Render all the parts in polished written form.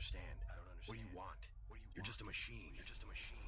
understand. What do you want? You're just a machine. You're just a machine.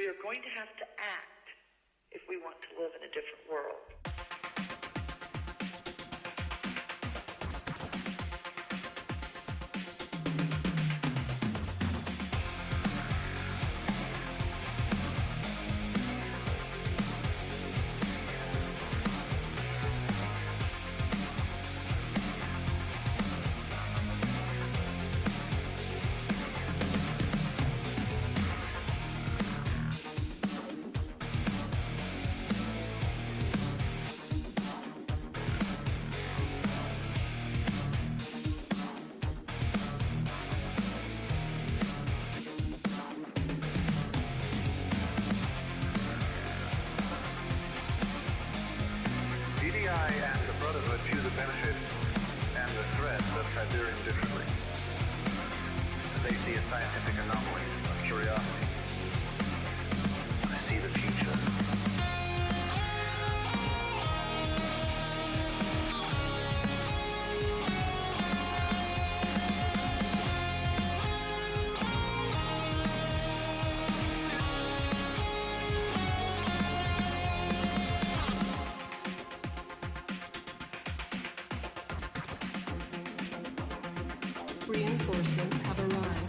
We are going to have to act if we want to live in a different world. Siberian differently. They see a scientific anomaly, a curiosity. I see the future. Reinforcements have arrived.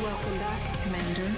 Welcome back, Commander.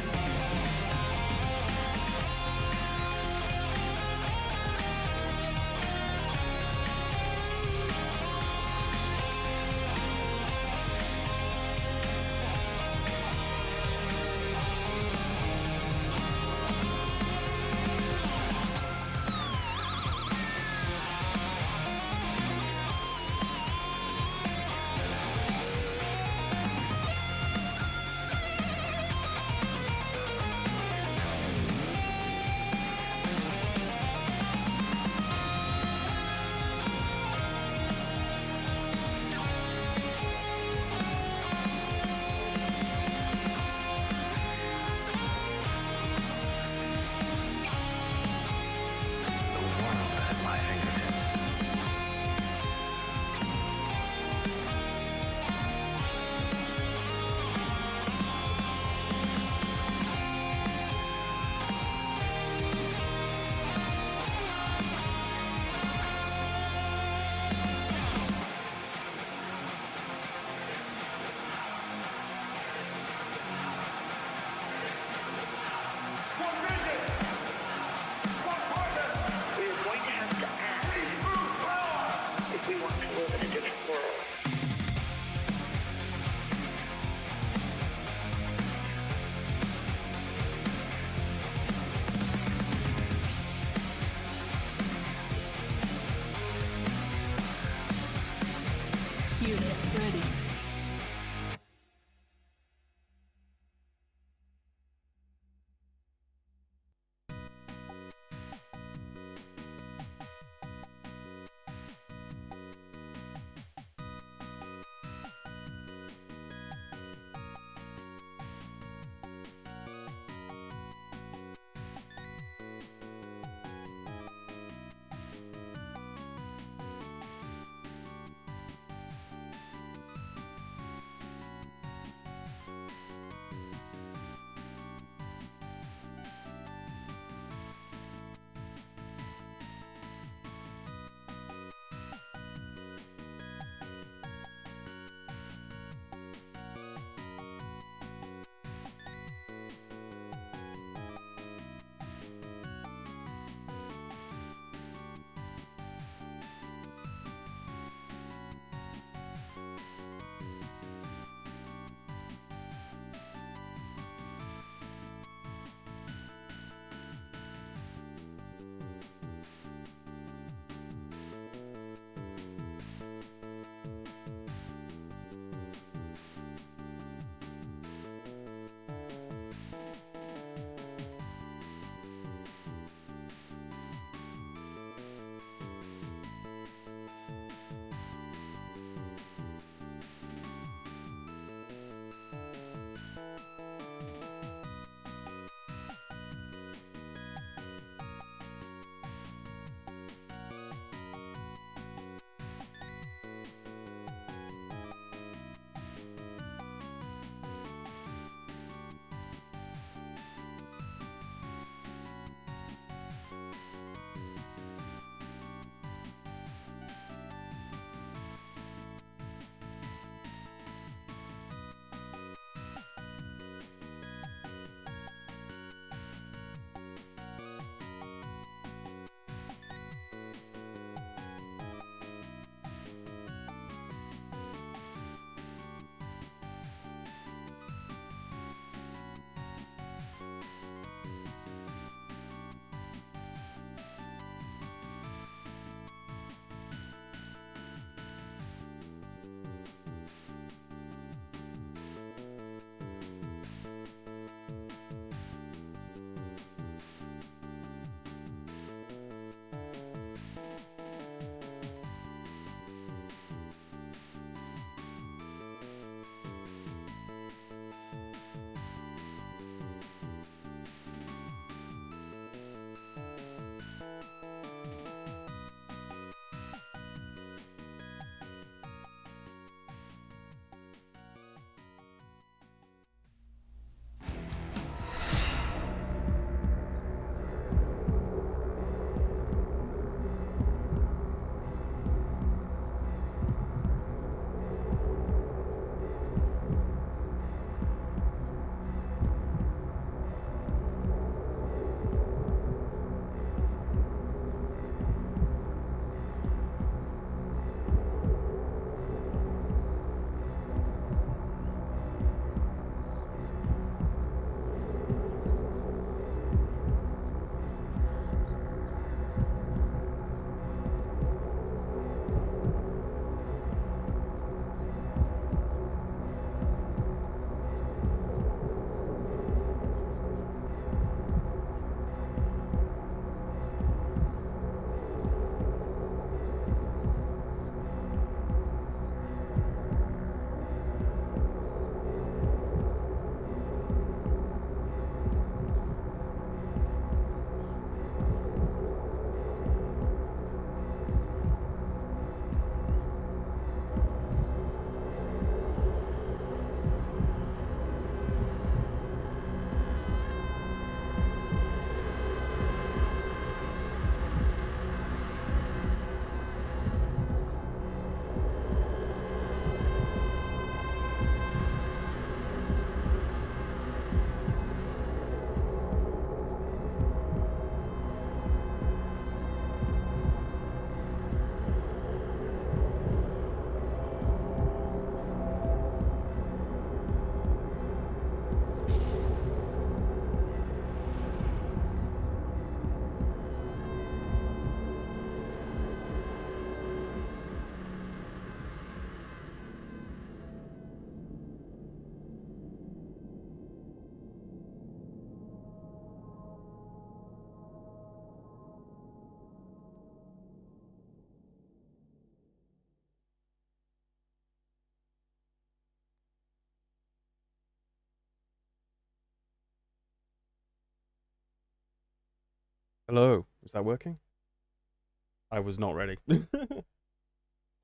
Hello, is that working? I was not ready.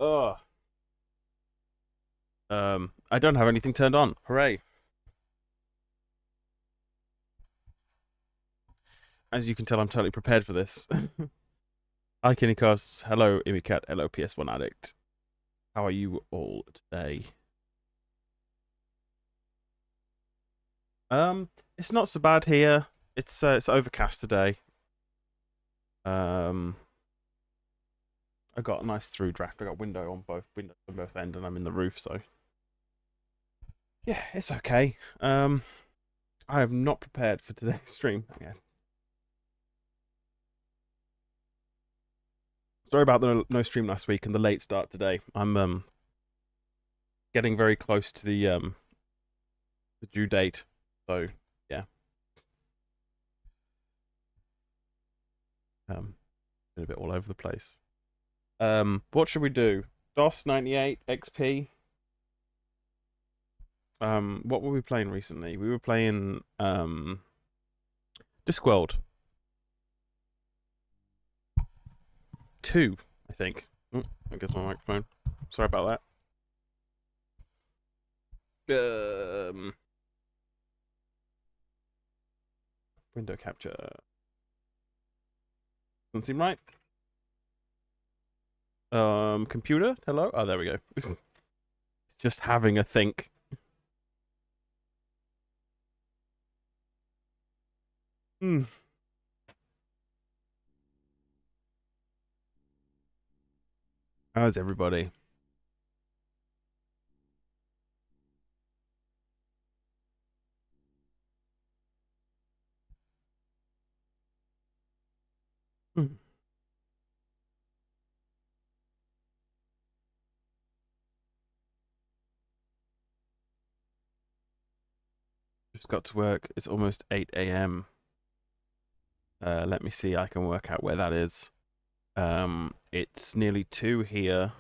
Ugh. I don't have anything turned on. Hooray. As you can tell, I'm totally prepared for this. Hi, Kinikos. Hello, Imicat. Hello, PS1 Addict. How are you all today? It's not so bad here. It's overcast today. I got a nice through draft. I got windows on both ends, and I'm in the roof, so yeah, it's okay. I am not prepared for today's stream again. Sorry about the no stream last week and the late start today. I'm getting very close to the due date, so yeah. Been a bit all over the place. What should we do? DOS 98 XP. What were we playing recently? We were playing Discworld 2, I think. Oh, I guess my microphone. Sorry about that. Window capture. Doesn't seem right. Computer, hello? Oh, there we go. It's just having a think. How's everybody? Just got to work. It's almost 8 a.m. Let me see. I can work out where that is. It's nearly 2 here.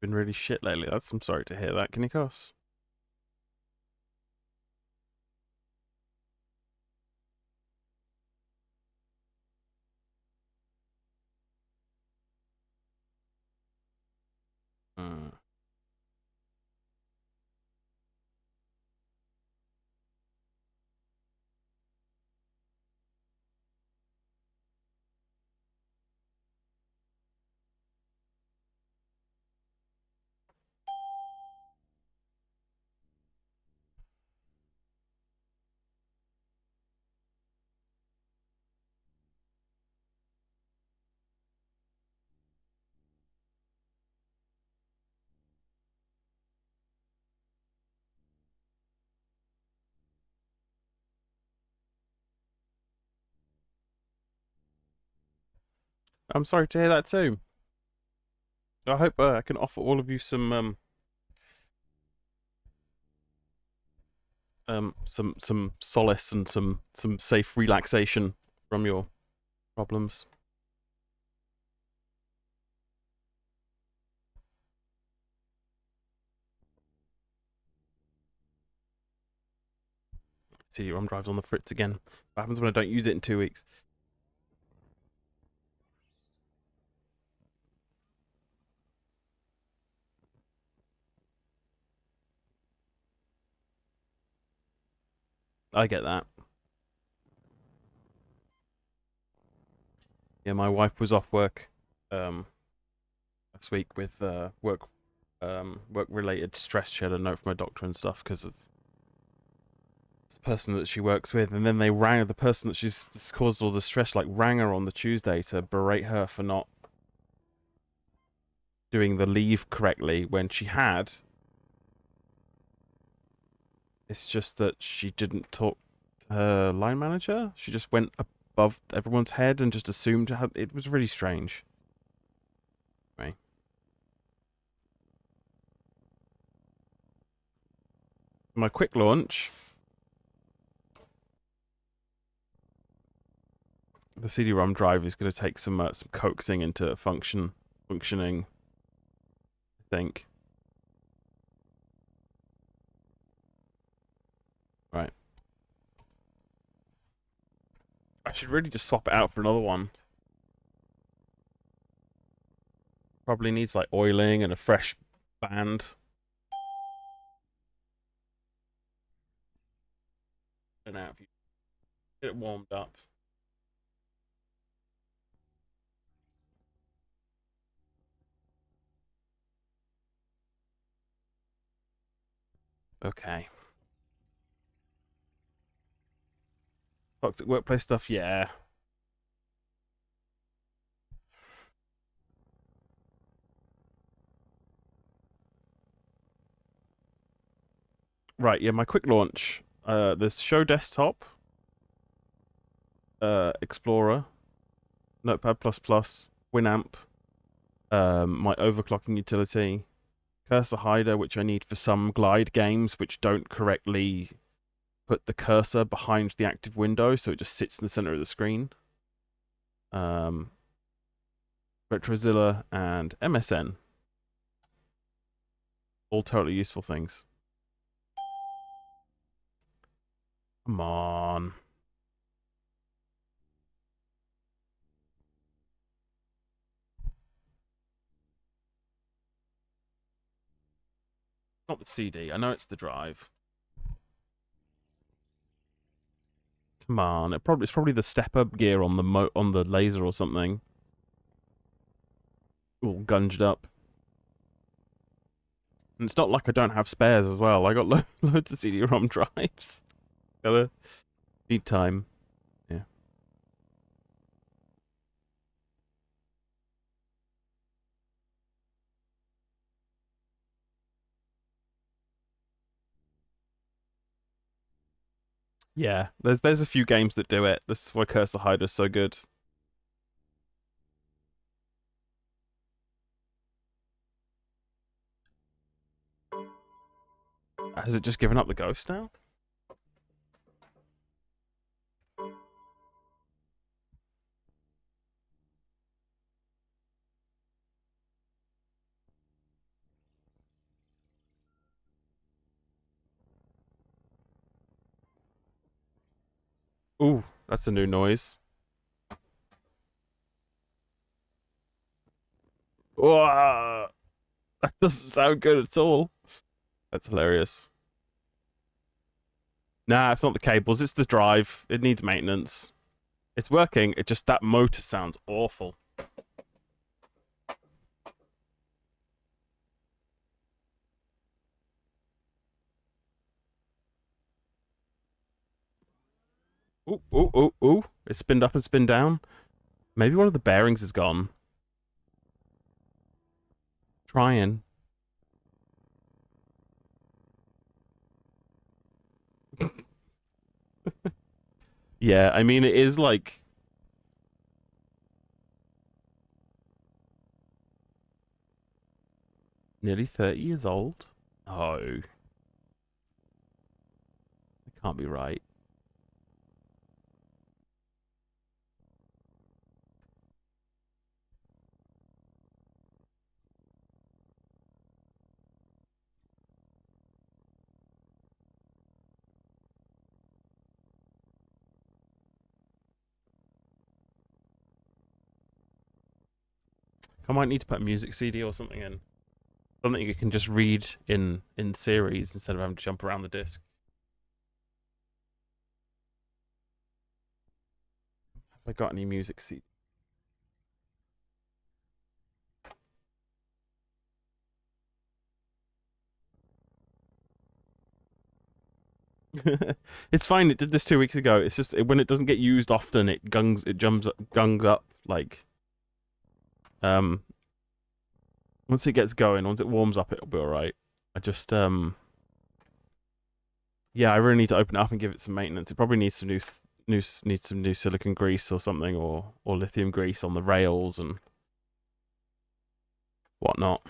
Been really shit lately. I'm sorry to hear that, Kinikos. I'm sorry to hear that too. I hope I can offer all of you some solace and some safe relaxation from your problems. See, your drive's on the fritz again. What happens when I don't use it in 2 weeks? I get that. Yeah, my wife was off work last week with work related stress. She had a note from my doctor and stuff because it's the person that she works with, and then they rang the person that she's caused all the stress, like rang her on the Tuesday to berate her for not doing the leave correctly when she had. It's just that she didn't talk to her line manager. She just went above everyone's head and just assumed it was really strange. Right. My quick launch. The CD-ROM drive is going to take some coaxing into functioning, I think. Right. I should really just swap it out for another one. Probably needs like oiling and a fresh band. And out if you get it warmed up. Okay. Toxic workplace stuff, yeah. Right, yeah, my quick launch. There's Show Desktop, Explorer, Notepad++, Winamp, my overclocking utility, Cursor Hider, which I need for some glide games which don't correctly put the cursor behind the active window, so it just sits in the center of the screen. Retrozilla and MSN. All totally useful things. Come on. Not the CD. I know it's the drive. Come on. It's probably the step up gear on the laser or something. All gunged up. And it's not like I don't have spares as well. I got loads of CD-ROM drives. Gotta need time. Yeah. Yeah. There's a few games that do it. This is why Cursor Hider's so good. Has it just given up the ghost now? Ooh, that's a new noise. Whoa, that doesn't sound good at all. That's hilarious. Nah, it's not the cables, it's the drive. It needs maintenance. It's working, it just that motor sounds awful. Ooh, ooh, ooh, ooh. It's spinned up and spinned down. Maybe one of the bearings is gone. Trying. Yeah, I mean, it is like... nearly 30 years old? Oh. It can't be right. I might need to put a music CD or something in. Something you can just read in series instead of having to jump around the disc. Have I got any music CD? It's fine. It did this 2 weeks ago. It's just when it doesn't get used often, it gungs up like. Once it gets going, once it warms up, it'll be all right. I just yeah, I really need to open it up and give it some maintenance. It probably needs some needs some new silicone grease or something, or lithium grease on the rails and whatnot.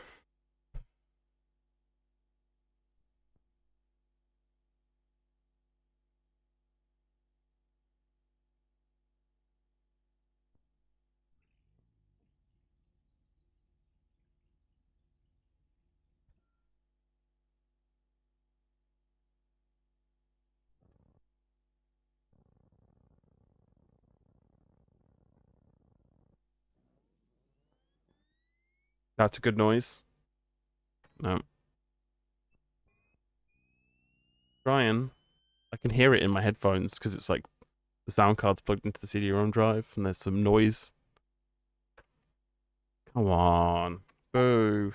That's a good noise. No. Trying. I can hear it in my headphones because it's like the sound card's plugged into the CD-ROM drive and there's some noise. Come on. Boo.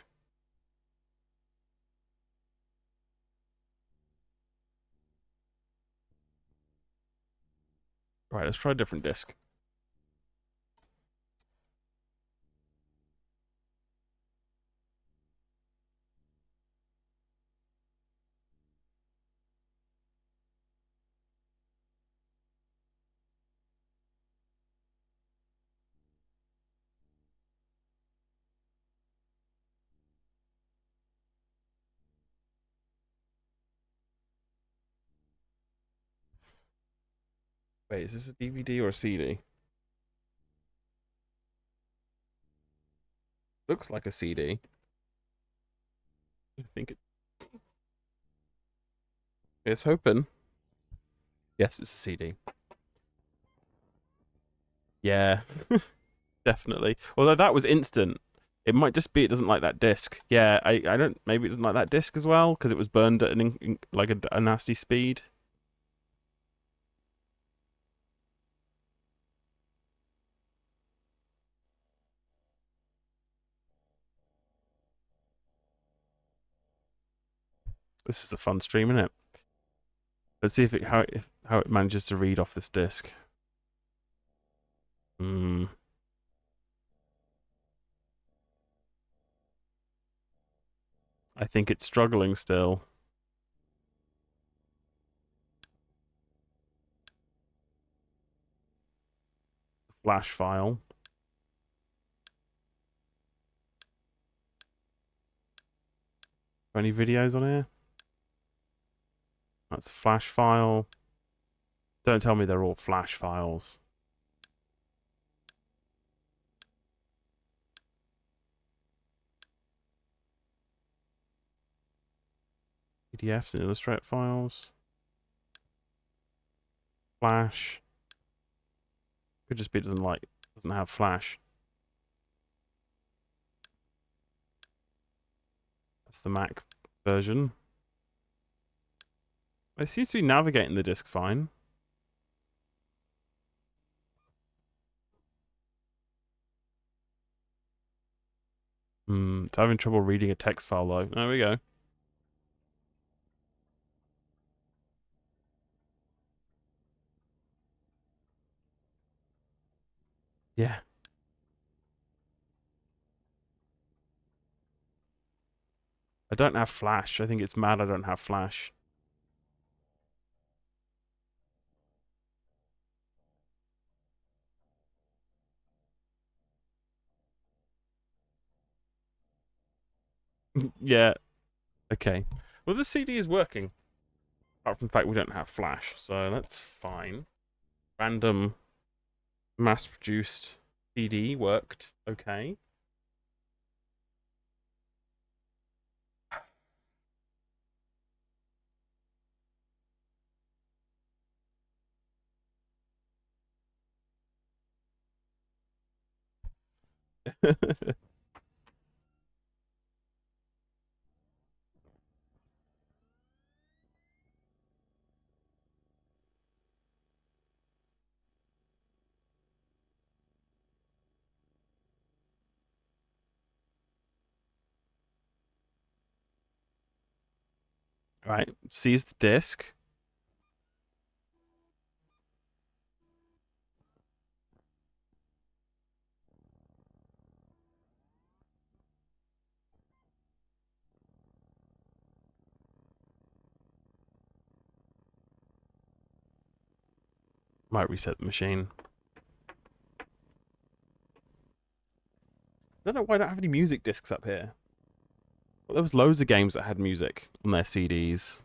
Right, let's try a different disc. Wait, is this a DVD or a CD? Looks like a CD. I think it's hoping. Yes, it's a CD. Yeah, definitely. Although that was instant. It might just be it doesn't like that disc. Yeah, I don't. Maybe it doesn't like that disc as well because it was burned at like a nasty speed. This is a fun stream, isn't it? Let's see how it manages to read off this disc. Hmm. I think it's struggling still. Flash file. Any videos on here? That's a flash file. Don't tell me they're all flash files. PDFs and Illustrator files. Flash. Could just be it doesn't have flash. That's the Mac version. It seems to be navigating the disk fine. It's having trouble reading a text file though. There we go. Yeah. I don't have flash. I think it's mad I don't have flash. Yeah. Okay. Well, the CD is working. Apart from the fact we don't have flash, so that's fine. Random mass-produced CD worked. Okay. Right. Seize the disc. Might reset the machine. I don't know why I don't have any music discs up here. Well, there was loads of games that had music on their CDs.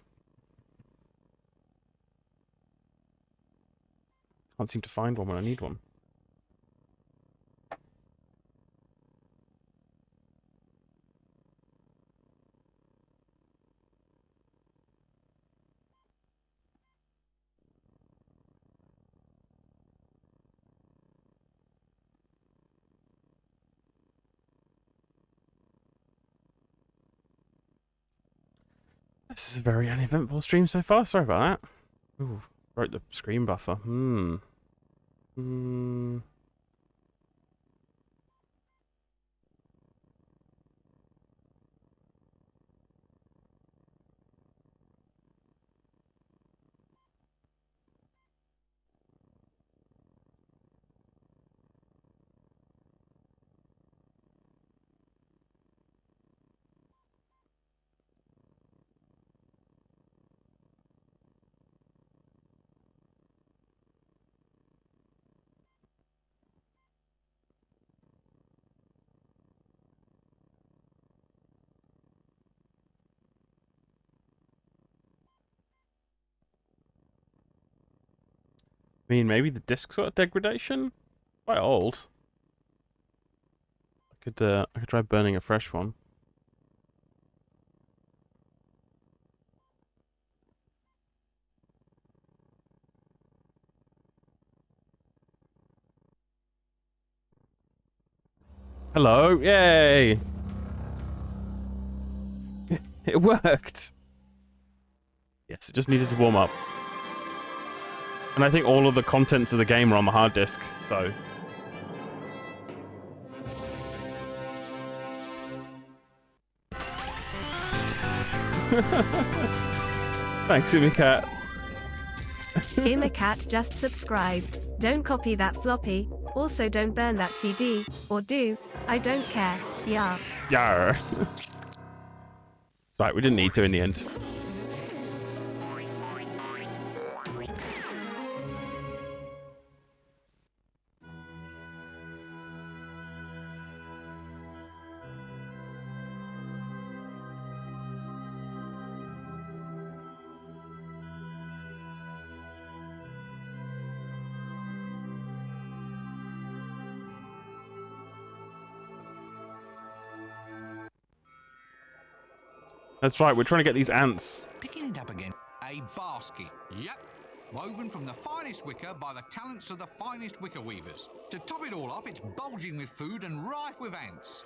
Can't seem to find one when I need one. This is a very uneventful stream so far. Sorry about that. Ooh, broke the screen buffer. I mean, maybe the disc sort of degradation? Quite old. I could try burning a fresh one. Hello, yay! It worked! Yes, it just needed to warm up. And I think all of the contents of the game are on the hard disk, so... Thanks, Umicat. Umicat just subscribed. Don't copy that floppy. Also don't burn that CD. Or do. I don't care. Yeah. Yarr. It's right, we didn't need to in the end. That's right, we're trying to get these ants. Picking it up again. A basket. Yep. Woven from the finest wicker by the talents of the finest wicker weavers. To top it all off, it's bulging with food and rife with ants.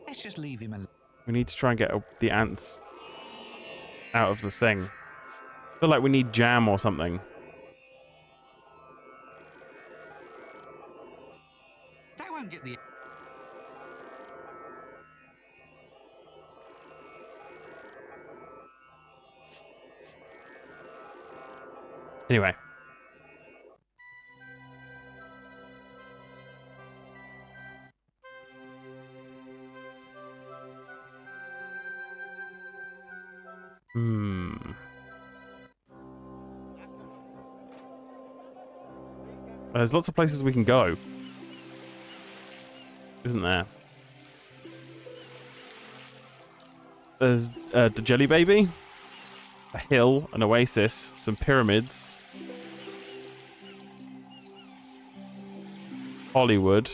Let's just leave him alone. We need to try and get the ants out of the thing. I feel like we need jam or something. They won't get the... Anyway. There's lots of places we can go. Isn't there? There's the Jelly Baby, a hill, an oasis, some pyramids, Hollywood,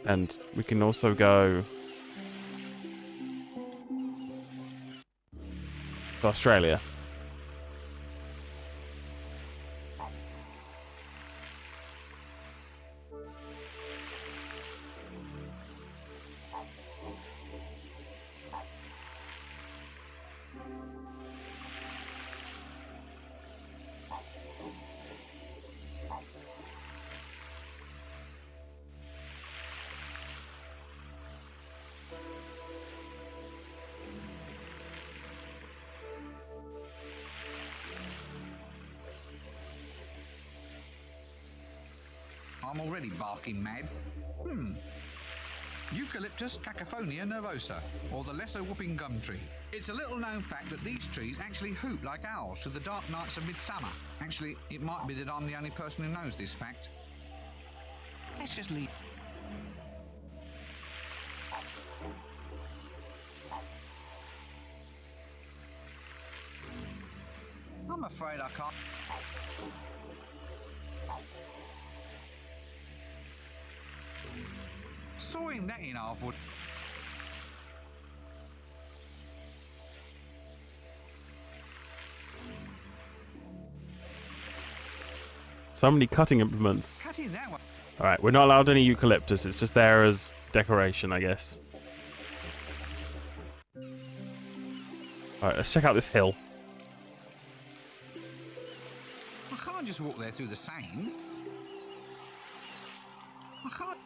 and we can also go to Australia. I'm already barking mad. Eucalyptus cacophonia nervosa, or the lesser whooping gum tree. It's a little known fact that these trees actually hoot like owls through the dark nights of midsummer. Actually, it might be that I'm the only person who knows this fact. Let's just leave. I'm afraid I can't. Sawing that in half would... So many cutting implements. Cutting that one. Alright, we're not allowed any eucalyptus. It's just there as decoration, I guess. Alright, let's check out this hill. I can't just walk there through the sand. I can't.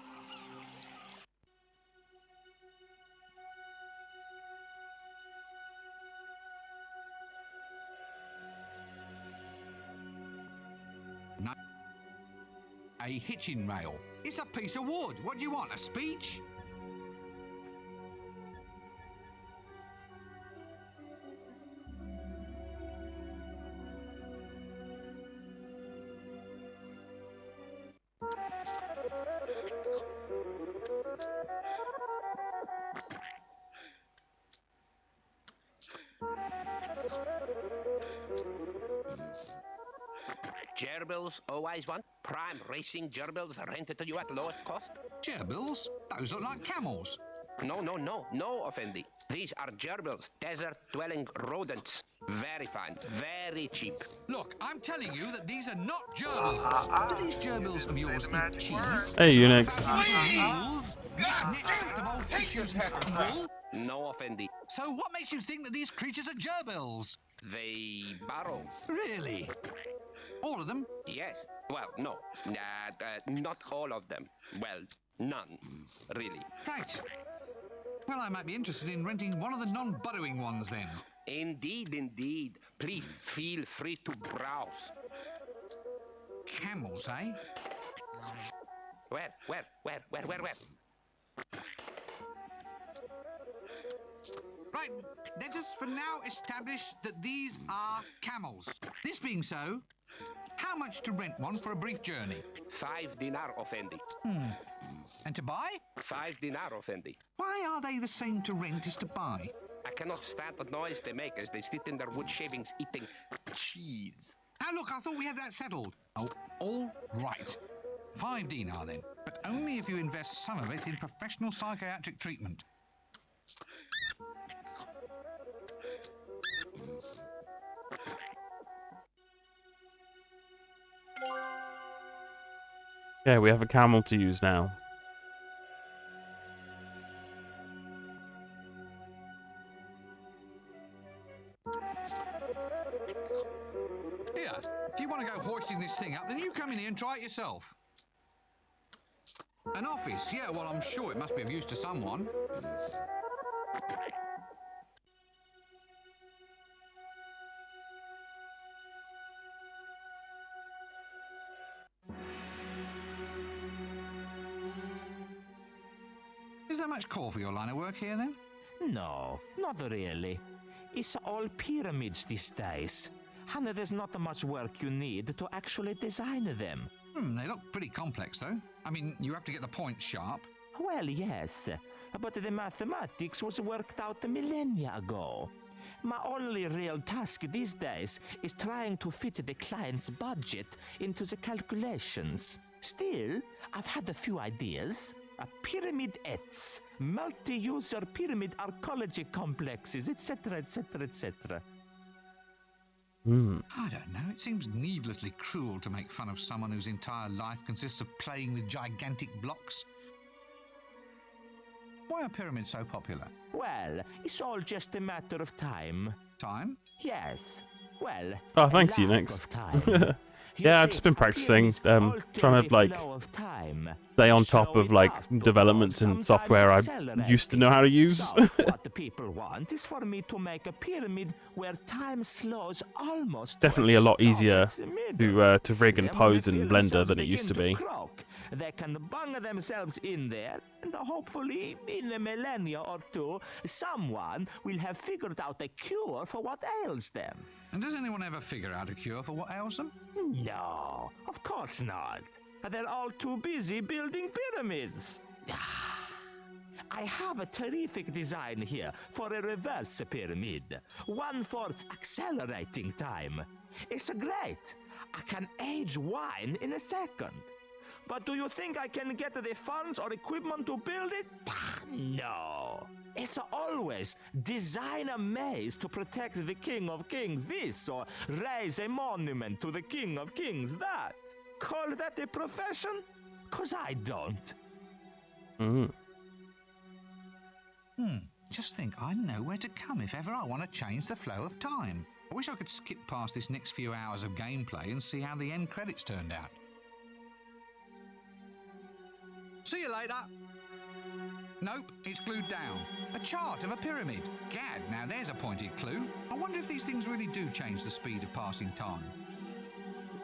No. A hitching rail. It's a piece of wood. What do you want? A speech? Gerbils always want prime racing gerbils rented to you at lowest cost? Gerbils? Those look like camels. No, Effendi. These are gerbils, desert-dwelling rodents. Very fine, very cheap. Look, I'm telling you that these are not gerbils. Do these gerbils of yours eat cheese? Hey, Unix. Cheese? Next of old tissues and wool? No, Effendi. So what makes you think that these creatures are gerbils? They burrow. Really? All of them? Yes. Well, no. Not all of them. Well, none, really. Right. Well, I might be interested in renting one of the non-burrowing ones then. Indeed. Please, feel free to browse. Camels, eh? Where? Right, let us for now establish that these are camels. This being so, how much to rent one for a brief journey? 5 dinar, Effendi. And to buy? 5 dinar, Effendi. Why are they the same to rent as to buy? I cannot stand the noise they make as they sit in their wood shavings eating cheese. Now look, I thought we had that settled. Oh, all right. 5 dinar then, but only if you invest some of it in professional psychiatric treatment. Yeah, we have a camel to use now. Here, if you want to go hoisting this thing up, then you come in here and try it yourself. An office? Yeah, well, I'm sure it must be of use to someone. Is there much call for your line of work here, then? No, not really. It's all pyramids these days. And there's not much work you need to actually design them. They look pretty complex, though. I mean, you have to get the points sharp. Well, yes, but the mathematics was worked out millennia ago. My only real task these days is trying to fit the client's budget into the calculations. Still, I've had a few ideas. Pyramid-ettes, multi-user pyramid archaeology complexes, etc., etc., etc. I don't know. It seems needlessly cruel to make fun of someone whose entire life consists of playing with gigantic blocks. Why are pyramids so popular? Well, it's all just a matter of time. Time? Yes. Well, Oh, thanks, a lack Unix. of time. You Yeah, I've see, just been practicing, pyramids trying alter to, like, the flow of time. stay on Slow top of it like up to developments and sometimes software I accelerate used to it. know how to use. So, what the people want is for me to make a pyramid where time slows almost. to Definitely a lot stop easier at the middle. to rig and Then when pose the in pyramids Blender than it begin used to be. croak, they can bung themselves in there, and hopefully, in a millennia or two, someone will have figured out a cure for what ails them. And does anyone ever figure out a cure for what ails them? No, of course not. They're all too busy building pyramids. I have a terrific design here for a reverse pyramid. One for accelerating time. It's great. I can age wine in a second. But do you think I can get the funds or equipment to build it? No. It's always design a maze to protect the King of Kings this, or raise a monument to the King of Kings that. Call that a profession? 'Cause I don't. Just think, I know where to come if ever I want to change the flow of time. I wish I could skip past this next few hours of gameplay and see how the end credits turned out. See you later. Nope, it's glued down. A chart of a pyramid. Gad, now there's a pointed clue. I wonder if these things really do change the speed of passing time.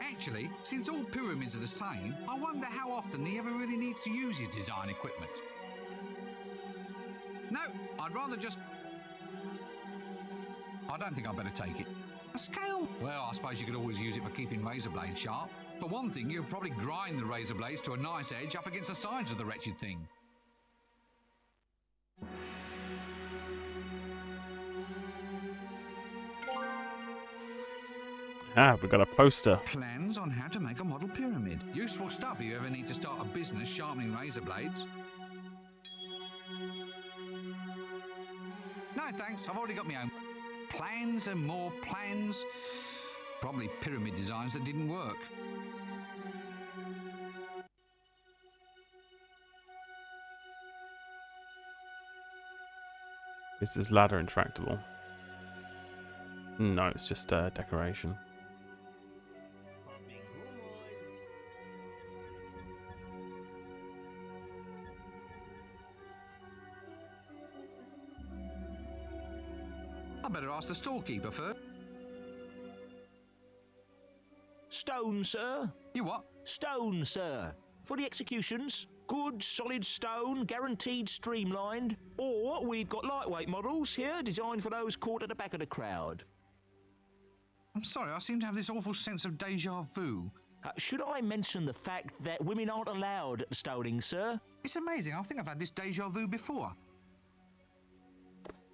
Actually, since all pyramids are the same, I wonder how often he ever really needs to use his design equipment. No, I'd rather just... I don't think I'd better take it. A scale? Well, I suppose you could always use it for keeping razor blades sharp. For one thing, you'd probably grind the razor blades to a nice edge up against the sides of the wretched thing. Ah, we got a poster. Plans on how to make a model pyramid. Useful stuff if you ever need to start a business sharpening razor blades. No thanks, I've already got my own. Plans and more plans. Probably pyramid designs that didn't work. Is this ladder intractable? No, it's just decoration. I better ask the storekeeper first. Stone, sir. You what? Stone, sir. For the executions. Good, solid stone, guaranteed streamlined. Or we've got lightweight models here, designed for those caught at the back of the crowd. I'm sorry, I seem to have this awful sense of deja vu. Should I mention the fact that women aren't allowed at the stoning, sir? It's amazing, I think I've had this deja vu before.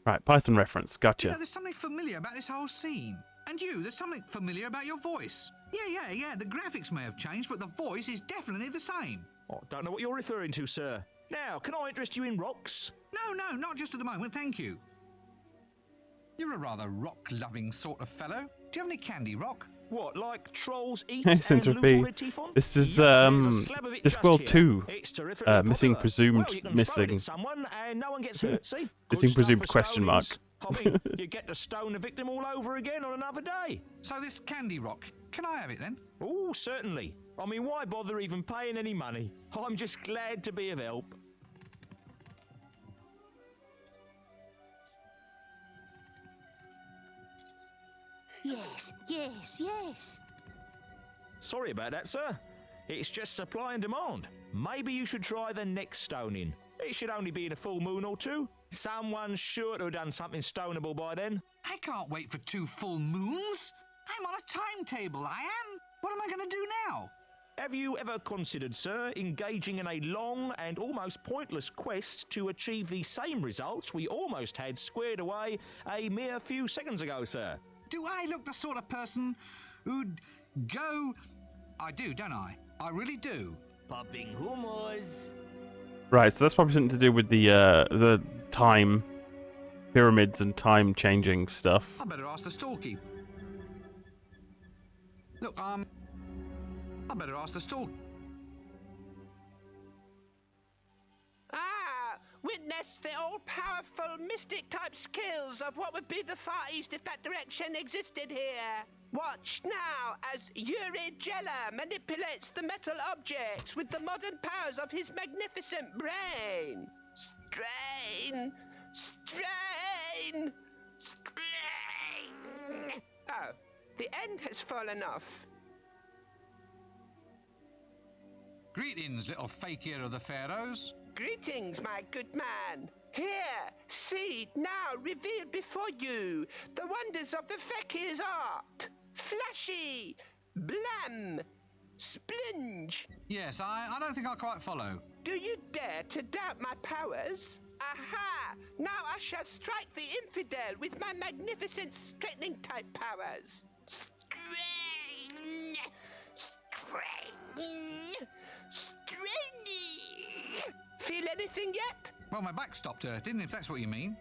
Right, Python reference, gotcha. You know, there's something familiar about this whole scene. And you, there's something familiar about your voice. Yeah, the graphics may have changed, but the voice is definitely the same. Oh, don't know what you're referring to, sir. Now, can I interest you in rocks? No, not just at the moment, thank you. You're a rather rock-loving sort of fellow. Do you have any candy, Rock? What, like trolls eat This and seems to lose be- all their teeth on? This is Yeah, there's a slab of it just Discworld here. 2. It's terrifically Missing popular. presumed Well, you can throw it missing. at someone and no one gets hurt, see? Good Missing stuff presumed for question mark. stonings. I mean, you get to stone the victim all over again on another day. So this candy, Rock, can I have it then? Oh, certainly. I mean, why bother even paying any money? I'm just glad to be of help. Yes. Sorry about that, sir. It's just supply and demand. Maybe you should try the next stoning. It should only be in a full moon or two. Someone's sure to have done something stonable by then. I can't wait for 2 full moons. I'm on a timetable, I am. What am I going to do now? Have you ever considered, sir, engaging in a long and almost pointless quest to achieve the same results we almost had squared away a mere few seconds ago, sir? Do I look the sort of person who'd go... I do, don't I? I really do. Popping humors. Right, so that's probably something to do with the time pyramids and time changing stuff. I better ask the storekeeper. Look, I better ask the store. Witness the all-powerful mystic-type skills of what would be the Far East if that direction existed here. Watch now as Yuri Geller manipulates the metal objects with the modern powers of his magnificent brain. Strain! Oh, the end has fallen off. Greetings, little fakir of the pharaohs. Greetings, my good man. Here, see, now revealed before you, the wonders of the fakir's art. Flashy, blam, splunge. Yes, I don't think I quite follow. Do you dare to doubt my powers? Aha! Now I shall strike the infidel with my magnificent straightening-type powers. Strain! Feel anything yet? Well, my back stopped hurting, if that's what you mean.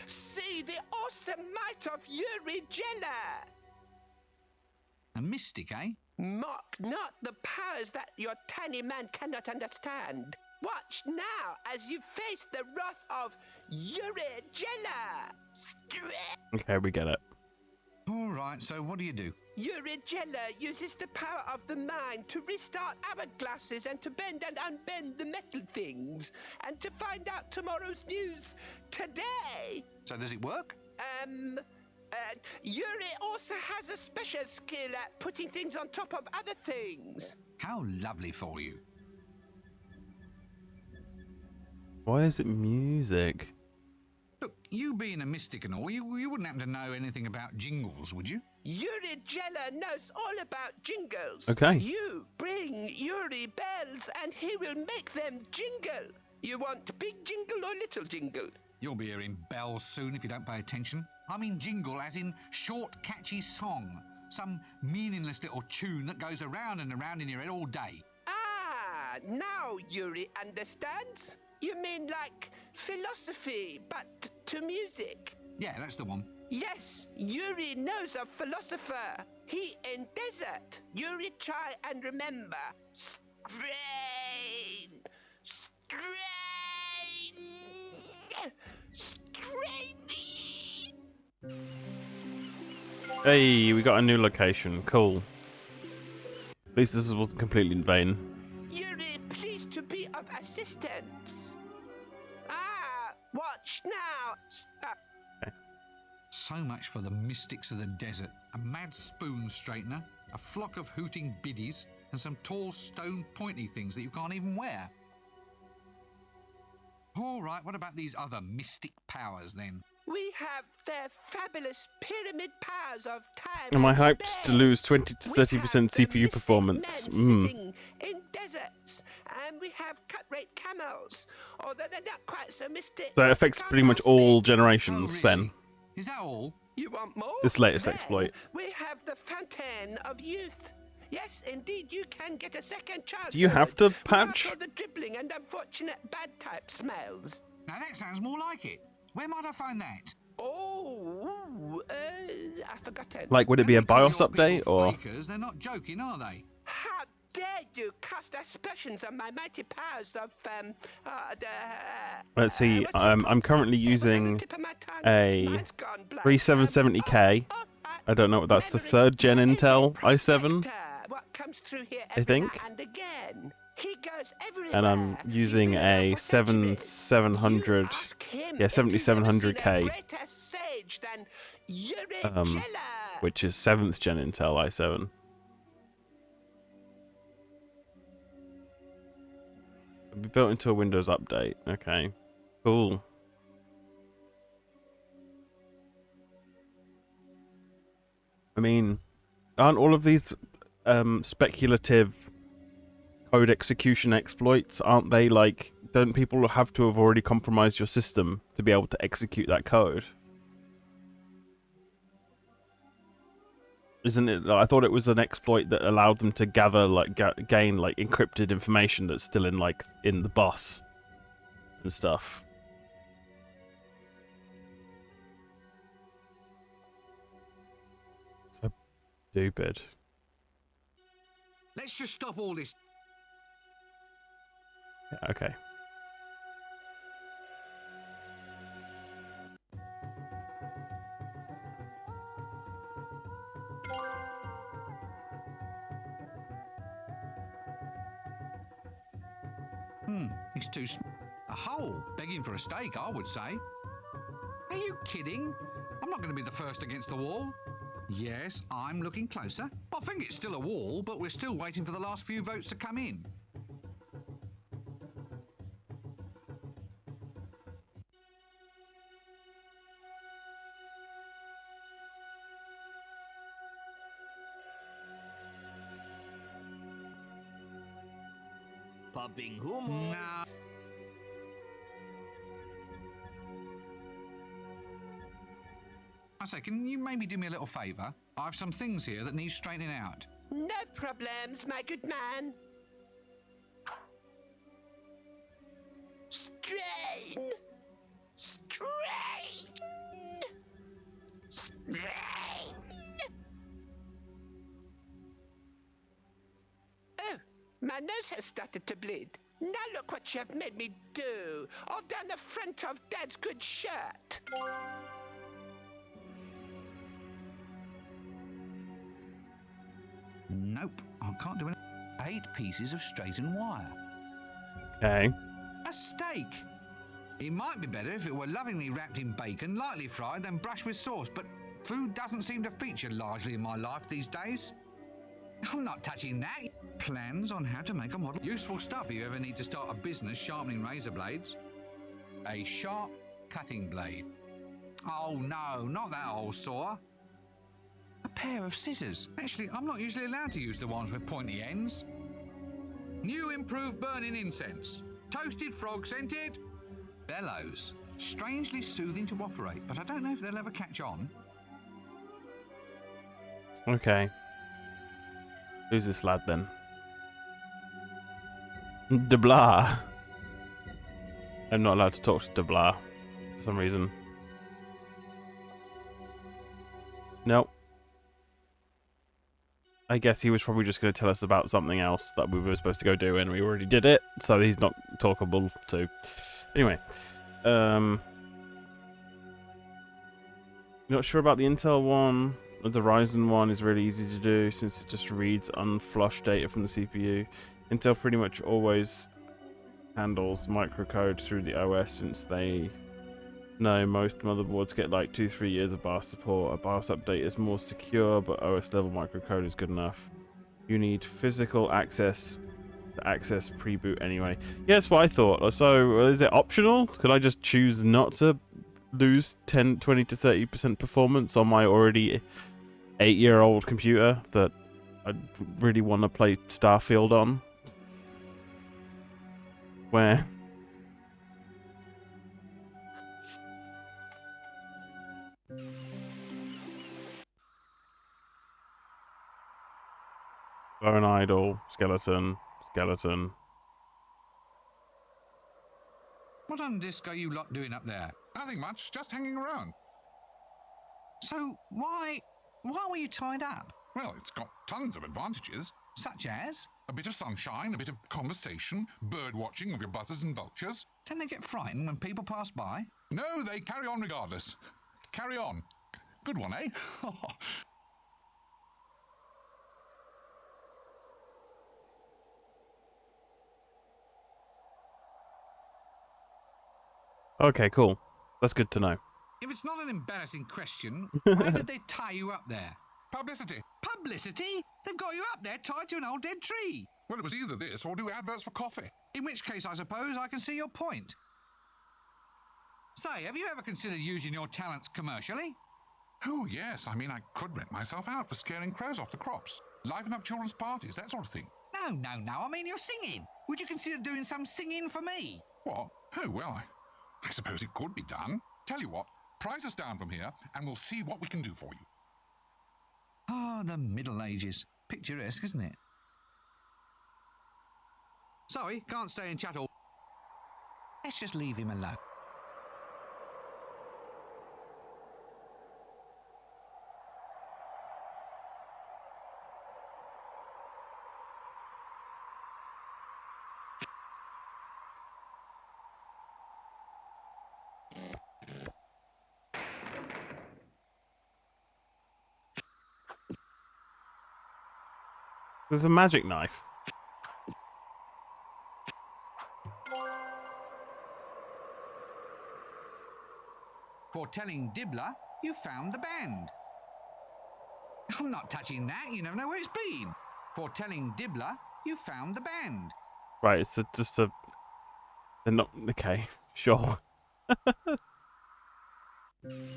See the awesome might of Yuri Geller. A mystic, eh? Mock not the powers that your tiny man cannot understand. Watch now as you face the wrath of Yuri Geller. Okay, we get it. All right, so what do? Yuri Geller uses the power of the mind to restart hourglasses and to bend and unbend the metal things, and to find out tomorrow's news today. So does it work? Yuri also has a special skill at putting things on top of other things. How lovely for you. Why is it music? Look, you being a mystic and all, you wouldn't happen to know anything about jingles, would you? Yuri Geller knows all about jingles. Okay. You bring Yuri bells and he will make them jingle. You want big jingle or little jingle? You'll be hearing bells soon if you don't pay attention. I mean jingle as in short, catchy song. Some meaningless little tune that goes around and around in your head all day. Ah, now Yuri understands. You mean like philosophy, but to music? Yeah, that's the one. Yes, Yuri knows a philosopher. He in desert. Yuri, try and remember. Strain! Strain! Strain! Hey, we got a new location. Cool. At least this wasn't completely in vain. Yuri, pleased to be of assistance. Ah, watch now. So much for the mystics of the desert. A mad spoon straightener, a flock of hooting biddies, and some tall stone pointy things that you can't even wear. All right, what about these other mystic powers then? We have their fabulous pyramid powers of time. Am I and hyped space. to lose 20 to We 30% have the CPU mystic performance? men sitting in deserts, and we have cut-rate camels, although they're not quite so mystic. So it affects pretty much all generations Oh, really? then. Is that all? You want more? This latest Then exploit. We have the fountain of youth. Yes, indeed, you can get a second chance. Do you have to without patch? all the dribbling and unfortunate bad type smells. Now that sounds more like it. Where might I find that? Oh, I forgot it. Like, would it be a When they call BIOS your update people or? fakers, they're not joking, are they? How dare you cast aspersions on my mighty powers of Let's see. what's it called? I'm currently It was on the using tip of my tongue. a Mine's gone blank. 3770K. I don't know what that's, the third gen Intel i7, What comes through here I every think. now and again. He goes everywhere. and I'm He's using been around a for centuries. 7700. You ask him Yeah, if he's ever seen a 7700K. greater sage than Yuri Um, Geller. Which is 7th gen Intel i7. It'll be built into a Windows update. Okay, cool. I mean, aren't all of these speculative code execution exploits, aren't they like, don't people have to have already compromised your system to be able to execute that code? Isn't it? I thought it was an exploit that allowed them to gather, like, gain, like, encrypted information that's still in, like, in the bus and stuff. So stupid. Let's just stop all this. Yeah, okay. It's too a hole, begging for a steak, I would say. Are you kidding? I'm not going to be the first against the wall. Yes, I'm looking closer. I think it's still a wall, but we're still waiting for the last few votes to come in. Popping hummus. No. I say, can you maybe do me a little favour? I have some things here that need straightening out. No problems, my good man. Strain! Strain! Strain! Oh, my nose has started to bleed. Now look what you've made me do, all down the front of Dad's good shirt. Nope, I can't do it. 8 pieces of straightened wire. Okay. A steak. It might be better if it were lovingly wrapped in bacon, lightly fried, then brushed with sauce, but food doesn't seem to feature largely in my life these days. I'm not touching that. Plans on how to make a model. Useful stuff if you ever need to start a business sharpening razor blades. A sharp cutting blade. Oh no, not that old saw. A pair of scissors. Actually, I'm not usually allowed to use the ones with pointy ends. New improved burning incense. Toasted frog scented. Bellows. Strangely soothing to operate, but I don't know if they'll ever catch on. Okay. Who's this lad then? De Blah. I'm not allowed to talk to De Blah for some reason. Nope. I guess he was probably just going to tell us about something else that we were supposed to go do, and we already did it, so he's not talkable to. Anyway, not sure about the Intel one. The Ryzen one is really easy to do since it just reads unflushed data from the CPU. Intel pretty much always handles microcode through the OS since they know most motherboards get like 2-3 years of BIOS support. A BIOS update is more secure, but OS level microcode is good enough. You need physical access to access pre-boot anyway. Yeah, that's what I thought. So is it optional? Could I just choose not to lose 10, 20 to 30% performance on my already 8-year-old computer that I really want to play Starfield on? Where? Bone idol, skeleton, skeleton. What on disc are you lot doing up there? Nothing much, just hanging around. So why were you tied up? Well, it's got tons of advantages. Such as? A bit of sunshine, a bit of conversation, bird watching of your buzzers and vultures. Don't they get frightened when people pass by? No, they carry on regardless. Carry on. Good one, eh? Okay, cool. That's good to know. If it's not an embarrassing question, why did they tie you up there? Publicity. Publicity? They've got you up there tied to an old dead tree. Well, it was either this or do adverts for coffee. In which case, I suppose I can see your point. Say, have you ever considered using your talents commercially? Oh, yes. I mean, I could rent myself out for scaring crows off the crops. Liven up children's parties, that sort of thing. No. I mean, you're singing. Would you consider doing some singing for me? What? Oh, well, I suppose it could be done. Tell you what, prize us down from here and we'll see what we can do for you. Ah, the Middle Ages. Picturesque, isn't it? Sorry, can't stay and chat all. Let's just leave him alone. There's a magic knife. For telling Dibbler you found the band. I'm not touching that, you never know where it's been. For telling Dibbler you found the band. Right, it's just a... They're not... Okay, sure. Didn't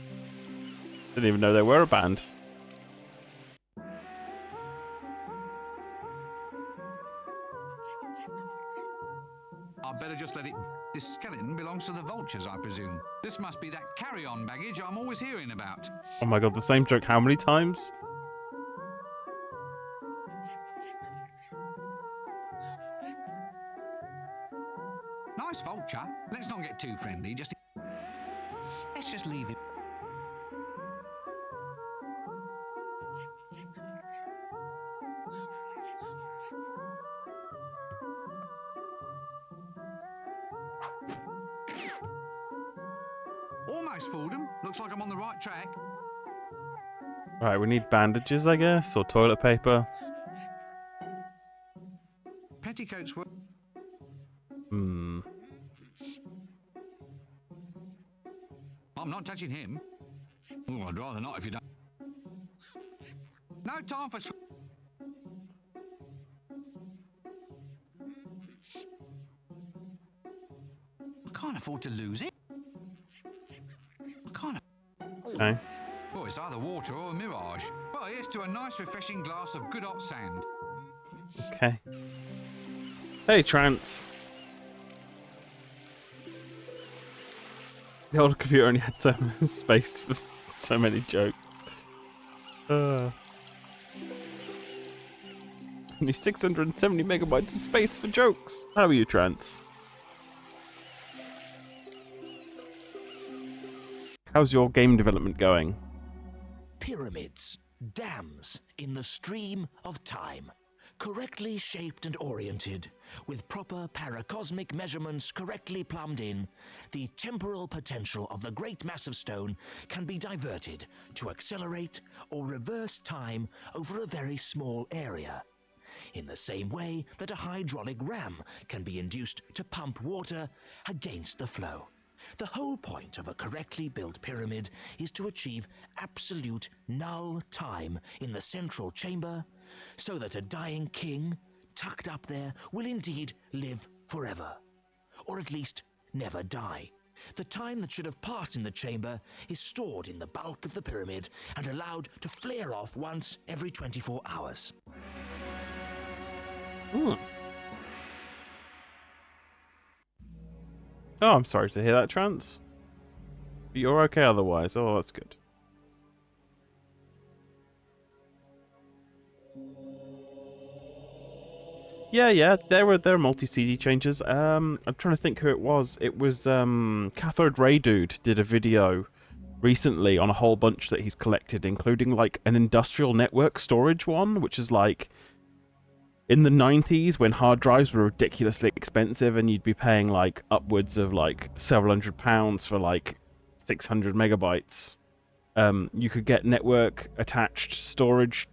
even know they were a band. I'd better just let it... This skeleton belongs to the vultures, I presume. This must be that carry-on baggage I'm always hearing about. Oh my god, the same joke how many times? Nice vulture. Let's not get too friendly, just... Let's just leave it. Almost fooled them. Looks like I'm on the right track. Right, we need bandages, I guess, or toilet paper. Petticoats were... Hmm. I'm not touching him. Oh, I'd rather not if you don't. No time for... I can't afford to lose it. I can't... Okay. Oh, it's either water or a mirage. Well, here's to a nice refreshing glass of good hot sand. Okay. Hey, Trance. The old computer only had so much space for so many jokes. Only 670 megabytes of space for jokes. How are you, Trance? How's your game development going? Pyramids, dams in the stream of time, correctly shaped and oriented, with proper paracosmic measurements correctly plumbed in, the temporal potential of the great mass of stone can be diverted to accelerate or reverse time over a very small area, in the same way that a hydraulic ram can be induced to pump water against the flow. The whole point of a correctly built pyramid is to achieve absolute null time in the central chamber, so that a dying king, tucked up there, will indeed live forever, or at least never die. The time that should have passed in the chamber is stored in the bulk of the pyramid and allowed to flare off once every 24 hours. Hmm. Oh, I'm sorry to hear that, Trance. But you're okay otherwise. Oh, that's good. Yeah, there were multi-CD changes. I'm trying to think who it was. It was Cathode Ray Dude did a video recently on a whole bunch that he's collected, including like an industrial network storage one, which is like in the 90s when hard drives were ridiculously expensive and you'd be paying like upwards of like several £100 for like 600 megabytes. You could get network attached storage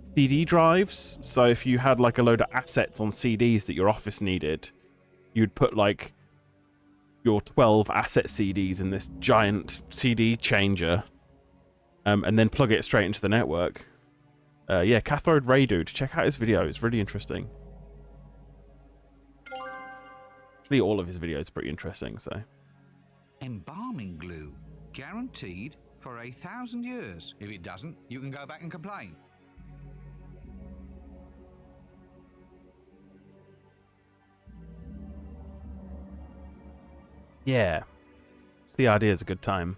CD drives. So if you had like a load of assets on CDs that your office needed, you'd put like your 12 asset CDs in this giant CD changer, and then plug it straight into the network. Yeah, Cathode Ray Dude. Check out his video. It's really interesting. Actually, all of his videos are pretty interesting, so. Embalming glue. Guaranteed for 1,000 years. If it doesn't, you can go back and complain. Yeah. The idea is a good time.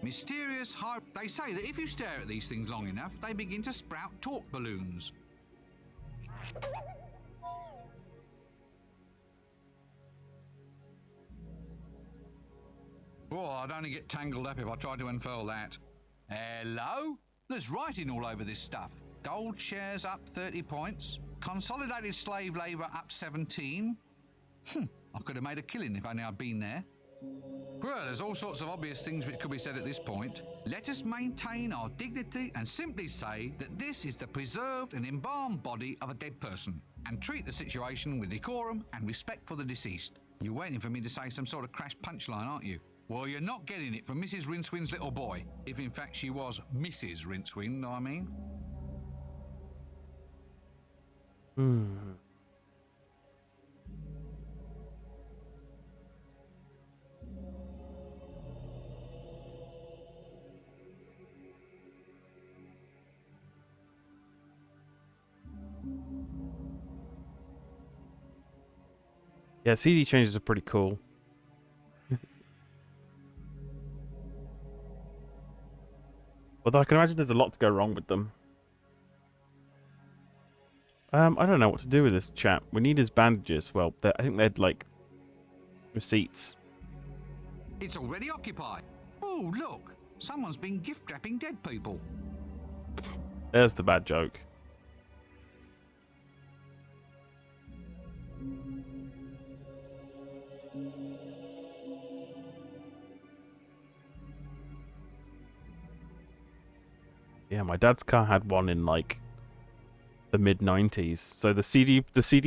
Mysterious high... They say that if you stare at these things long enough, they begin to sprout talk balloons. Oh, I'd only get tangled up if I tried to unfurl that. Hello? There's writing all over this stuff. Gold shares up 30 points. Consolidated slave labour up 17. I could have made a killing if only I'd been there. Well, there's all sorts of obvious things which could be said at this point. Let us maintain our dignity and simply say that this is the preserved and embalmed body of a dead person, and treat the situation with decorum and respect for the deceased. You're waiting for me to say some sort of crash punchline, aren't you? Well, you're not getting it from Mrs. Rincewind little boy, if in fact she was Mrs. Rincewind, I mean. Yeah, CD changes are pretty cool. Although I can imagine there's a lot to go wrong with them. I don't know what to do with this chap. We need his bandages. Well, I think they'd like receipts. It's already occupied. Oh, look. Someone's been gift wrapping dead people. There's the bad joke. Yeah, my dad's car had one in like the mid 90s. So the CD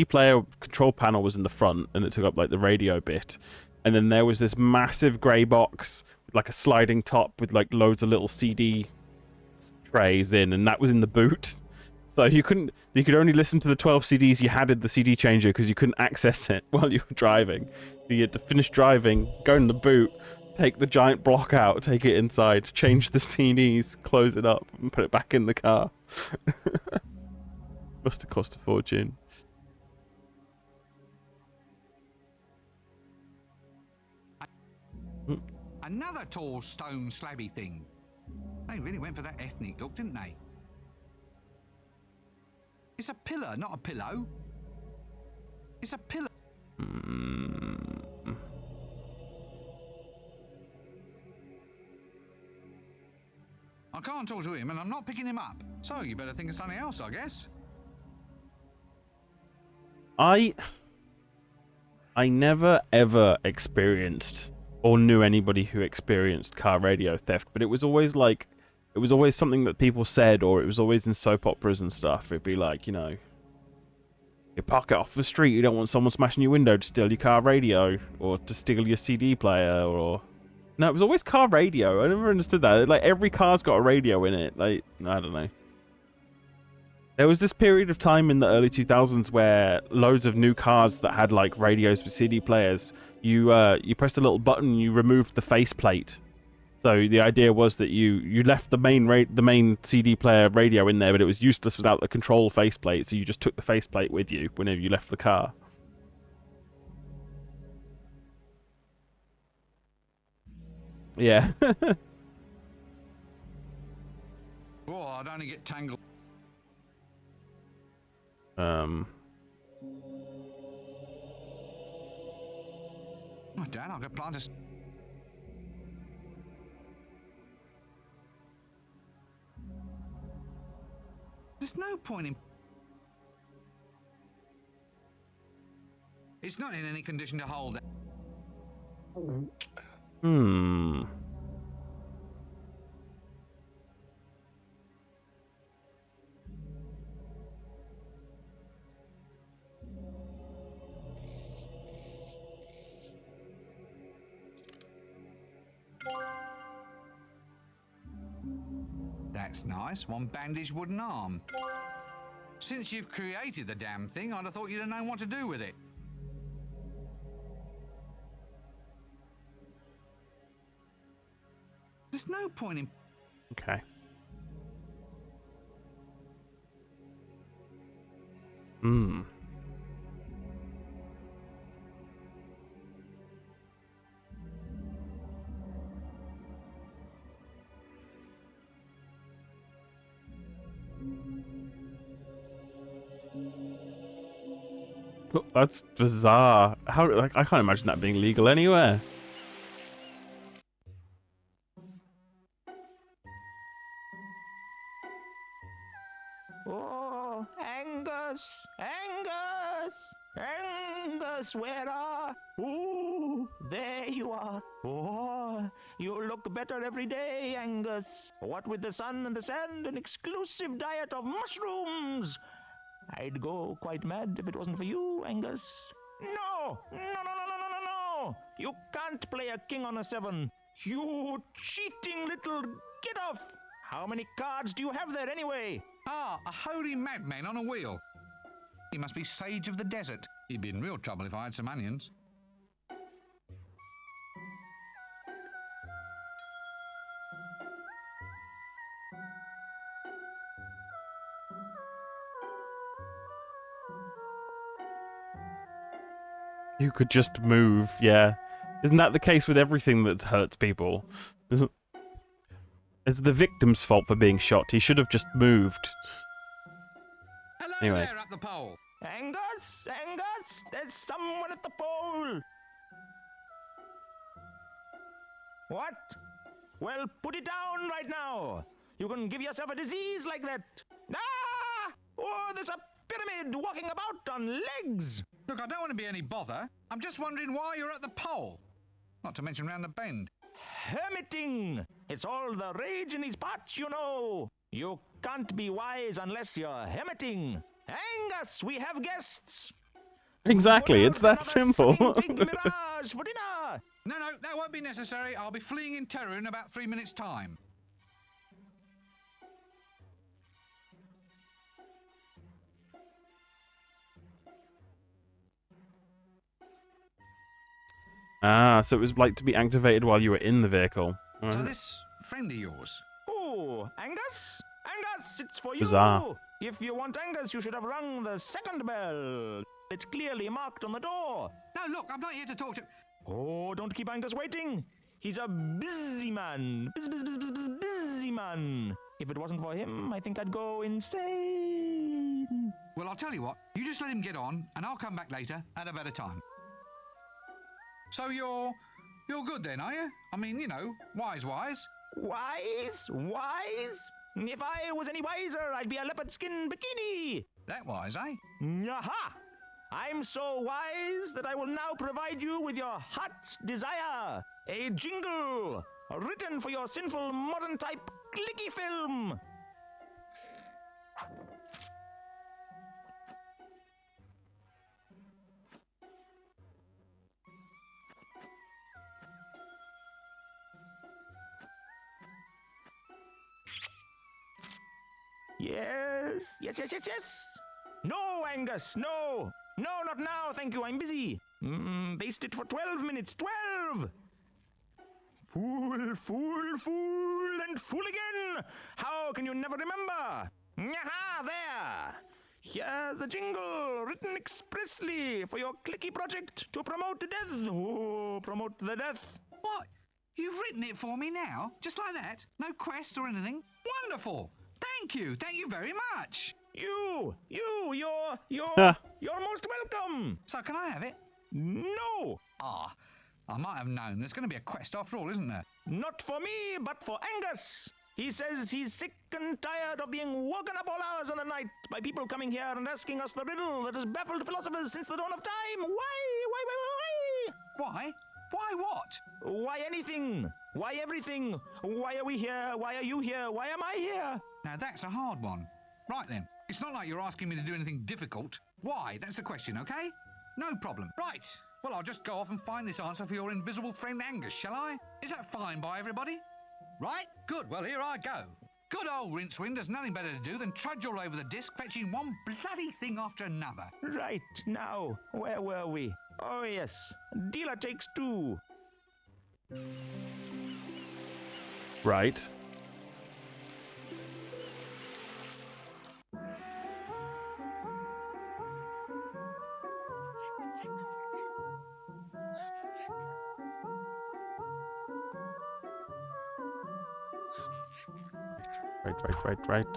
player control panel was in the front, and it took up like the radio bit. And then there was this massive grey box with like a sliding top with like loads of little CD trays in, and that was in the boot. So you could only listen to the 12 CDs you had in the CD changer because you couldn't access it while you were driving. So you had to finish driving, go in the boot, take the giant block out, take it inside, change the CDs, close it up, and put it back in the car. Must have cost a fortune. Another tall stone slabby thing. They really went for that ethnic look, didn't they? It's a pillar, not a pillow. It's a pillar. I can't talk to him, and I'm not picking him up. So you better think of something else, I guess. I never ever experienced or knew anybody who experienced car radio theft, but it was always something that people said, or it was always in soap operas and stuff. It'd be like, you know, you park it off the street, you don't want someone smashing your window to steal your car radio, or to steal your CD player, or... No, it was always car radio. I never understood that. Like, every car's got a radio in it. Like, I don't know. There was this period of time in the early 2000s where loads of new cars that had, like, radios with CD players, you pressed a little button and you removed the faceplate. So the idea was that you left the main CD player radio in there, but it was useless without the control faceplate, so you just took the faceplate with you whenever you left the car. Yeah. Oh, I'd only get tangled. Oh, Dad, I'll go plant a... There's no point in... It's not in any condition to hold it. That's nice. One bandaged wooden arm. Since you've created the damn thing, I'd have thought you'd have known what to do with it. There's no point in... Okay. That's bizarre. How, like, I can't imagine that being legal anywhere. Oh, Angus! Angus, where are... Ooh, there you are. Oh, you look better every day, Angus. What with the sun and the sand, an exclusive diet of mushrooms. I'd go quite mad if it wasn't for you, Angus. No! You can't play a king on a 7. You cheating little... Get off! How many cards do you have there anyway? Ah, a holy madman on a wheel. He must be sage of the desert. He'd be in real trouble if I had some onions. You could just move, yeah. Isn't that the case with everything that hurts people? It's the victim's fault for being shot. He should have just moved. Hello Anyway. there up the pole. Angus, there's someone at the pole. What? Well, put it down right now. You can give yourself a disease like that. Ah! Oh, there's a pyramid walking about on legs. Look, I don't want to be any bother. I'm just wondering why you're at the pole. Not to mention round the bend. Hermiting. It's all the rage in these parts, you know. You can't be wise unless you're hermiting. Angus, we have guests. Exactly, it's that Another simple. sucking pig mirage for dinner. No, that won't be necessary. I'll be fleeing in terror in about 3 minutes' time. Ah, so it was like to be activated while you were in the vehicle. So Alright. this friend of yours, Oh, Angus? Angus, it's for you. Bizarre. If you want Angus, you should have rung the second bell. It's clearly marked on the door. no, look, I'm not here to talk to... Oh, don't keep Angus waiting. He's a busy man. Busy man. If it wasn't for him, I think I'd go insane. Well, I'll tell you what, you just let him get on, and I'll come back later at a better time. So you're good then, are you? I mean, you know, wise. Wise? If I was any wiser, I'd be a leopard skin bikini. That wise, eh? Aha! I'm so wise that I will now provide you with your heart's desire. A jingle written for your sinful modern type clicky film. Yes. No, Angus, no. No, not now, thank you, I'm busy. Baste it for 12 minutes, 12! Fool, and fool again! How can you never remember? Aha, there! Here's a jingle written expressly for your clicky project to promote death. Oh, promote the death. What? You've written it for me now? Just like that? No quests or anything? Wonderful! Thank you very much! You're most welcome! So can I have it? No! Ah, I might have known. There's going to be a quest after all, isn't there? Not for me, but for Angus. He says he's sick and tired of being woken up all hours of the night by people coming here and asking us the riddle that has baffled philosophers since the dawn of time. Why? Why? Why what? Why anything? Why everything? Why are we here? Why are you here? Why am I here? Now that's a hard one. Right then, it's not like you're asking me to do anything difficult. Why? That's the question, okay? No problem. Right. Well, I'll just go off and find this answer for your invisible friend Angus, shall I? Is that fine by everybody? Right? Good. Well, here I go. Good old Rincewind has nothing better to do than trudge all over the disc, fetching one bloody thing after another. Right. Now, where were we? Oh, yes. Dealer takes 2. Right. Right.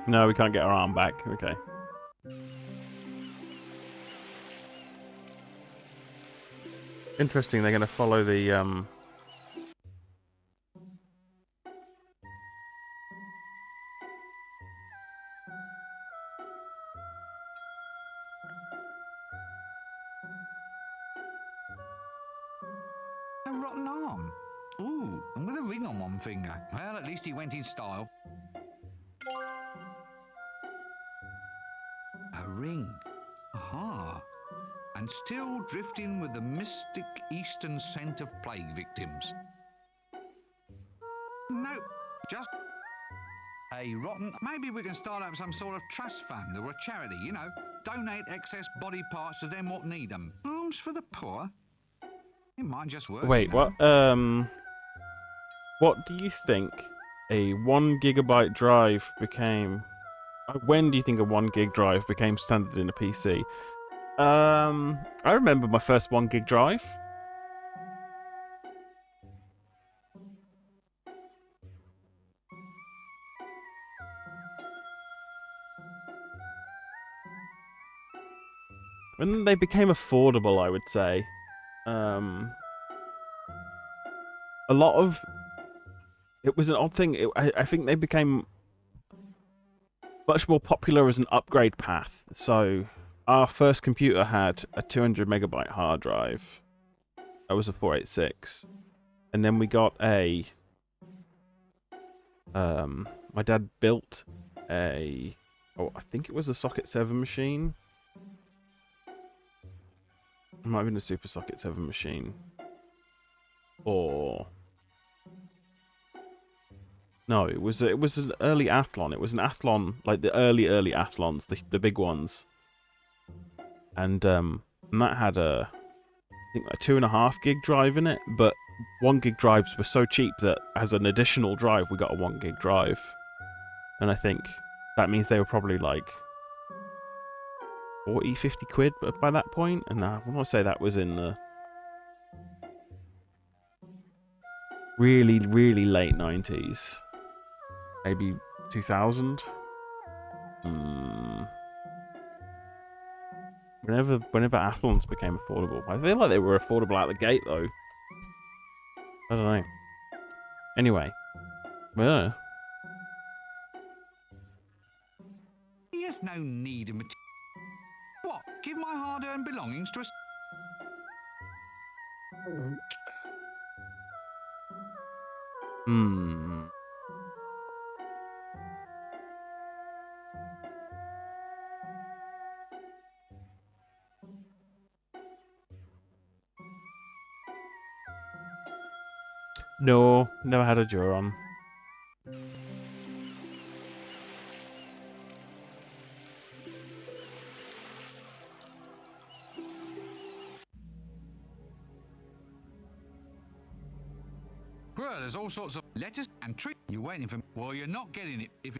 No, we can't get our arm back. Okay. Interesting, they're going to follow the, A rotten arm. Ooh, and with a ring on one finger. Well, at least he went in style. A ring. Aha. And still drifting with the mystic eastern scent of plague victims. No, just a rotten... Maybe we can start up some sort of trust fund or a charity, you know. Donate excess body parts to them what need them. Arms for the poor? It might just work. Wait, you know. what do you think a 1 gigabyte drive became? When do you think a 1 gig drive became standard in a PC? I remember my first 1 gig drive. when they became affordable, I would say, a lot of it was an odd thing. I think they became much more popular as an upgrade path. So our first computer had a 200 megabyte hard drive. That was a 486, and then we got a. My dad built I think it was a Socket 7 machine. It might have been a Super Socket 7 machine. Or... No, it was an early Athlon. It was an Athlon, like the early Athlons, the big ones. And that had I think a 2.5 gig drive in it, but 1 gig drives were so cheap that as an additional drive, we got a 1 gig drive. And I think that means they were probably like 40, 50 quid by that point. And I want to say that was in the really, really late 90s. Maybe 2000. Whenever Athlons became affordable. I feel like they were affordable out the gate, though. I don't know. Anyway. Yeah. There's no need of material. What? Give my hard-earned belongings to a... No, never had a Duron. Well, there's all sorts of letters and treat. You're waiting for... Well, you're not getting it if...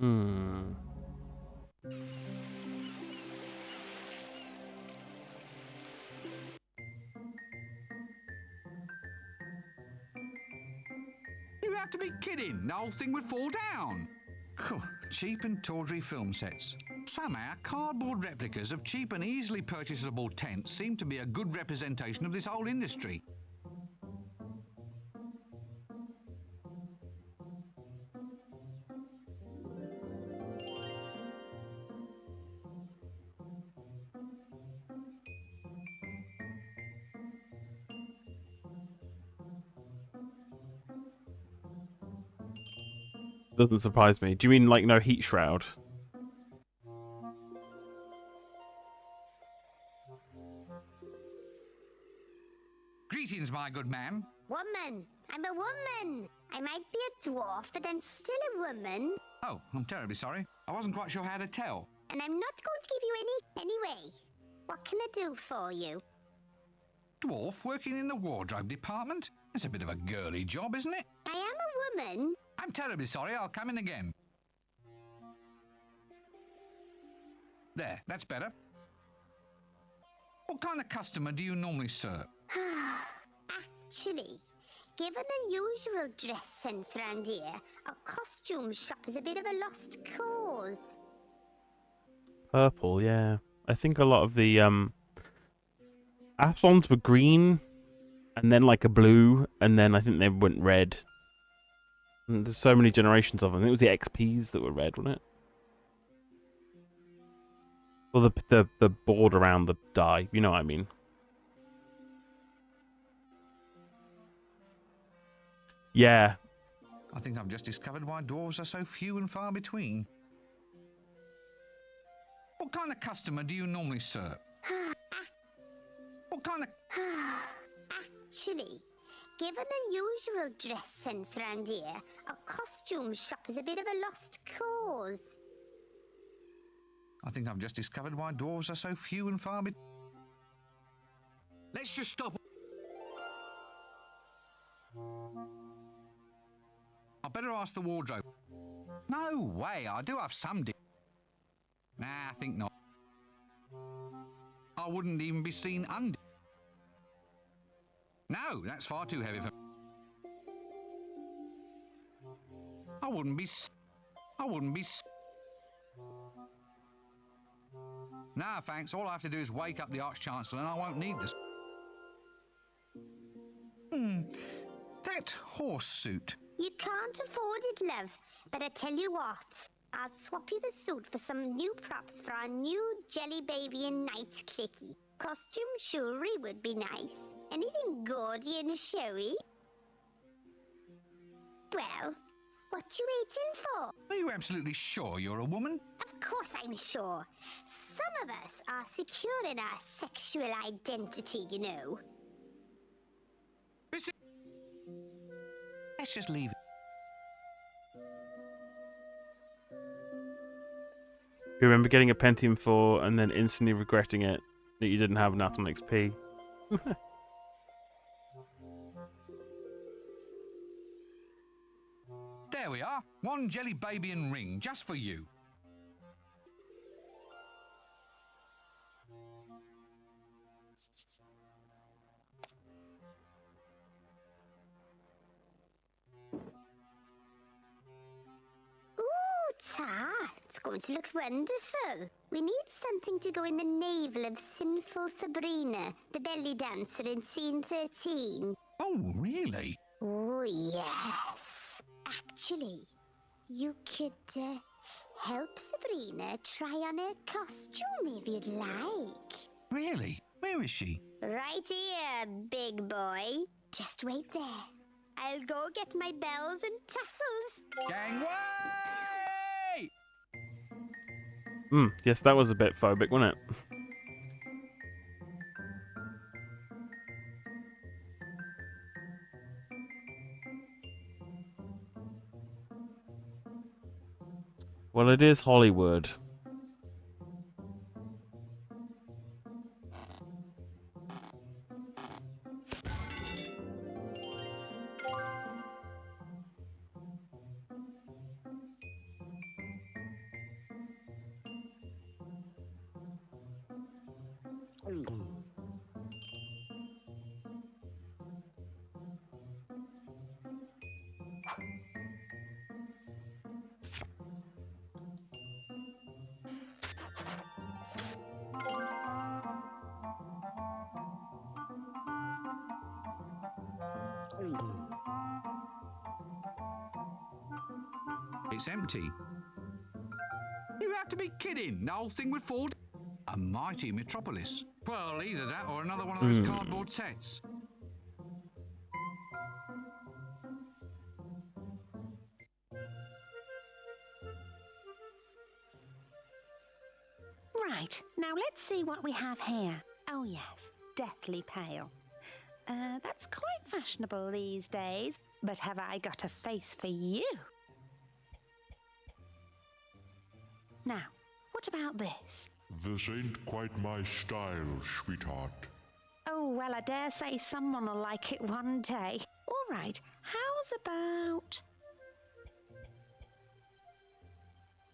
You have to be kidding. The whole thing would fall down. Cheap and tawdry film sets. Somehow, cardboard replicas of cheap and easily purchasable tents seem to be a good representation of this whole industry. Doesn't surprise me. Do you mean like no heat shroud? Greetings, my good man. Woman. I'm a woman. I might be a dwarf, but I'm still a woman. Oh, I'm terribly sorry. I wasn't quite sure how to tell. And I'm not going to give you any anyway. What can I do for you? Dwarf working in the wardrobe department? That's a bit of a girly job, isn't it? I am a woman. I'm terribly sorry. I'll come in again. There, that's better. What kind of customer do you normally serve? Actually, given the usual dress sense around here, a costume shop is a bit of a lost cause. Purple, yeah. I think a lot of the Athlons were green, and then like a blue, and then I think they went red. And there's so many generations of them. I think it was the XPs that were red, wasn't it? Well, the board around the die, you know what I mean. Yeah. I think I've just discovered why dwarves are so few and far between. What kind of customer do you normally serve? What kind of... Actually, given the usual dress sense around here, a costume shop is a bit of a lost cause. I think I've just discovered why dwarves are so few and far between. Let's just stop. I better ask the wardrobe. No way, I do have some Nah, I think not. I wouldn't even be seen under. No, that's far too heavy for... I wouldn't be... Nah, thanks. All I have to do is wake up the Arch-Chancellor and I won't need this. That horse suit. You can't afford it, love. But I tell you what, I'll swap you the suit for some new props for our new jelly baby and night clicky. Costume jewelry would be nice. Anything gaudy and showy? Well, what you waiting for? Are you absolutely sure you're a woman? Of course I'm sure. Some of us are secure in our sexual identity, you know. Let's just leave it. You remember getting a Pentium 4 and then instantly regretting it that you didn't have an Atom XP? There we are. One jelly baby and ring, just for you. It's going to look wonderful. We need something to go in the navel of sinful Sabrina, the belly dancer in scene 13. Oh, really? Oh, yes. Actually, you could help Sabrina try on her costume if you'd like. Really? Where is she? Right here, big boy. Just wait there. I'll go get my bells and tassels. Gangway! Yes, that was a bit phobic, wasn't it? Well, it is Hollywood. It's empty. You have to be kidding. The whole thing would fall. A mighty metropolis. Well, either that or another one of those cardboard sets. Right, now let's see what we have here. Oh yes, deathly pale. That's quite fashionable these days, but have I got a face for you? Now, what about this? This ain't quite my style, sweetheart. Oh, well, I dare say someone will like it one day. All right, how's about...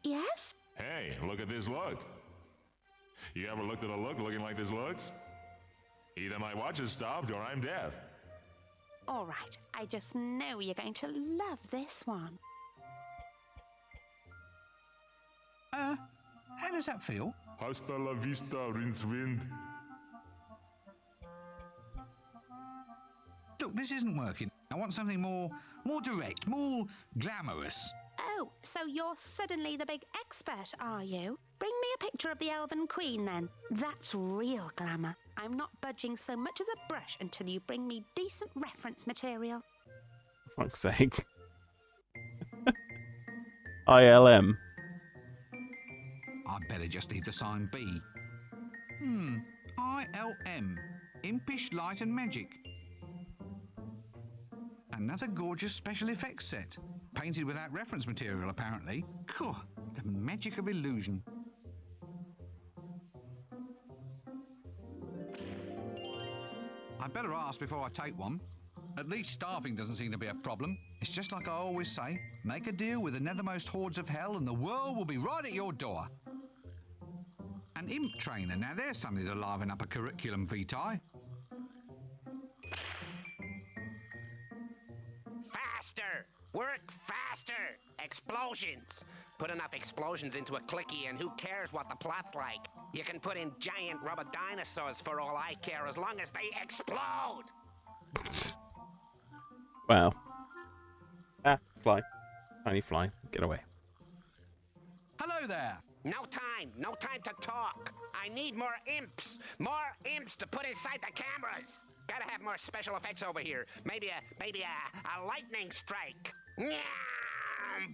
Yes? Hey, look at this look. You ever looked at a look looking like this looks? Either my watch has stopped or I'm deaf. All right, I just know you're going to love this one. How does that feel? Hasta la vista, Rincewind. Look, this isn't working. I want something more direct, more glamorous. Oh, so you're suddenly the big expert, are you? Bring me a picture of the Elven Queen, then. That's real glamour. I'm not budging so much as a brush until you bring me decent reference material. For fuck's sake. ILM. I better just need to sign B. ILM. Impish Light and Magic. Another gorgeous special effects set. Painted without reference material, apparently. Cool. The magic of illusion. I'd better ask before I take one. At least staffing doesn't seem to be a problem. It's just like I always say, make a deal with the nethermost hordes of hell and the world will be right at your door. An imp trainer, now there's something to liven up a curriculum vitae. faster! Work faster! Explosions! Put enough explosions into a clicky and who cares what the plot's like? You can put in giant rubber dinosaurs for all I care as long as they explode! Wow. Ah, fly. Tiny fly. Get away. Hello there. No time to talk. I need more imps to put inside the cameras. Gotta have more special effects over here. Maybe a lightning strike. Nyam!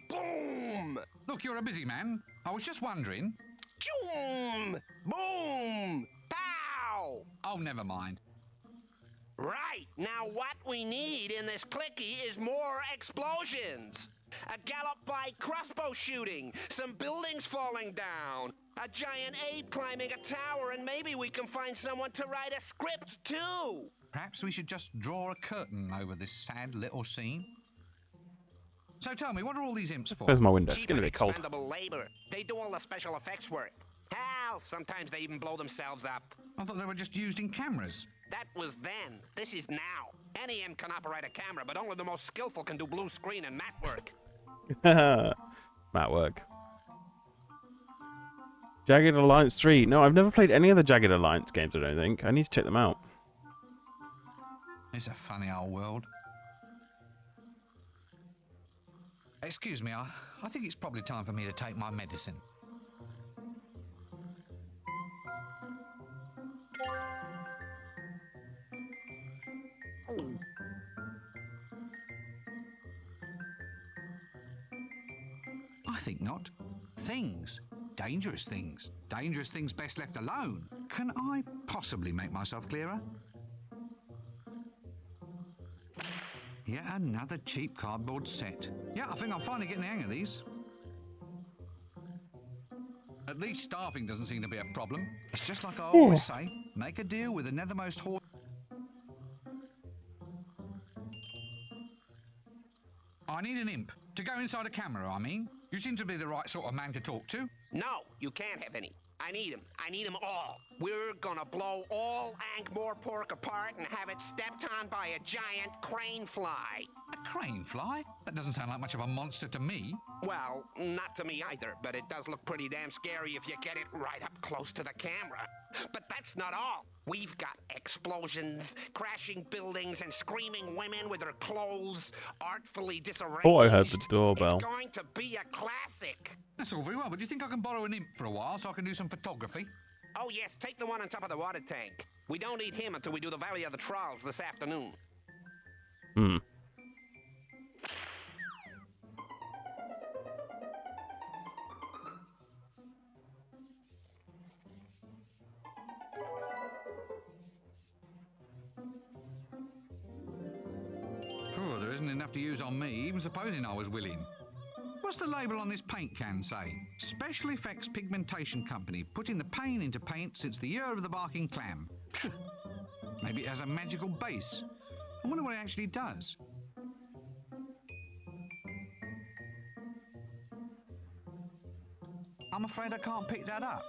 Boom! Look, you're a busy man. I was just wondering. Choom! Boom! Pow! Oh, never mind. Right, now what we need in this clicky is more explosions. A gallop by crossbow shooting, some buildings falling down, a giant ape climbing a tower, and maybe we can find someone to write a script too. Perhaps we should just draw a curtain over this sad little scene. So tell me, what are all these imps for? There's my window. It's Cheap going to and be cold. expendable labor. They do all the special effects work. Hell, sometimes they even blow themselves up. I thought they were just used in cameras. That was then. This is now. Any imp can operate a camera, but only the most skillful can do blue screen and matte work. Matte work. Jagged Alliance 3. No, I've never played any of the Jagged Alliance games, I don't think. I need to check them out. It's a funny old world. Excuse me, I think it's probably time for me to take my medicine. I think not. Things. Dangerous things. Dangerous things best left alone. Can I possibly make myself clearer? Yet another cheap cardboard set. Yeah, I think I'm finally getting the hang of these. At least staffing doesn't seem to be a problem. It's just like I always say, make a deal with the nethermost horse. I need an imp. To go inside a camera, I mean. You seem to be the right sort of man to talk to. No, you can't have any. I need them. I need them all. We're gonna blow all Ankh-Morpork apart and have it stepped on by a giant crane fly. A crane fly? That doesn't sound like much of a monster to me. Well, not to me either, but it does look pretty damn scary if you get it right up close to the camera. But that's not all. We've got explosions, crashing buildings, and screaming women with their clothes artfully disarranged. Oh, I heard the doorbell. It's going to be a classic. That's all very well, but do you think I can borrow an imp for a while so I can do some photography? Oh, yes, take the one on top of the water tank. We don't need him until we do the Valley of the Trolls this afternoon. Hmm. Oh, there isn't enough to use on me, even supposing I was willing. What's the label on this paint can say? Special Effects Pigmentation Company, putting the pain into paint since the year of the barking clam. Maybe it has a magical base. I wonder what it actually does. I'm afraid I can't pick that up.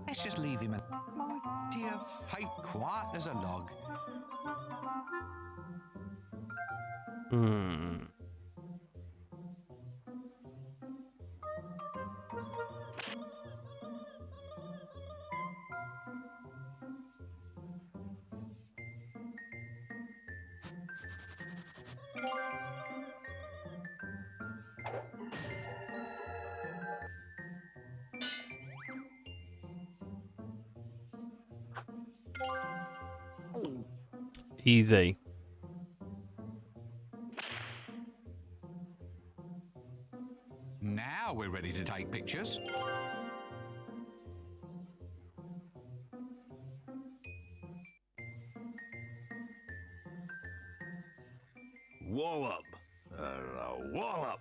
Let's just leave him. My dear fate, quiet as a log. Hmm. Easy. Now we're ready to take pictures. Wallop. Wallop.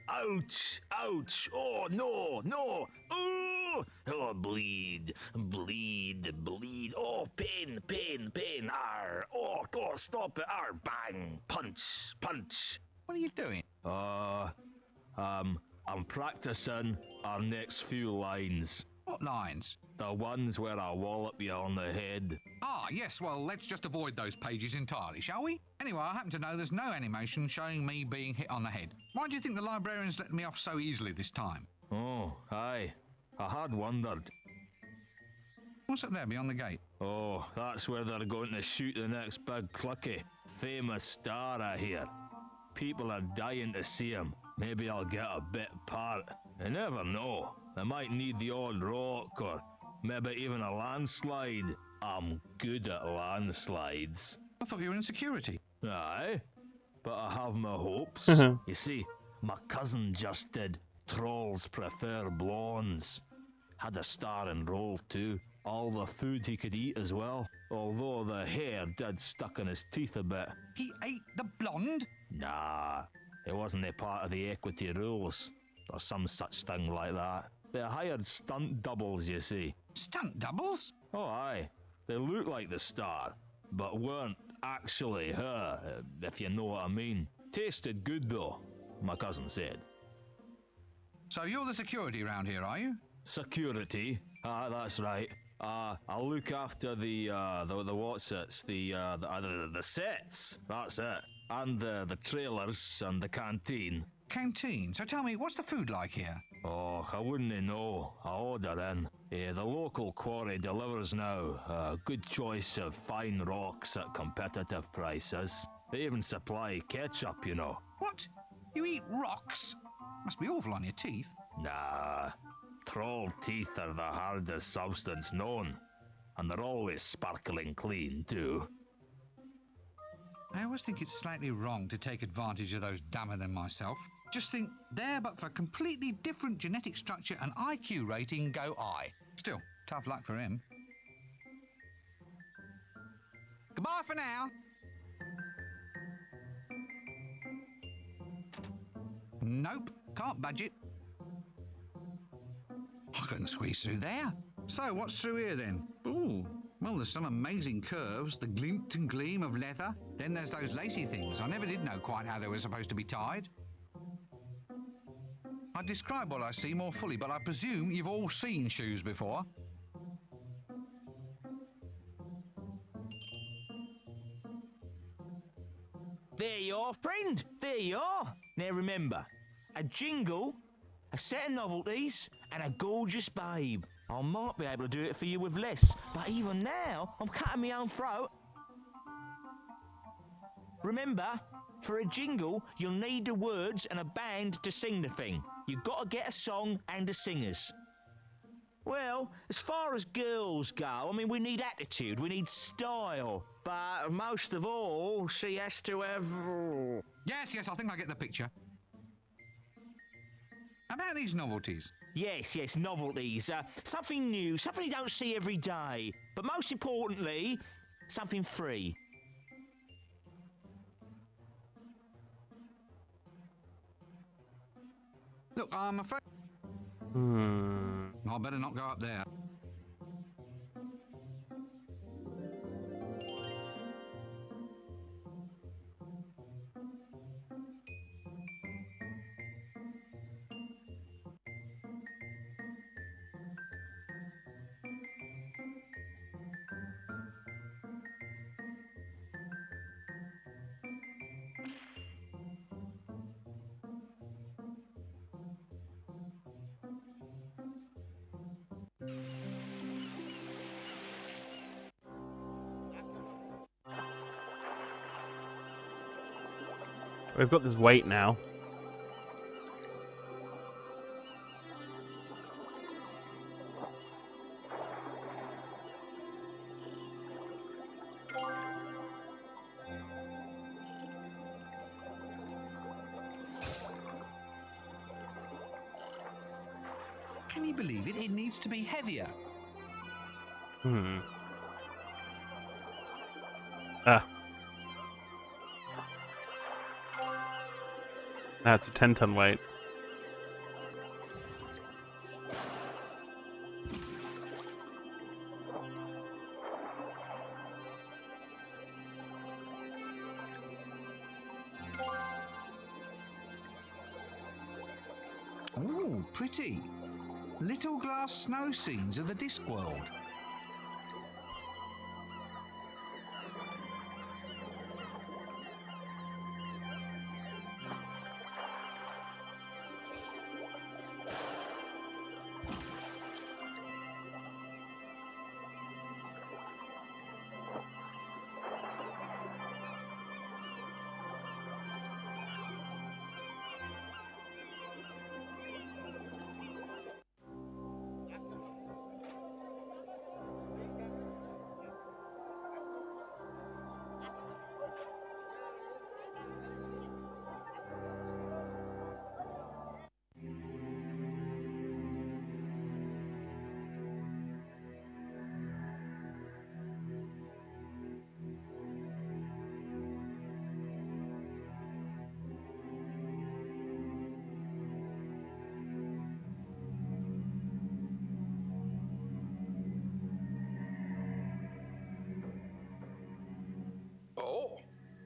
Ouch. Ouch. Oh, no. No. Oh, oh, bleed. Bleed. Bleed. Oh, pain. Pain. Pain. Arr. Oh, God, stop it. Arr. Bang. Punch. Punch. What are you doing? I'm practicing our next few lines. What lines? The ones where I wallop you on the head. Ah, yes, well, let's just avoid those pages entirely, shall we? Anyway, I happen to know there's no animation showing me being hit on the head. Why do you think the librarians let me off so easily this time? Oh, aye. I had wondered. What's up there beyond the gate? Oh, that's where they're going to shoot the next big clicky. Famous star, I hear. People are dying to see him. Maybe I'll get a bit part. You never know. They might need the odd rock or maybe even a landslide. I'm good at landslides. I thought you were in security. Aye, but I have my hopes. You see, my cousin just did Trolls Prefer Blondes. Had a star enrolled too. All the food he could eat as well. Although the hair did stuck in his teeth a bit. He ate the blonde? Nah, it wasn't a part of the equity rules. Or some such thing like that. They hired stunt doubles, you see. Stunt doubles? Oh, aye. They look like the star, but weren't actually her, if you know what I mean. Tasted good, though, my cousin said. So you're the security around here, are you? Security? Ah, that's right. I'll look after the what's-its, the sets, that's it. And the trailers and the canteen. Canteen? So tell me, what's the food like here? Oh, I wouldn't know. I order in. The local quarry delivers now. A good choice of fine rocks at competitive prices. They even supply ketchup, you know. What? You eat rocks? Must be awful on your teeth. Nah. Troll teeth are the hardest substance known. And they're always sparkling clean, too. I always think it's slightly wrong to take advantage of those dumber than myself. Just think, there but for completely different genetic structure and IQ rating go I. Still, tough luck for him. Goodbye for now. Nope, can't budge it. I couldn't squeeze through there. So, what's through here then? Ooh, well, there's some amazing curves, the glint and gleam of leather. Then there's those lacy things. I never did know quite how they were supposed to be tied. I'd describe what I see more fully, but I presume you've all seen shoes before. There you are, friend. There you are. Now remember, a jingle, a set of novelties, and a gorgeous babe. I might be able to do it for you with less, but even now, I'm cutting my own throat. Remember, for a jingle, you'll need the words and a band to sing the thing. You've got to get a song and the singers. Well, as far as girls go, I mean, we need attitude, we need style. But most of all, she has to have... Yes, I think I get the picture. About these novelties. Yes, novelties. Something new, something you don't see every day. But most importantly, something free. Look, I'm afraid... I better not go up there. We've got this weight now. Can you believe it? It needs to be heavier. Now it's a 10-ton weight. Ooh, pretty. Little glass snow scenes of the Discworld.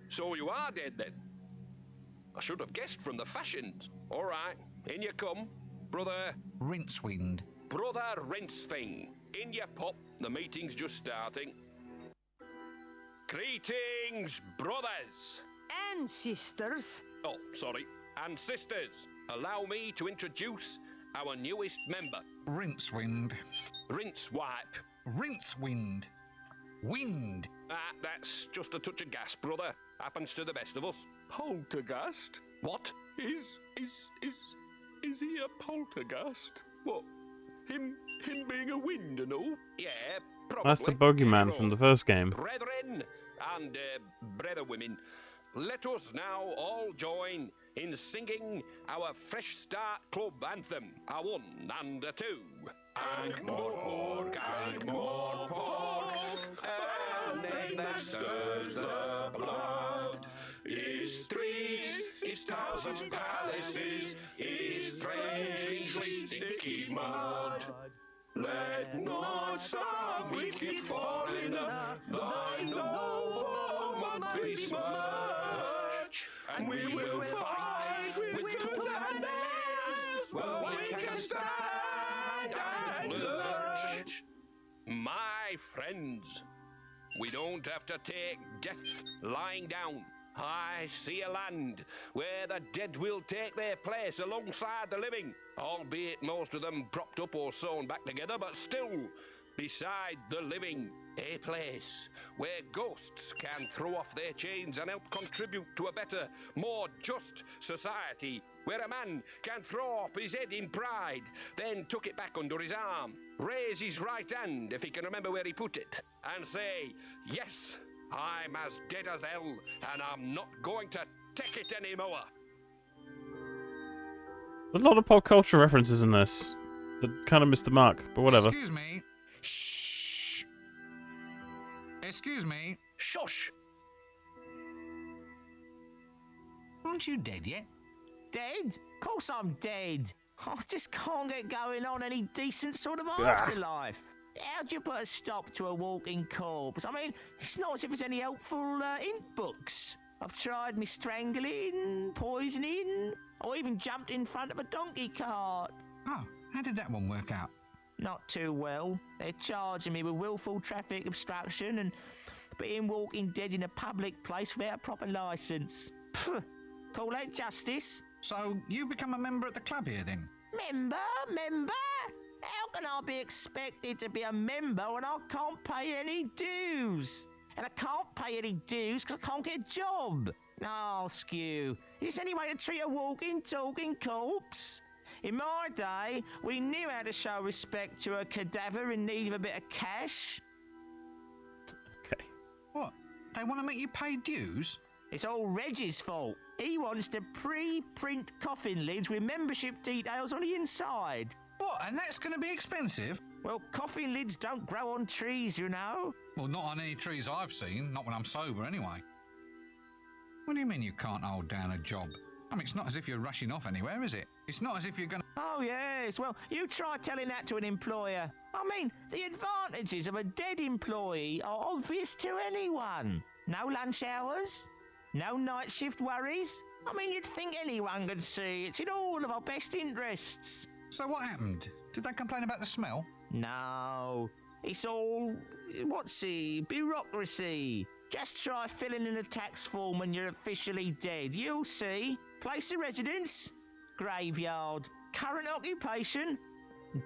So you are dead then? I should have guessed from the fashions. All right, in you come, brother. Rincewind. Brother Rincething. In you pop, the meeting's just starting. Greetings, brothers. And sisters. Oh, sorry, and sisters. Allow me to introduce our newest member. Rincewind. Rincewipe. Rincewind. Wind. That's just a touch of gas, brother. Happens to the best of us. Poltergeist? What? Is he a poltergeist? What? Him being a wind and all? Yeah, probably. That's the bogeyman from the first game. Brethren and brother women, let us now all join in singing our Fresh Start Club anthem. A 1 and a 2. Ankh-Morpork, Ankh-Morpork, a name that stirs the blood. Its streets, its towers, its palaces, its strangely sticky mud. Let not some wicked foreigner thy noble home besmirch, and we will fight with tooth and nails, well we can stand and lurch. My friends, we don't have to take death lying down. I see a land where the dead will take their place alongside the living, albeit most of them propped up or sewn back together, but still, beside the living, a place where ghosts can throw off their chains and help contribute to a better, more just society, where a man can throw up his head in pride, then tuck it back under his arm, raise his right hand if he can remember where he put it, and say, yes, I'm as dead as hell, and I'm not going to take it anymore. There's a lot of pop culture references in this that kind of missed the mark, but whatever. Excuse me. Shh. Excuse me. Shush. Aren't you dead yet? Dead? Of course I'm dead. I just can't get going on any decent sort of afterlife. How'd you put a stop to a walking corpse? I mean, it's not as if there's any helpful ink books. I've tried me strangling, poisoning, or even jumped in front of a donkey cart. Oh, how did that one work out? Not too well. They're charging me with willful traffic obstruction and being walking dead in a public place without a proper licence. Call that justice? So you become a member at the club here then? Member? How can I be expected to be a member when I can't pay any dues? And I can't pay any dues because I can't get a job. Oh, skew. Is there any way to treat a walking, talking corpse? In my day, we knew how to show respect to a cadaver in need of a bit of cash. Okay. What? They want to make you pay dues? It's all Reggie's fault. He wants to pre-print coffin lids with membership details on the inside. What, and that's going to be expensive? Well, coffin lids don't grow on trees, you know. Well, not on any trees I've seen, not when I'm sober anyway. What do you mean you can't hold down a job? I mean, it's not as if you're rushing off anywhere, is it? It's not as if you're going to... Oh, yes. Well, you try telling that to an employer. I mean, the advantages of a dead employee are obvious to anyone. No lunch hours, no night shift worries. I mean, you'd think anyone could see it's in all of our best interests. So what happened? Did they complain about the smell? No, it's all, bureaucracy. Just try filling in a tax form when you're officially dead. You'll see. Place of residence, graveyard. Current occupation,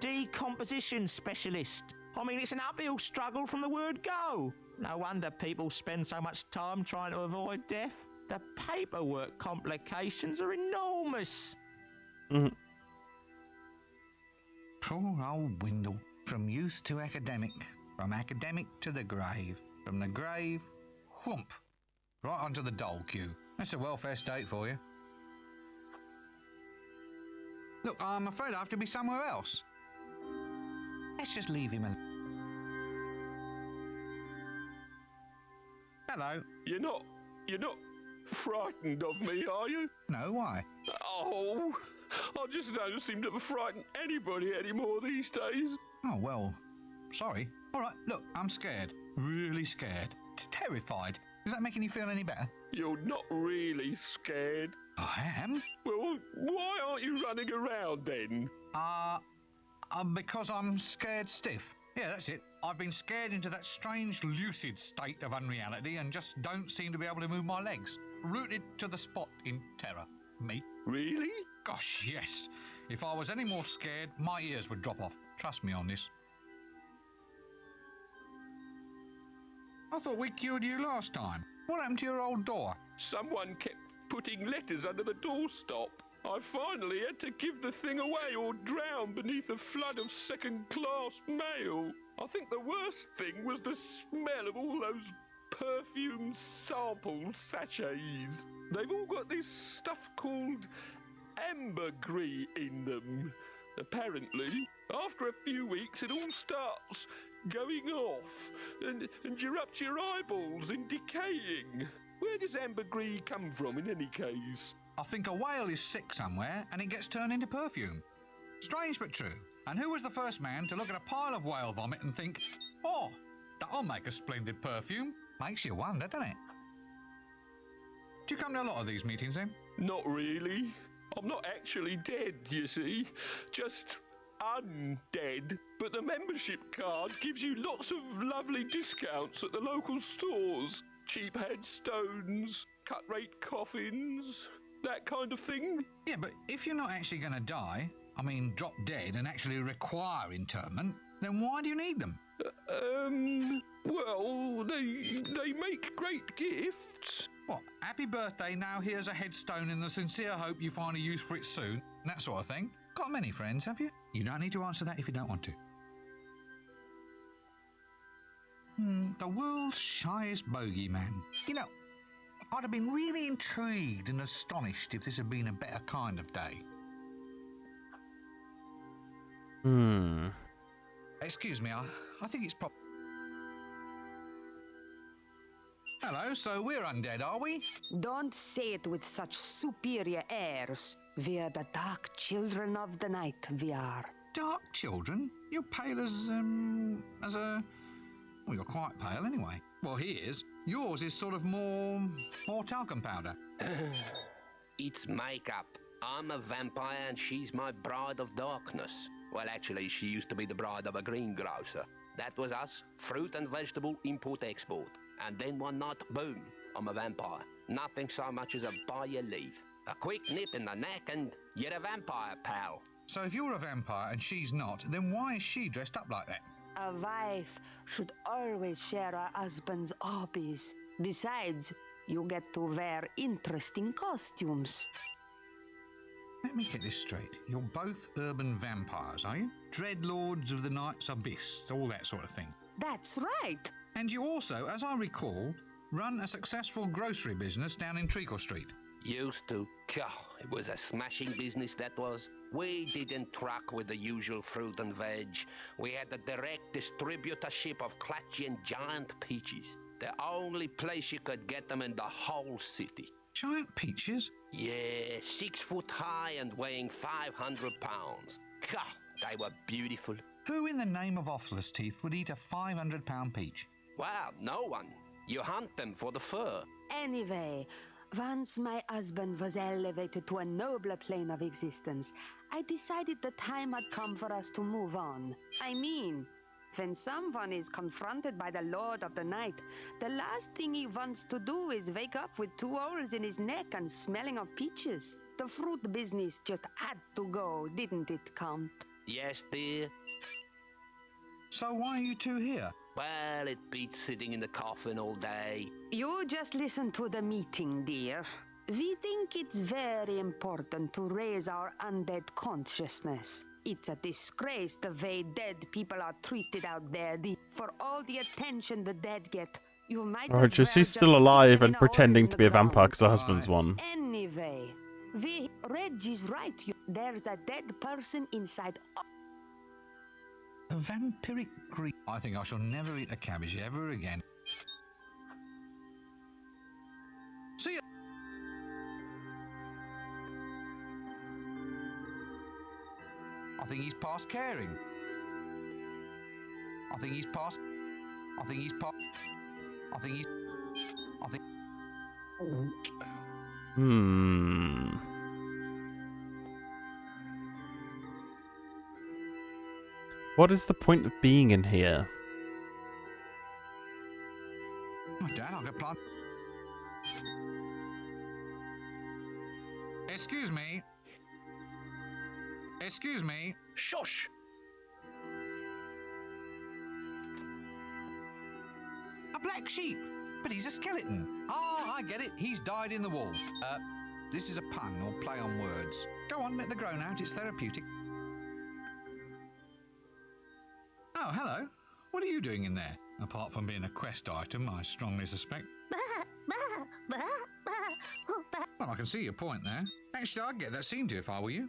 decomposition specialist. I mean, it's an uphill struggle from the word go. No wonder people spend so much time trying to avoid death. The paperwork complications are enormous. Mhm. Poor old Windle. From youth to academic. From academic to the grave. From the grave, whoomp. Right onto the dole queue. That's a welfare state for you. Look, I'm afraid I have to be somewhere else. Let's just leave him alone. Hello. You're not frightened of me, are you? No, why? Oh, I just don't seem to frighten anybody anymore these days. Oh, well, sorry. All right, look, I'm scared. Really scared. Terrified. Is that making you feel any better? You're not really scared. I am? Well, why aren't you running around then? Because I'm scared stiff. Yeah, that's it. I've been scared into that strange lucid state of unreality and just don't seem to be able to move my legs. Rooted to the spot in terror. Me? Really? Gosh, yes. If I was any more scared, my ears would drop off. Trust me on this. I thought we cured you last time. What happened to your old door? Someone kept putting letters under the doorstop. I finally had to give the thing away or drown beneath a flood of second-class mail. I think the worst thing was the smell of all those perfume sample sachets. They've all got this stuff called ambergris in them. Apparently, after a few weeks, it all starts going off, and you rupture your eyeballs and decaying. Where does ambergris come from in any case? I think a whale is sick somewhere and it gets turned into perfume. Strange but true. And who was the first man to look at a pile of whale vomit and think, oh, that'll make a splendid perfume? Makes you wonder, doesn't it? Do you come to a lot of these meetings then? Not really. I'm not actually dead, you see. Just undead. But the membership card gives you lots of lovely discounts at the local stores. Cheap headstones, cut-rate coffins, that kind of thing. Yeah, but if you're not actually going to die, I mean drop dead and actually require interment, then why do you need them? Well, they make great gifts. What, happy birthday, now here's a headstone in the sincere hope you find a use for it soon, and that sort of thing? Got many friends, have you? You don't need to answer that if you don't want to. The world's shyest bogeyman. You know, I'd have been really intrigued and astonished if this had been a better kind of day. Excuse me, I think it's proper. Hello, so we're undead, are we? Don't say it with such superior airs. We're the dark children of the night, we are. Dark children? You're pale as a... Well, you're quite pale anyway. Well, he is. Yours is sort of more talcum powder. It's makeup. I'm a vampire and she's my bride of darkness. Well, actually, she used to be the bride of a greengrocer. That was us, fruit and vegetable import-export. And then one night, boom, I'm a vampire. Nothing so much as a by your leave. A quick nip in the neck and you're a vampire, pal. So if you're a vampire and she's not, then why is she dressed up like that? A wife should always share her husband's hobbies. Besides, you get to wear interesting costumes. Let me get this straight. You're both urban vampires, are you? Dreadlords of the night's abyss, all that sort of thing. That's right. And you also, as I recall, run a successful grocery business down in Treacle Street. Used to. It was a smashing business, that was. We didn't truck with the usual fruit and veg. We had a direct distributorship of clutchy and giant peaches. The only place you could get them in the whole city. Giant peaches? Yeah, 6 foot high and weighing 500 pounds. They were beautiful. Who in the name of Offless Teeth would eat a 500-pound peach? Well, no one. You hunt them for the fur. Anyway, Once my husband was elevated to a nobler plane of existence, I decided the time had come for us to move on. I mean, when someone is confronted by the Lord of the Night, the last thing he wants to do is wake up with 2 holes in his neck and smelling of peaches. The fruit business just had to go, didn't it, Count? Yes, dear. So why are you two here? Well, it beats sitting in the coffin all day. You just listen to the meeting, dear. We think it's very important to raise our undead consciousness. It's a disgrace the way dead people are treated out there. For all the attention the dead get, you might Or as just well she's still stick alive them in and a hole pretending in to the be a vampire ground. because her husband's one. Anyway, Reggie's right. There's a dead person inside. A vampiric green. I think I shall never eat a cabbage ever again. See ya. I think he's past caring. I think he's past. I think he's past. I think he's. I think. What is the point of being in here? Oh, Dad, I'll go plant. Excuse me. Excuse me. Shush! A black sheep. But he's a skeleton. Ah, I get it. He's died in the wall. This is a pun or play on words. Go on, let the groan out. It's therapeutic. Oh, hello. What are you doing in there? Apart from being a quest item, I strongly suspect. Well, I can see your point there. Actually, I'd get that seen to if I were you.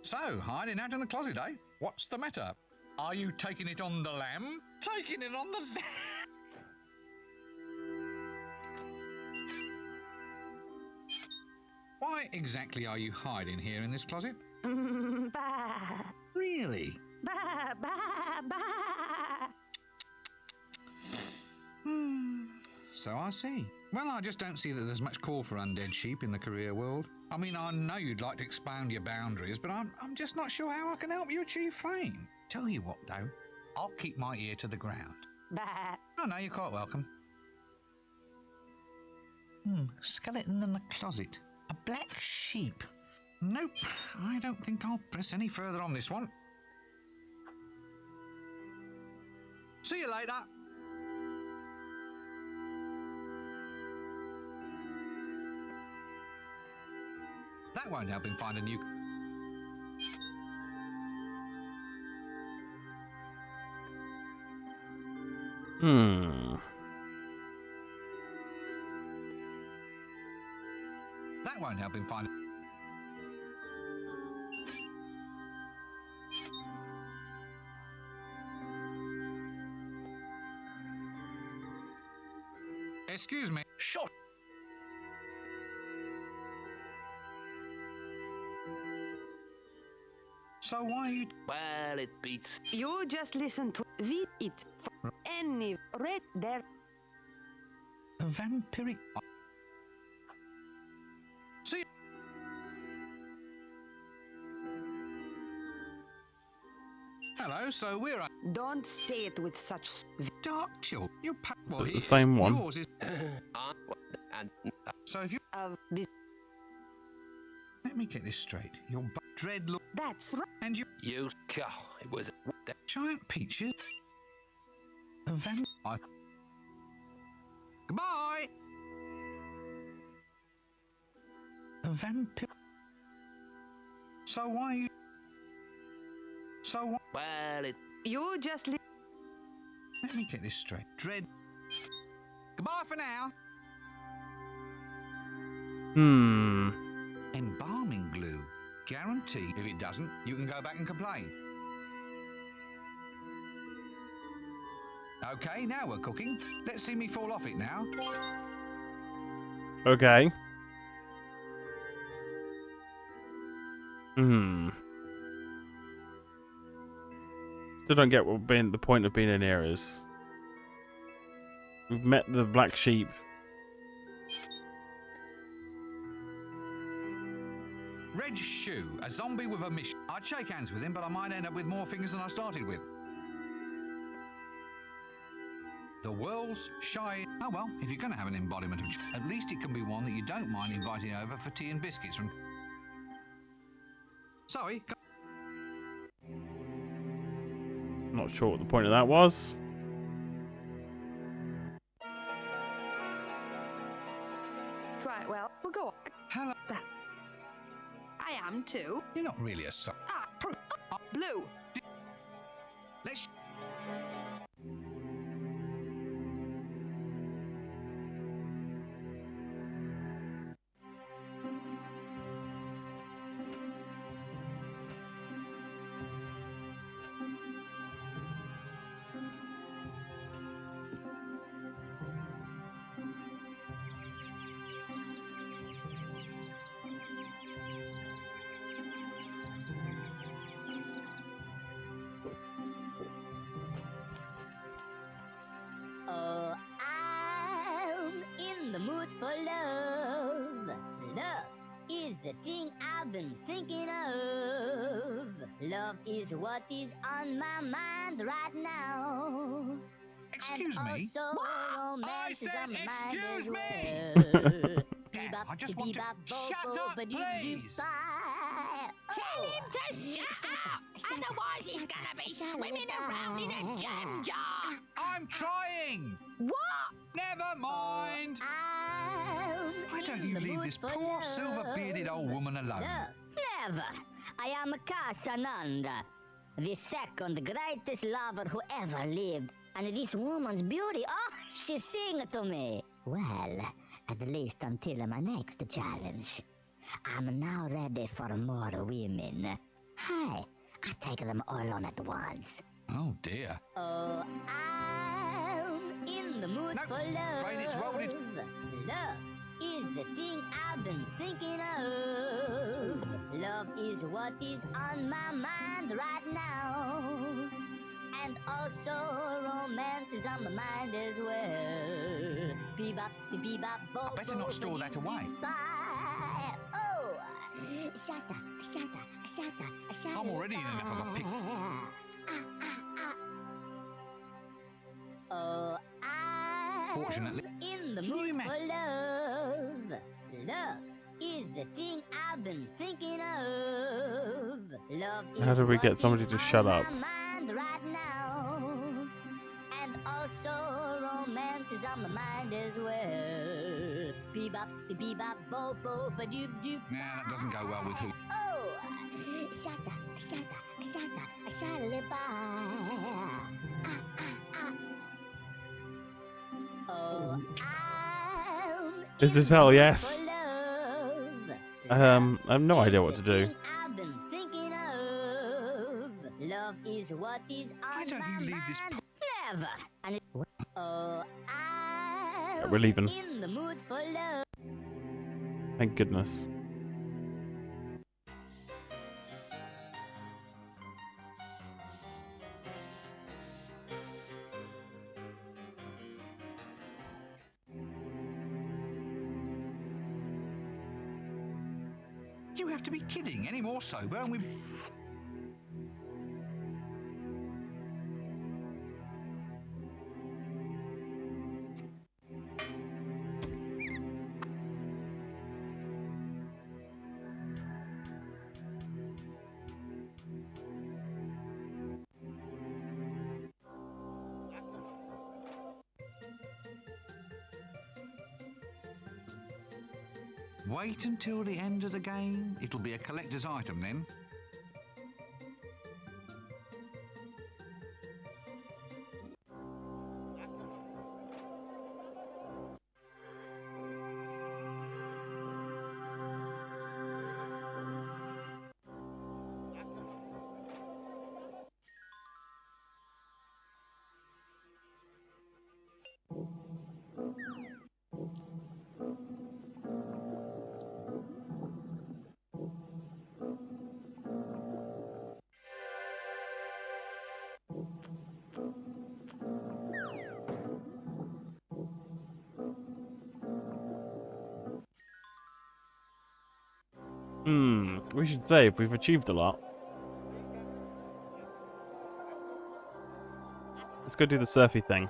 So, hiding out in the closet, eh? What's the matter? Are you taking it on the lamb? Taking it on the lamb? Why exactly are you hiding here in this closet? Really? So I see. Well, I just don't see that there's much call for undead sheep in the career world. I mean, I know you'd like to expand your boundaries, but I'm just not sure how I can help you achieve fame. Tell you what, though, I'll keep my ear to the ground. Oh, no, you're quite welcome. Skeleton in the closet. A black sheep. Nope, I don't think I'll press any further on this one. See you later. That won't help him find a new... That won't help him find... Excuse me. Shut. So why are you... Well, it beats... You just listen to it for any red there. A vampiric... See... Hello, so we're... Don't say it with such... Dark chill. You pack... Well, The same one. Yours is... So if you... Let me get this straight. Your dread look... That's right. And you... You... It was... Giant peaches. A vampire... Goodbye! A vampire... So why are you... So what? Well, it... You just... Let me get this straight. Dread... Goodbye for now. Embalming glue. Guarantee. If it doesn't, you can go back and complain. Okay, now we're cooking. Let's see me fall off it now. Okay. Still don't get what the point of being in here is. We've met the black sheep. Reg Shoe, a zombie with a mission. I'd shake hands with him, but I might end up with more fingers than I started with. The world's shy... Oh, well, if you're going to have an embodiment of... At least it can be one that you don't mind inviting over for tea and biscuits from... Sorry. Not sure what the point of that was. Right, well, we'll go on. Hello. I am too. You're not really a son. Blue. Let's... Oh, I'm in the mood for love. Love is the thing I've been thinking of. Love is what is on my mind right now. Excuse and me? Also I said excuse me! I just want to... Shut up, please! Tell him to shut up! Otherwise he's gonna be swimming around in a jam jar! I'm trying! What? Never mind! Why don't you leave this poor silver-bearded old woman alone? Never! I am Casananda, the second greatest lover who ever lived. And this woman's beauty, oh, she sing to me. Well, at least until my next challenge. I'm now ready for more women. Hey, I take them all on at once. Oh, dear. Oh, I'm in the mood for love. Afraid it's loaded. Love is the thing I've been thinking of. Love is what is on my mind right now. And also romance is on my mind as well. Bebop, bebop, bo, I better not store that away. Oh, shata. I'm already in enough of a pickle. Oh, Fortunately, in the mood for love. Love is the thing I've been thinking of. Love is How do we get somebody to shut up? right now. And also romance is on my mind as well. Bebop, bebop, bo, bo, ba doop doop. Nah, that doesn't go well with who. Oh, shata, oh, Is this hell? Yes. I have no idea what to do. I've been thinking of. Love is what is on Why don't you leave this... Never. And oh, Yeah, we're leaving. in the mood for love. Thank goodness. You have to be kidding. Any more sober and we... Wait until the end of the game. It'll be a collector's item then. We should save. We've achieved a lot. Let's go do the surfy thing.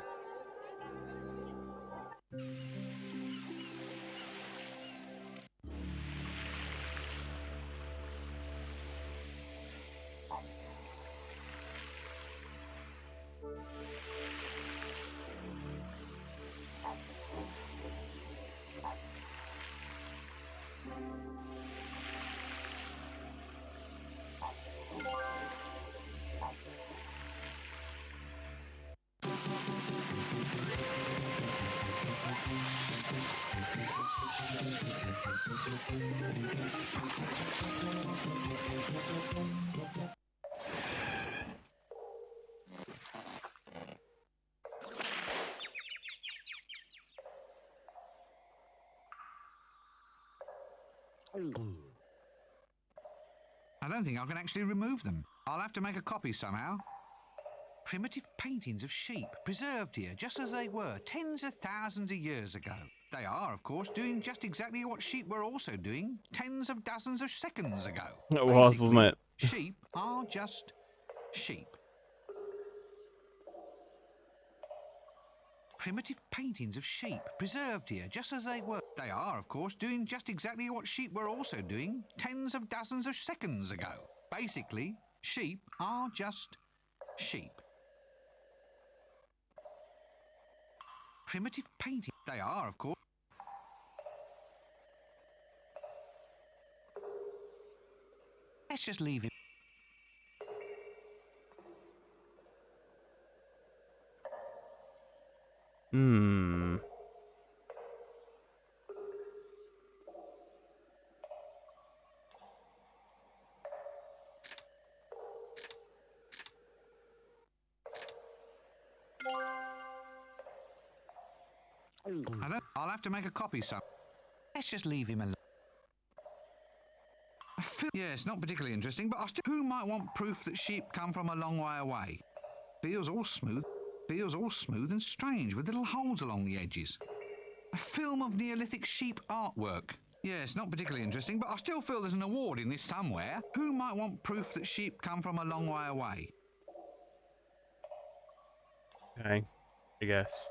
I don't think I can actually remove them. I'll have to make a copy somehow. Primitive paintings of sheep, preserved here just as they were tens of thousands of years ago. They are, of course, doing just exactly what sheep were also doing tens of dozens of seconds ago. It was, wasn't it? Sheep are just sheep. Primitive paintings of sheep, preserved here just as they were. They are, of course, doing just exactly what sheep were also doing tens of dozens of seconds ago. Basically, sheep are just sheep. Primitive painting. They are, of course. Let's just leave it. I'll have to make a copy, so let's just leave him alone. Yes, not particularly interesting, but who might want proof that sheep come from a long way away? Feels all smooth and strange, with little holes along the edges. A film of Neolithic sheep artwork. Yes, not particularly interesting, but I still feel there's an award in this somewhere. Who might want proof that sheep come from a long way away? Okay, I guess.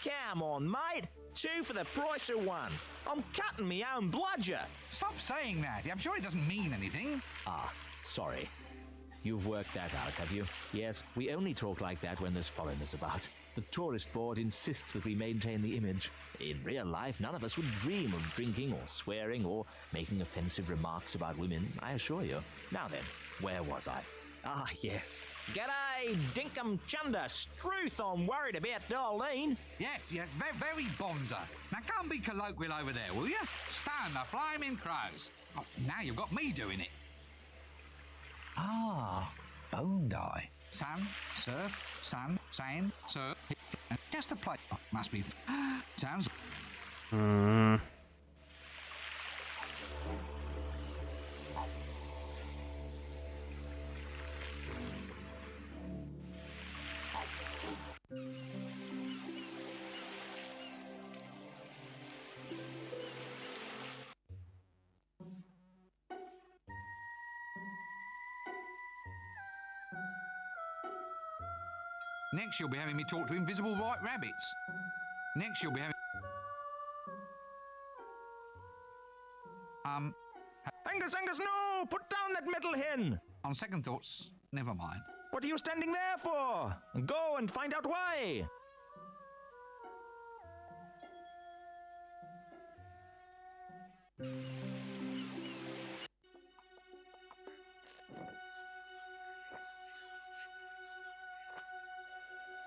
Come on, mate. 2 for the price of 1. I'm cutting me own bludger. Stop saying that. I'm sure it doesn't mean anything. Ah, sorry. You've worked that out, have you? Yes, we only talk like that when there's foreigners about. The tourist board insists that we maintain the image. In real life, none of us would dream of drinking or swearing or making offensive remarks about women, I assure you. Now then, where was I? Ah, yes. G'day, Dinkum Chunder. Struth, I'm worried about Darlene. Yes, very bonza. Now go and be colloquial over there, will you? Stand the flaming crows. Oh, now you've got me doing it. Ah, Bondi. Sun, surf, sun, sand, surf. Just a place. Must be. Sounds. Next, you'll be having me talk to invisible white rabbits. Next, you'll be having... Angus, no! Put down that metal hen! On second thoughts, never mind. What are you standing there for? Go and find out why!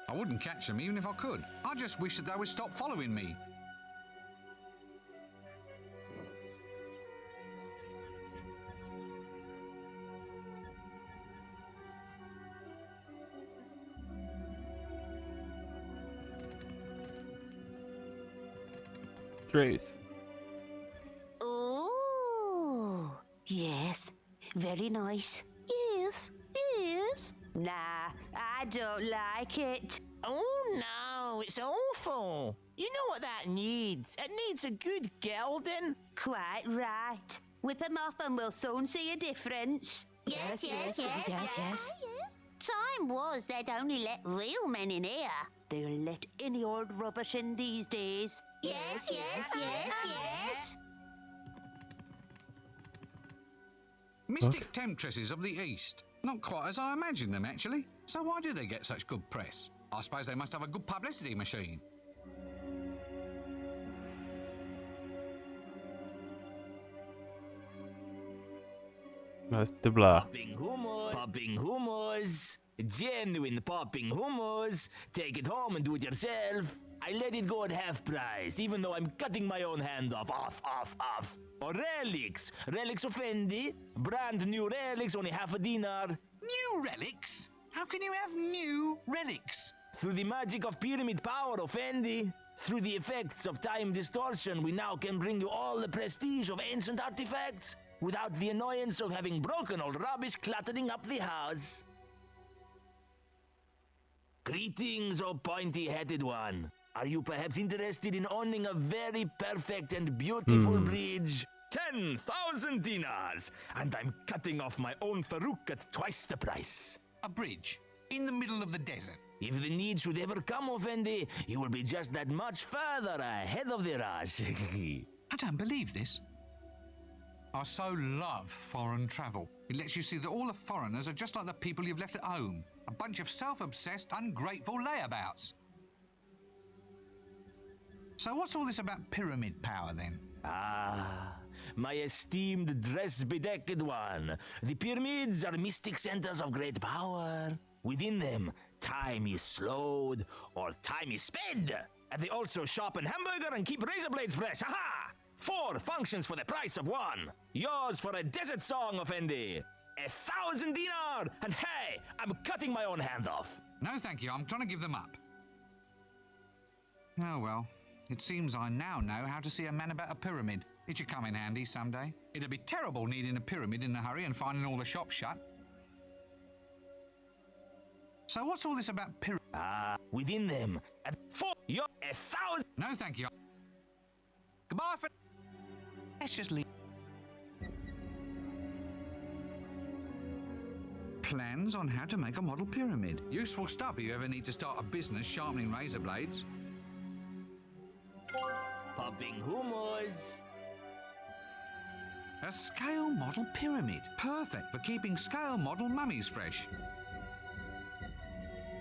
I wouldn't catch them even if I could. I just wish that they would stop following me. Truth. Ooh, yes. Very nice. Yes, yes. Nah, I don't like it. Oh no, it's awful. You know what that needs? It needs a good gelding. Quite right. Whip 'em off and we'll soon see a difference. Yes, yes, yes, yes. Time was they'd only let real men in here. They'll let any old rubbish in these days. Yes, yes, yes, yes. Mystic temptresses of the East. Not quite as I imagined them, actually. So why do they get such good press? I suppose they must have a good publicity machine. That's the blah. Popping hummus. Genuine popping hummus. Take it home and do it yourself. I let it go at half price, even though I'm cutting my own hand off. Off. Or relics. Relics of Fendi. Brand new relics, only half a dinar. New relics? How can you have new relics? Through the magic of pyramid power of Fendi, through the effects of time distortion, we now can bring you all the prestige of ancient artifacts without the annoyance of having broken old rubbish cluttering up the house. Greetings, O pointy-headed one. Are you perhaps interested in owning a very perfect and beautiful bridge? 10,000 dinars, and I'm cutting off my own Farouk at twice the price. A bridge? In the middle of the desert? If the need should ever come, Effendi, you will be just that much further ahead of the rush. I don't believe this. I so love foreign travel. It lets you see that all the foreigners are just like the people you've left at home. A bunch of self-obsessed, ungrateful layabouts. So what's all this about pyramid power, then? Ah, my esteemed dress-bedecked one. The pyramids are mystic centers of great power. Within them, time is slowed or time is sped. And they also sharpen hamburger and keep razor blades fresh. Aha! 4 functions for the price of 1. Yours for a desert song, Effendi. 1,000 dinar! And hey, I'm cutting my own hand off. No, thank you. I'm trying to give them up. Oh, well. It seems I now know how to see a man about a pyramid. It should come in handy someday. It'd be terrible needing a pyramid in a hurry and finding all the shops shut. So what's all this about pyramid? Ah, within them. And 4, you're 1,000. No, thank you. Goodbye for... Let's just leave. Plans on how to make a model pyramid. Useful stuff if you ever need to start a business sharpening razor blades. Popping hummus. A scale model pyramid. Perfect for keeping scale model mummies fresh.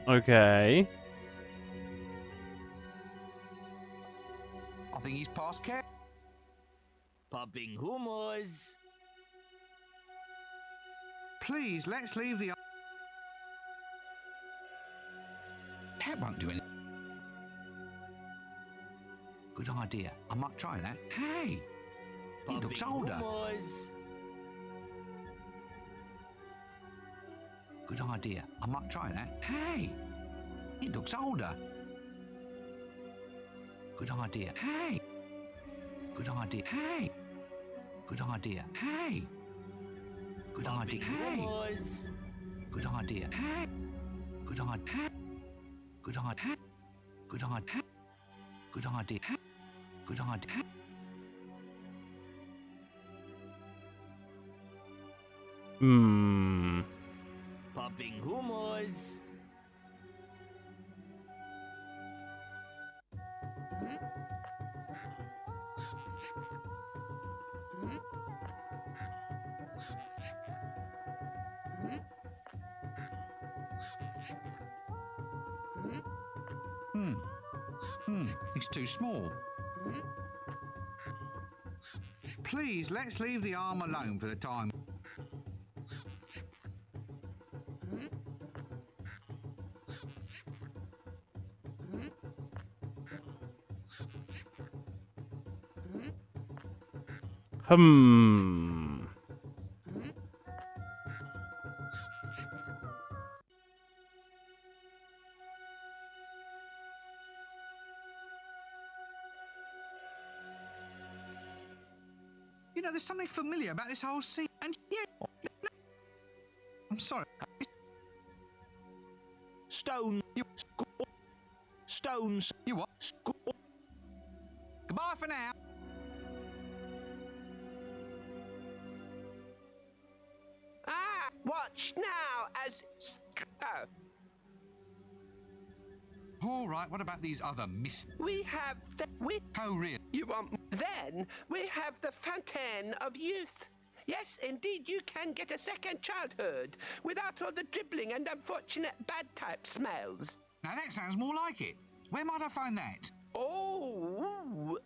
Okay. I think he's past care. Popping hummus. Please, let's leave the... That won't do anything. Good idea. I might try that. Hey! He looks older. Good idea. I might try that. Hey! He looks older. Good idea. Hey! Good idea. Hey! Good idea. Hey! Good idea. Hey! Good idea. Hey! Good idea. Good idea. Good idea. Good idea. Good idea. Popping hummus. It's too small. Please, let's leave the arm alone for the time. You know, there's something familiar about this whole scene. And yeah, I'm sorry. Stone. Stones. You what? Goodbye for now. Ah, watch now as... Oh. All right, what about these other miss... We have the... Oh, really? You want... Then we have the fountain of youth. Yes, indeed, you can get a second childhood without all the dribbling and unfortunate bad type smells. Now that sounds more like it. Where might I find that? Oh,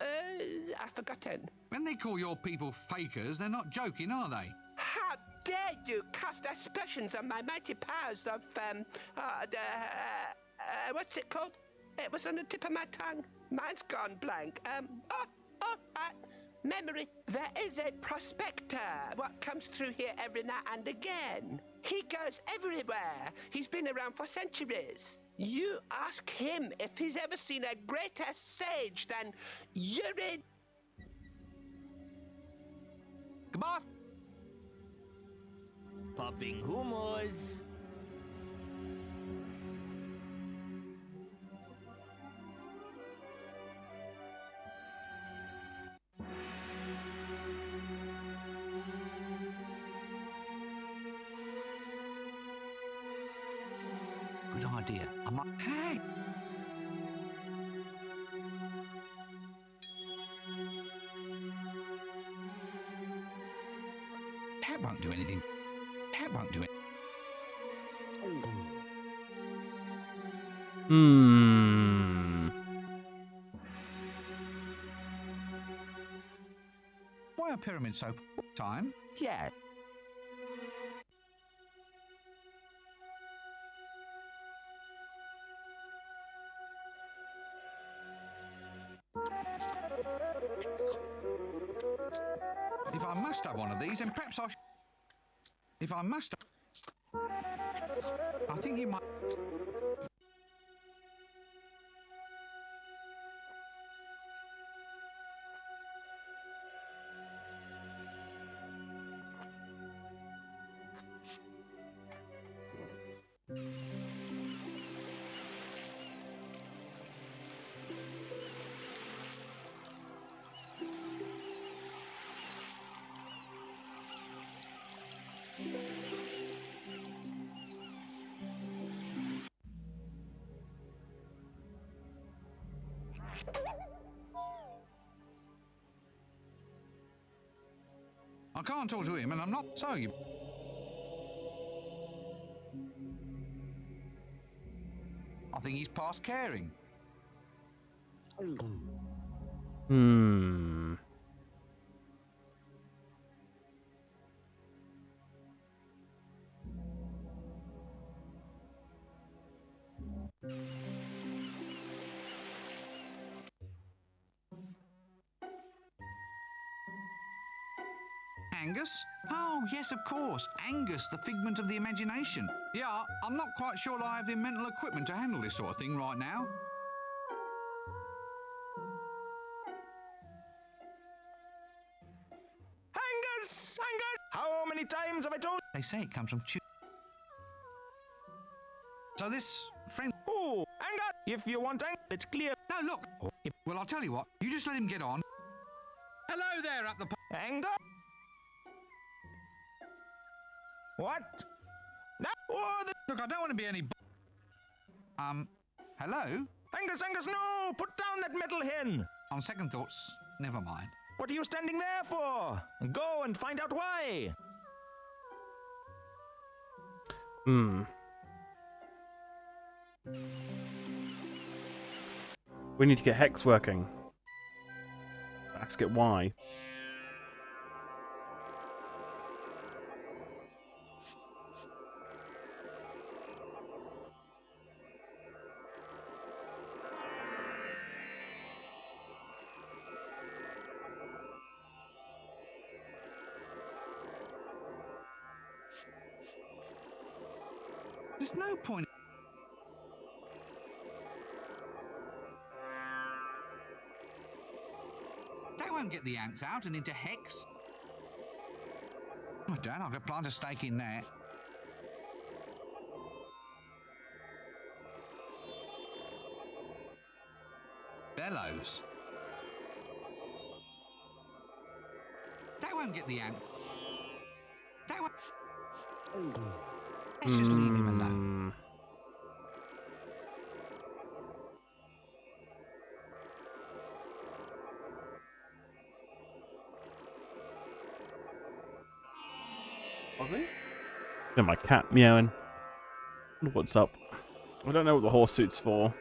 I've forgotten. When they call your people fakers, they're not joking, are they? How dare you cast aspersions on my mighty powers of, what's it called? It was on the tip of my tongue. Mine's gone blank. Memory. There is a prospector what comes through here every now and again. He goes everywhere. He's been around for centuries. You ask him if he's ever seen a greater sage than Yuri. Goodbye. Popping humors. Good idea. I might... Hey! That won't do anything. That won't do it. Why are pyramids so... Time? Yeah. If I must have one of these, then perhaps I should... If I must have... I think you might... I can't talk to him, and I'm not... So you... I think he's past caring. Angus? Oh, yes, of course. Angus, the figment of the imagination. Yeah, I'm not quite sure I have the mental equipment to handle this sort of thing right now. Angus! Angus! How many times have I told... They say it comes from So this friend... Oh, Angus! If you want Angus, it's clear. No, look. Well, I'll tell you what. You just let him get on. Hello there up the... Angus! What? No! Oh, Look, I don't want to be any... hello? Angus, Angus, no! Put down that metal hen! On second thoughts, never mind. What are you standing there for? Go and find out why! We need to get Hex working. Ask it why. There's no point. They won't get the ants out and into Hex. Oh, Dan, I could plant a stake in that. bellows. That won't get the ant. That won't... Let's just leave him alone. Was he? Yeah, my cat meowing. What's up? I don't know what the horse suit's for.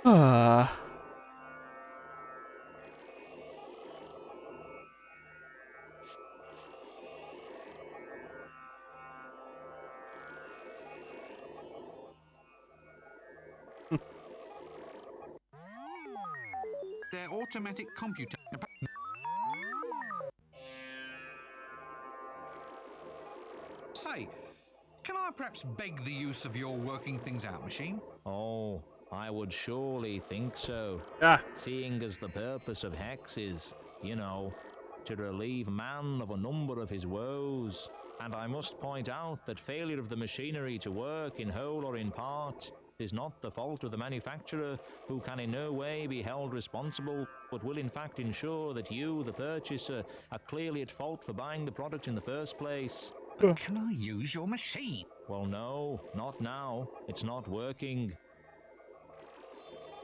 Ah. Their automatic computer. Say, can I perhaps beg the use of your working things out machine? Oh, I would surely think so. Ah. Seeing as the purpose of Hex is, you know, to relieve man of a number of his woes. And I must point out that failure of the machinery to work in whole or in part is not the fault of the manufacturer, who can in no way be held responsible, but will in fact ensure that you, the purchaser, are clearly at fault for buying the product in the first place. But can I use your machine? Well, no, not now. It's not working.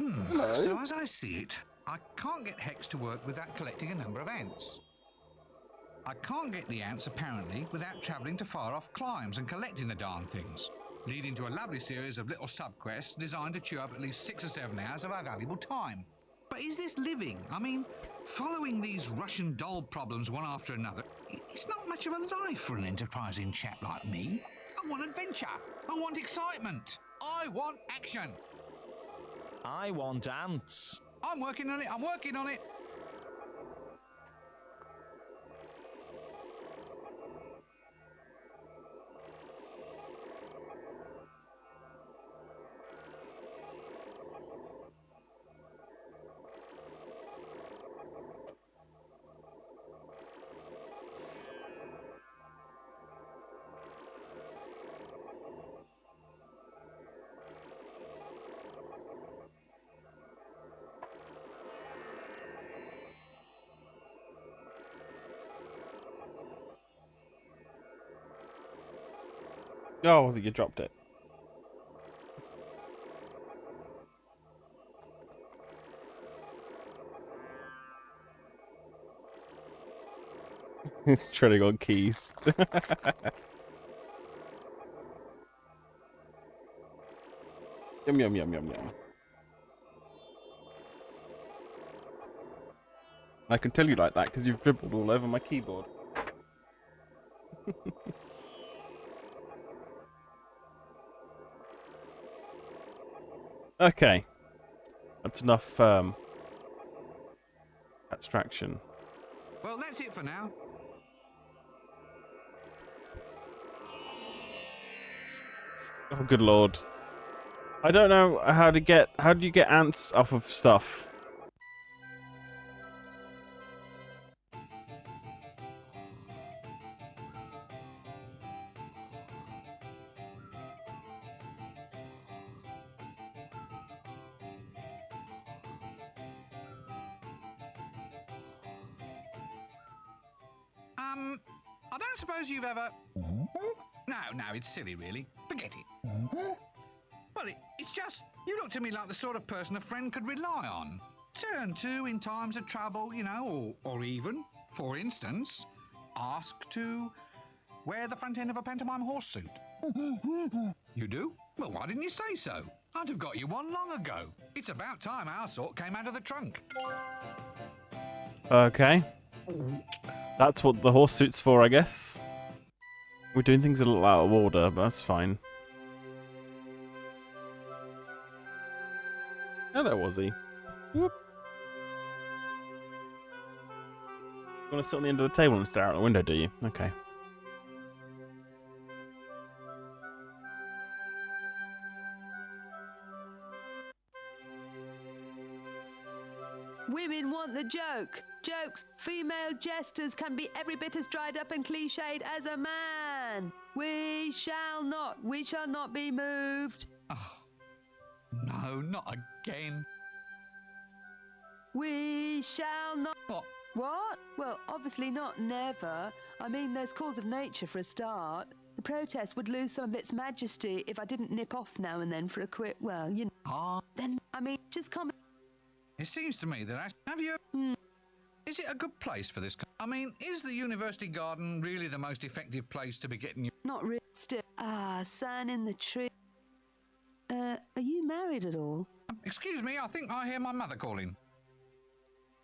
So as I see it, I can't get Hex to work without collecting a number of ants. I can't get the ants, apparently, without travelling to far-off climes and collecting the darn things, leading to a lovely series of little sub-quests designed to chew up at least 6 or 7 hours of our valuable time. But is this living? I mean, following these Russian doll problems one after another, it's not much of a life for an enterprising chap like me. I want adventure. I want excitement. I want action. I want ants. I'm working on it. I'm working on it. Oh, was it you dropped it? It's treading on keys. Yum yum yum yum yum. I can tell you like that because you've dribbled all over my keyboard. Okay, that's enough abstraction. Well, that's it for now. Oh, good lord! I don't know how to get. How do you get ants off of stuff? I don't suppose you've ever... No, it's silly, really. Forget it. Well, it's just, you look to me like the sort of person a friend could rely on. Turn to in times of trouble, you know, or even, for instance, ask to wear the front end of a pantomime horse suit. You do? Well, why didn't you say so? I'd have got you one long ago. It's about time our sort came out of the trunk. Okay. That's what the horse suit's for, I guess. We're doing things a little out of order, but that's fine. Hello, Ozzy. Whoop. You want to sit on the end of the table and stare out the window, do you? Okay. Women want the joke. Jokes, female jesters can be every bit as dried up and cliched as a man. We shall not be moved. Oh, No, not again. We shall not. What? What? Well, obviously not never. I mean, there's cause of nature for a start. The protest would lose some of its majesty if I didn't nip off now and then for a quick, well, you know. Ah. Then, I mean, just come. It seems to me that have you... Is it a good place for this? I mean, is the university garden really the most effective place to be getting you... Not really. Still. Ah, sun in the tree. Are you married at all? Excuse me, I think I hear my mother calling.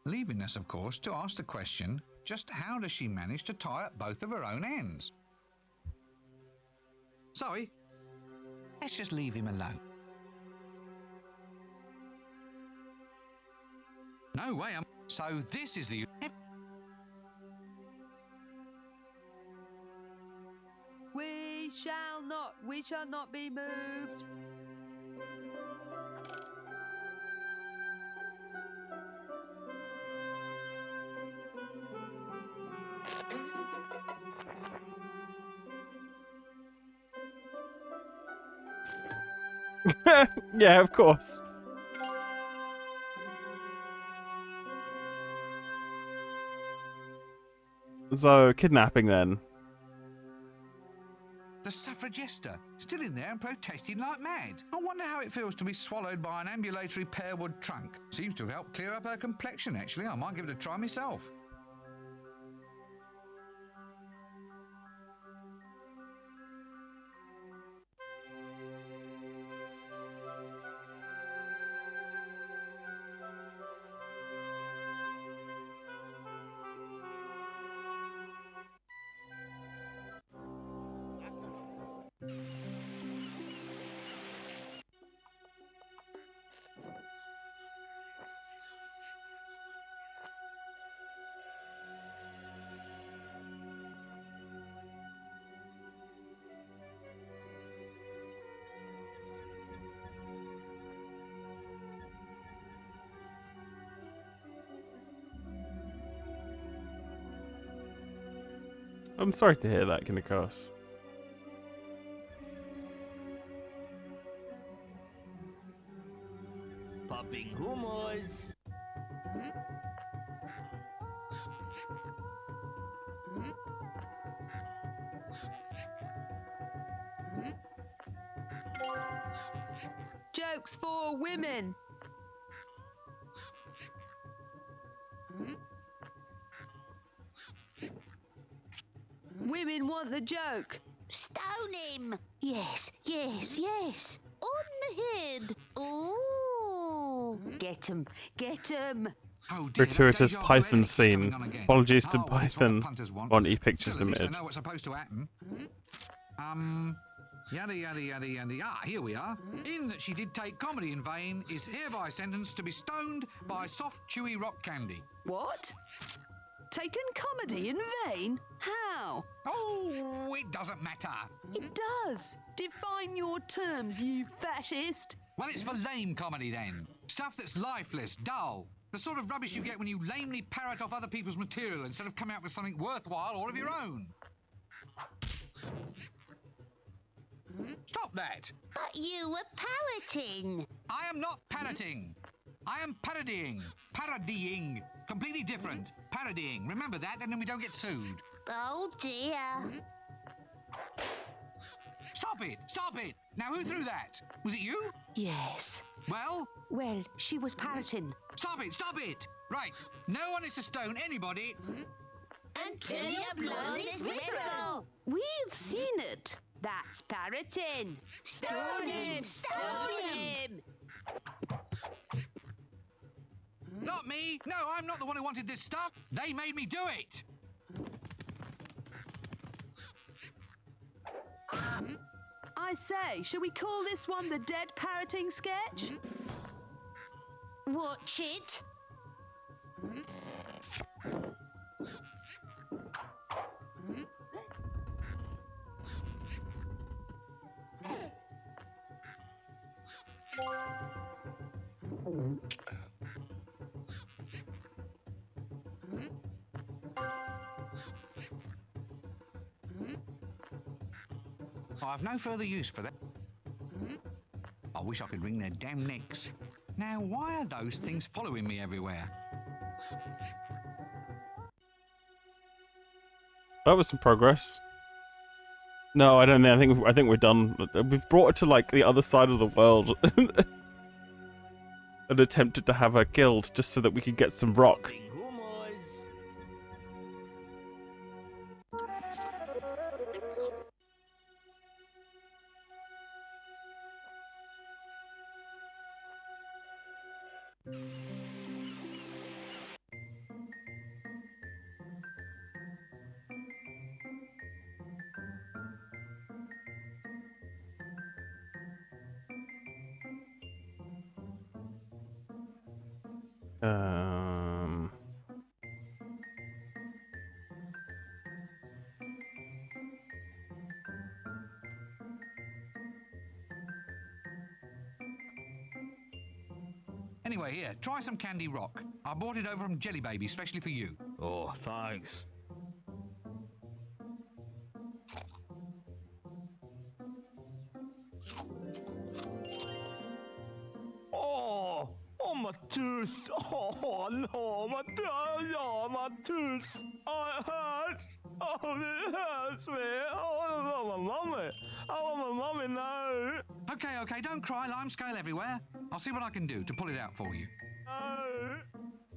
Leaving us, of course, to ask the question, just how does she manage to tie up both of her own ends? Sorry, let's just leave him alone. No way, so this is the... We shall not be moved. Yeah, of course. So, kidnapping then. The suffragista, still in there and protesting like mad. I wonder how it feels to be swallowed by an ambulatory pearwood trunk. Seems to have helped clear up her complexion, actually. I might give it a try myself. I'm sorry to hear that, Kinnikos. Popping hummus. Jokes for women. Women want the joke. Stone him! Yes, yes, yes! On the head! Ooh! Get 'em! Get 'em! Oh dear, Gratuitous that Python Edic's coming scene. on again. Apologies to Oh, well, it's what the Python. punters want. On e-pictures Well, at least limited. they know what's supposed to happen. Yada yada yada yada. Ah, here we are. In that she did take comedy in vain, is hereby sentenced to be stoned by soft, chewy rock candy. What? Taken comedy in vain? How? Oh, it doesn't matter. It does. Define your terms, you fascist. Well, it's for lame comedy then. Stuff that's lifeless, dull. The sort of rubbish you get when you lamely parrot off other people's material instead of coming up with something worthwhile or of your own. Stop that! But you were parroting. I am not parroting. I am parodying. Parodying. Completely different. Parodying. Remember that, and then we don't get sued. Oh dear. Stop it! Stop it! Now who threw that? Was it you? Yes. Well? Well, she was parroting. Stop it! Stop it! Right. No one is to stone anybody. Until you blow this whistle. We've seen it. That's parroting. Stone him! Stone him! Not me. No, I'm not the one who wanted this stuff. They made me do it. I say, shall we call this one the dead parroting sketch? Watch it. I have no further use for that. I wish I could wring their damn necks. Now, why are those things following me everywhere? That was some progress. No, I don't think. I think we're done. We've brought her to like the other side of the world and attempted to have her killed just so that we could get some rock. Um. Anyway, here, try some candy rock. I bought it over from Jelly Baby, especially for you. Oh, thanks. Oh, my tooth. Oh, no, my tooth. Oh, my tooth. Oh, it hurts. Oh, it hurts me. Oh, my mummy. Oh, my mummy now. Okay, don't cry. Lime scale everywhere. I'll see what I can do to pull it out for you. No.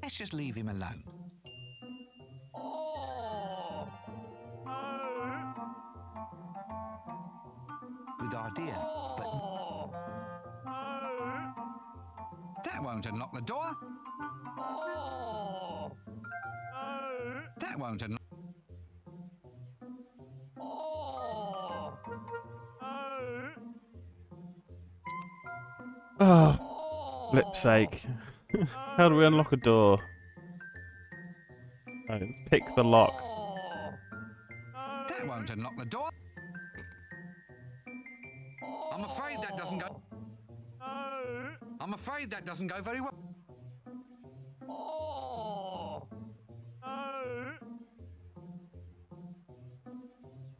Let's just leave him alone. Oh. No. Good idea, but... Oh. No. That won't unlock the door. Oh. No. That won't unlock... Oh. No. Oh, lip's sake. How do we unlock a door? Right, pick the lock. That won't unlock the door. I'm afraid that doesn't go... I'm afraid that doesn't go very well. Oh. No.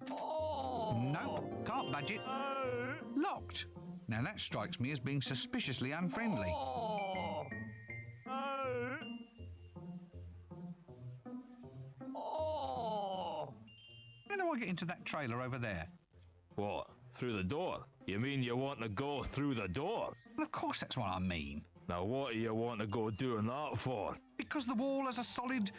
Oh. Nope, can't budge it. No. Locked. Now that strikes me as being suspiciously unfriendly. Oh. No. Oh. How do I get into that trailer over there? What? Through the door? You mean you want to go through the door? Well, of course that's what I mean. Now what do you want to go doing that for? Because the wall has a solid,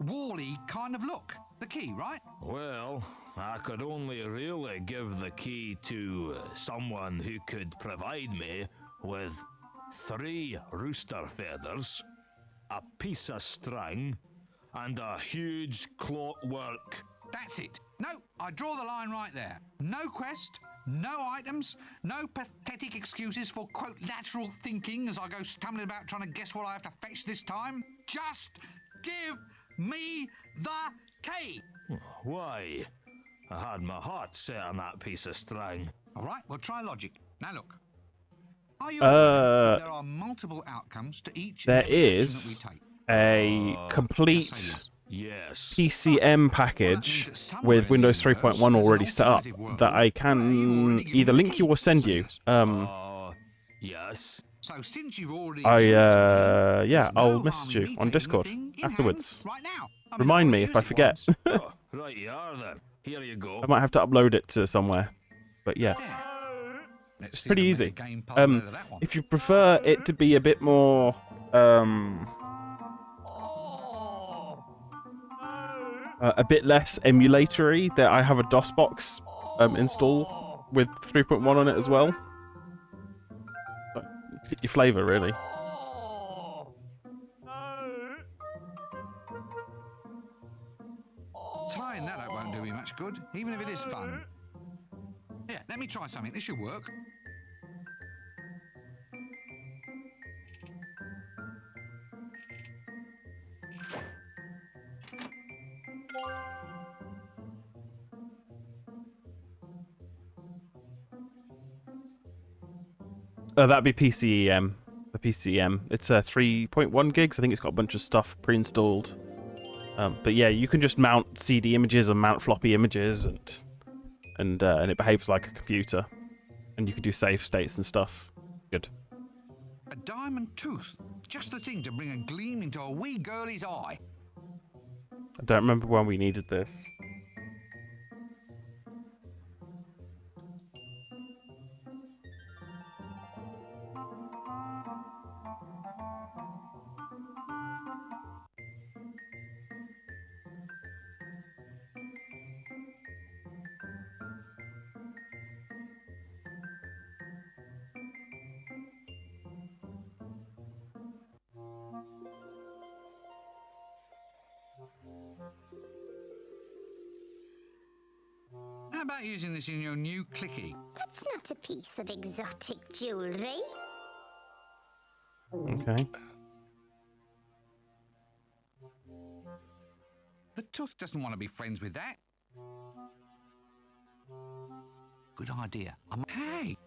wall-y kind of look. The key, right? Well, I could only really give the key to someone who could provide me with 3 rooster feathers, a piece of string, and a huge clockwork. That's it. No, I draw the line right there. No quest, no items, no pathetic excuses for, quote, lateral thinking as I go stumbling about trying to guess what I have to fetch this time. Just give me the key. Why? I had my heart set on that piece of string. All right, we'll try logic. Now look. Are you aware that there are multiple outcomes to each There and every action is that we take? a complete PCM package with Windows 3.1 already set up that I can either link you or send you. Yes. So since you've already Yeah, I'll message you on Discord afterwards. Right now. Remind me if I forget. Right you are then. Here you go. I might have to upload it to somewhere. But yeah. It's pretty easy. If you prefer it to be a bit more a bit less emulatory, that I have a DOSBox install with 3.1 on it as well. Pick your flavor, really. Tying that up won't do me much good, even if it is fun. Yeah, let me try something. This should work. That'd be PCEM. The PCEM. It's 3.1 gigs. I think it's got a bunch of stuff pre-installed. But yeah, you can just mount CD images and mount floppy images, and it behaves like a computer. And you can do save states and stuff. Good. A diamond tooth. Just the thing to bring a gleam into a wee girlie's eye. I don't remember when we needed this. How about using this in your new clicky? That's not a piece of exotic jewellery. Okay. The tooth doesn't want to be friends with that. Good idea. Hey!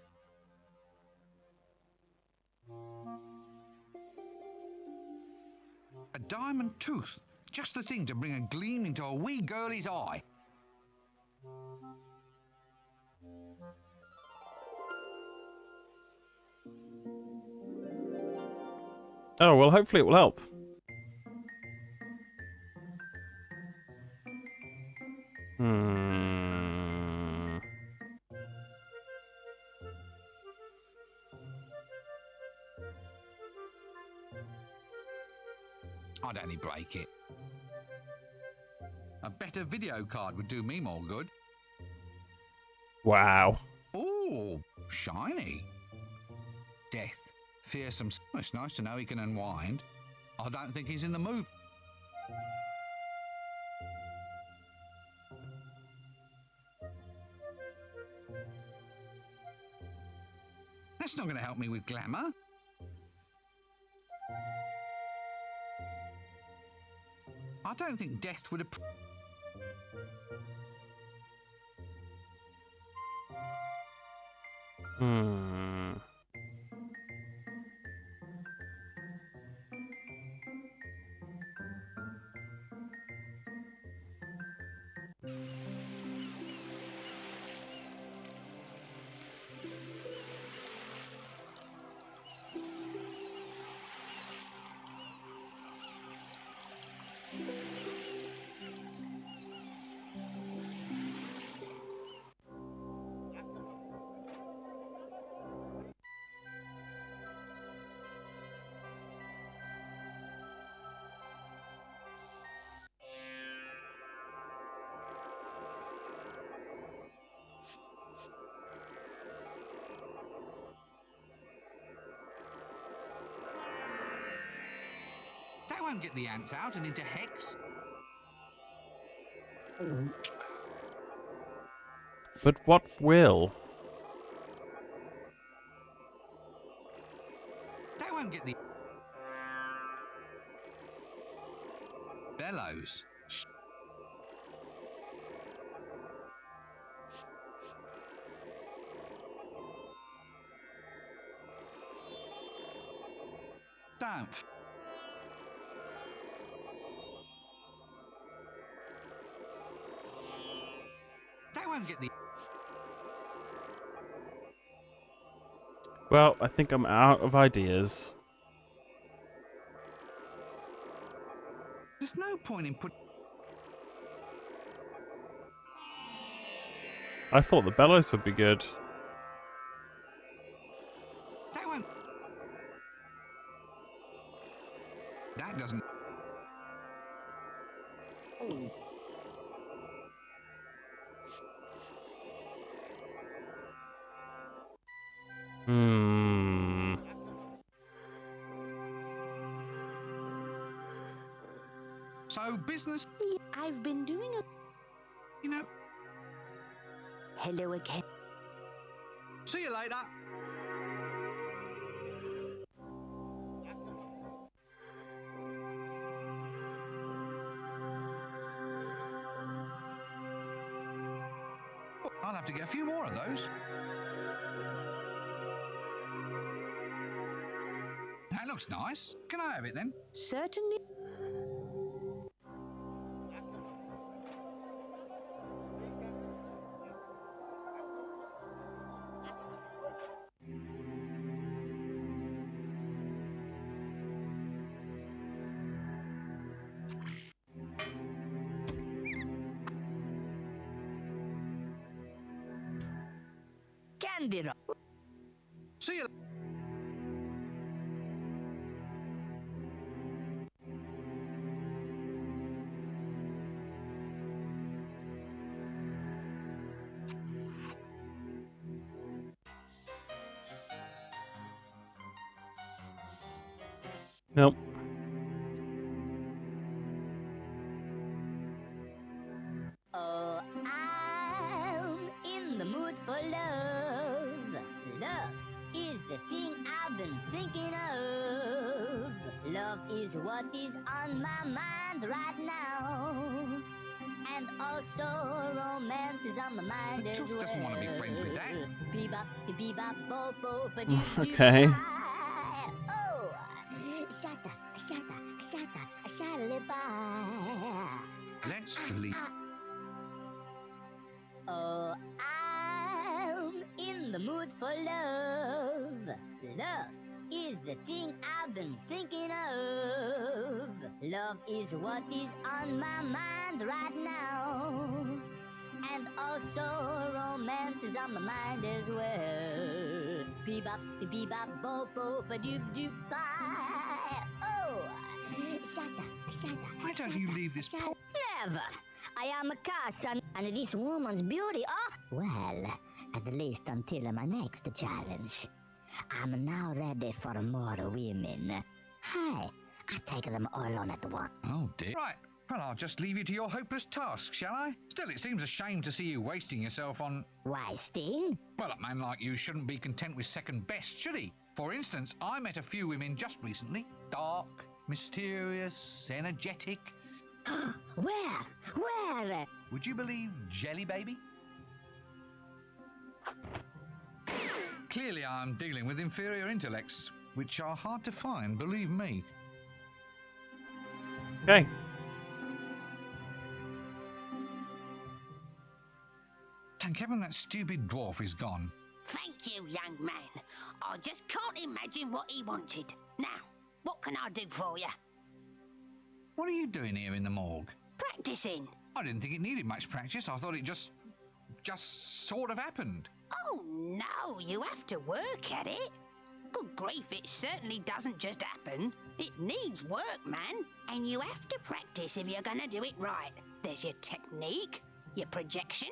A diamond tooth. Just the thing to bring a gleam into a wee girlie's eye. Oh, well, hopefully it will help. I'd only break it. A better video card would do me more good. Wow. Ooh, shiny. Death. Fearsome. It's nice to know he can unwind. I don't think he's in the mood. That's not going to help me with glamour. I don't think Death would have... That won't get the ants out and into Hex. But what will? That won't get the... Bellows. Don't. That won't get the... Well, I think I'm out of ideas. There's no point in put... I thought the bellows would be good. That won't... That doesn't... So, business... I've been doing a... You know... Hello again. See you later. I'll have to get a few more of those. That looks nice. Can I have it then? Certainly. Bandiro. See you. Nope. Oh, I'm in the mood for love. Love is the thing I've been thinking of. Love is what is on my mind right now. And also romance is on my mind The as Tooth well. doesn't want to be friends with that. Bebop, bebop, bo, bo, ba, doo, doo, Okay. bye. Oh, shata, shata, shata, shata, bye. Let's leave. Oh, I'm in the mood for love. Love is the thing I've been thinking of. Love is what is on my mind right now. And also romance is on my mind as well. Bebop, bebop, bo, bo, ba, doop, doop, bye. Oh, shata, shata. Why don't you leave this po- Never. I am a cousin, and this woman's beauty, oh, well, at least until my next challenge. I'm now ready for more women. Hey, I take them all on at once. Oh dear. Right. Well, I'll just leave you to your hopeless task, shall I? Still, it seems a shame to see you wasting yourself on... Wasting? Well, a man like you shouldn't be content with second best, should he? For instance, I met a few women just recently. Dark, mysterious, energetic. Where? Would you believe Jelly Baby? Clearly, I'm dealing with inferior intellects, which are hard to find, believe me. Okay. Thank heaven that stupid dwarf is gone. Thank you, young man. I just can't imagine what he wanted. Now, what can I do for you? What are you doing here in the morgue? Practicing. I didn't think it needed much practice. I thought it just sort of happened. Oh, no, you have to work at it. Good grief, it certainly doesn't just happen. It needs work, man. And you have to practice if you're going to do it right. There's your technique, your projection,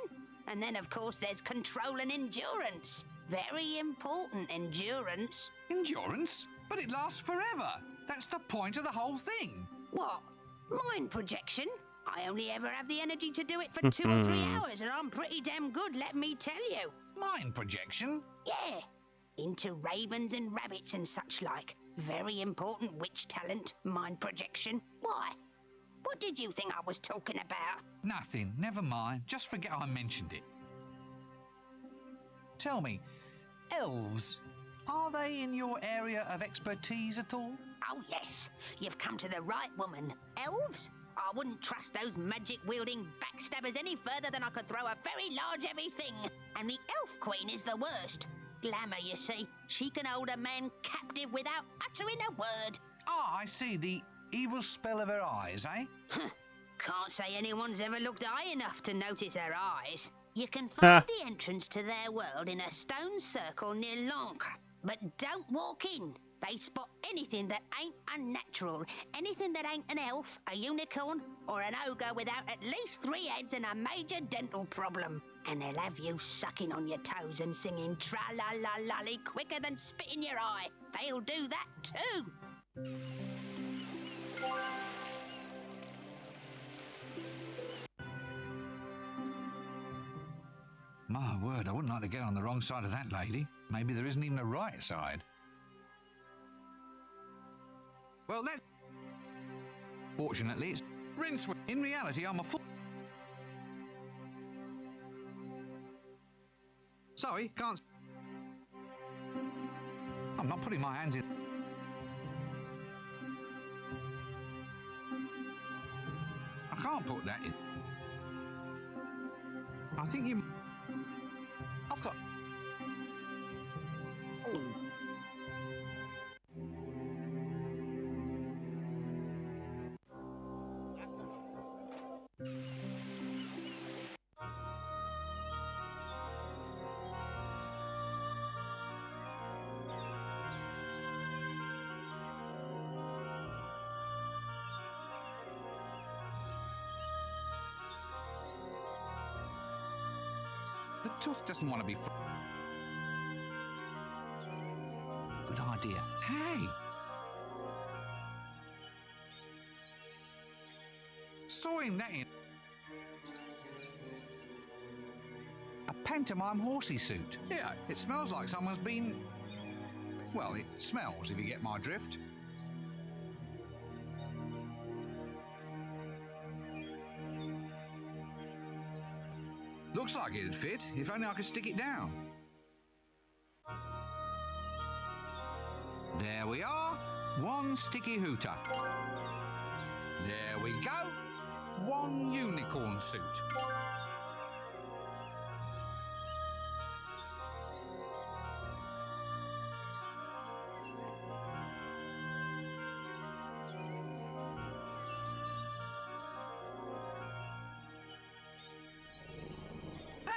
and then, of course, there's control and endurance. Very important endurance. Endurance? But it lasts forever. That's the point of the whole thing. What? Mind projection? I only ever have the energy to do it for 2 or 3 hours, and I'm pretty damn good, let me tell you. Mind projection? Yeah. Into ravens and rabbits and such like. Very important witch talent, mind projection. Why? What did you think I was talking about? Nothing. Never mind. Just forget I mentioned it. Tell me, elves, are they in your area of expertise at all? Oh, yes. You've come to the right woman. Elves? I wouldn't trust those magic-wielding backstabbers any further than I could throw a very large heavy thing. And the elf queen is the worst. Glamour, you see. She can hold a man captive without uttering a word. Ah, I see. The evil spell of her eyes, eh? Can't say anyone's ever looked high enough to notice her eyes. You can find the entrance to their world in a stone circle near Lancre. But don't walk in. They spot anything that ain't unnatural. Anything that ain't an elf, a unicorn, or an ogre without at least 3 heads and a major dental problem. And they'll have you sucking on your toes and singing tra-la-la-lolly quicker than spit in your eye. They'll do that too. My word, I wouldn't like to get on the wrong side of that lady. Maybe there isn't even a right side. Well, let's... Fortunately, it's rinse. In reality, I'm a fool. Sorry, can't... I'm not putting my hands in... I can't put that in. I think you... I've got... The tooth doesn't want to be... Good idea. Hey! Sawing that in... A pantomime horsey suit. Yeah, it smells like someone's been... Well, it smells, if you get my drift. Looks like it'd fit, if only I could stick it down. There we are, one sticky hooter. There we go, one unicorn suit.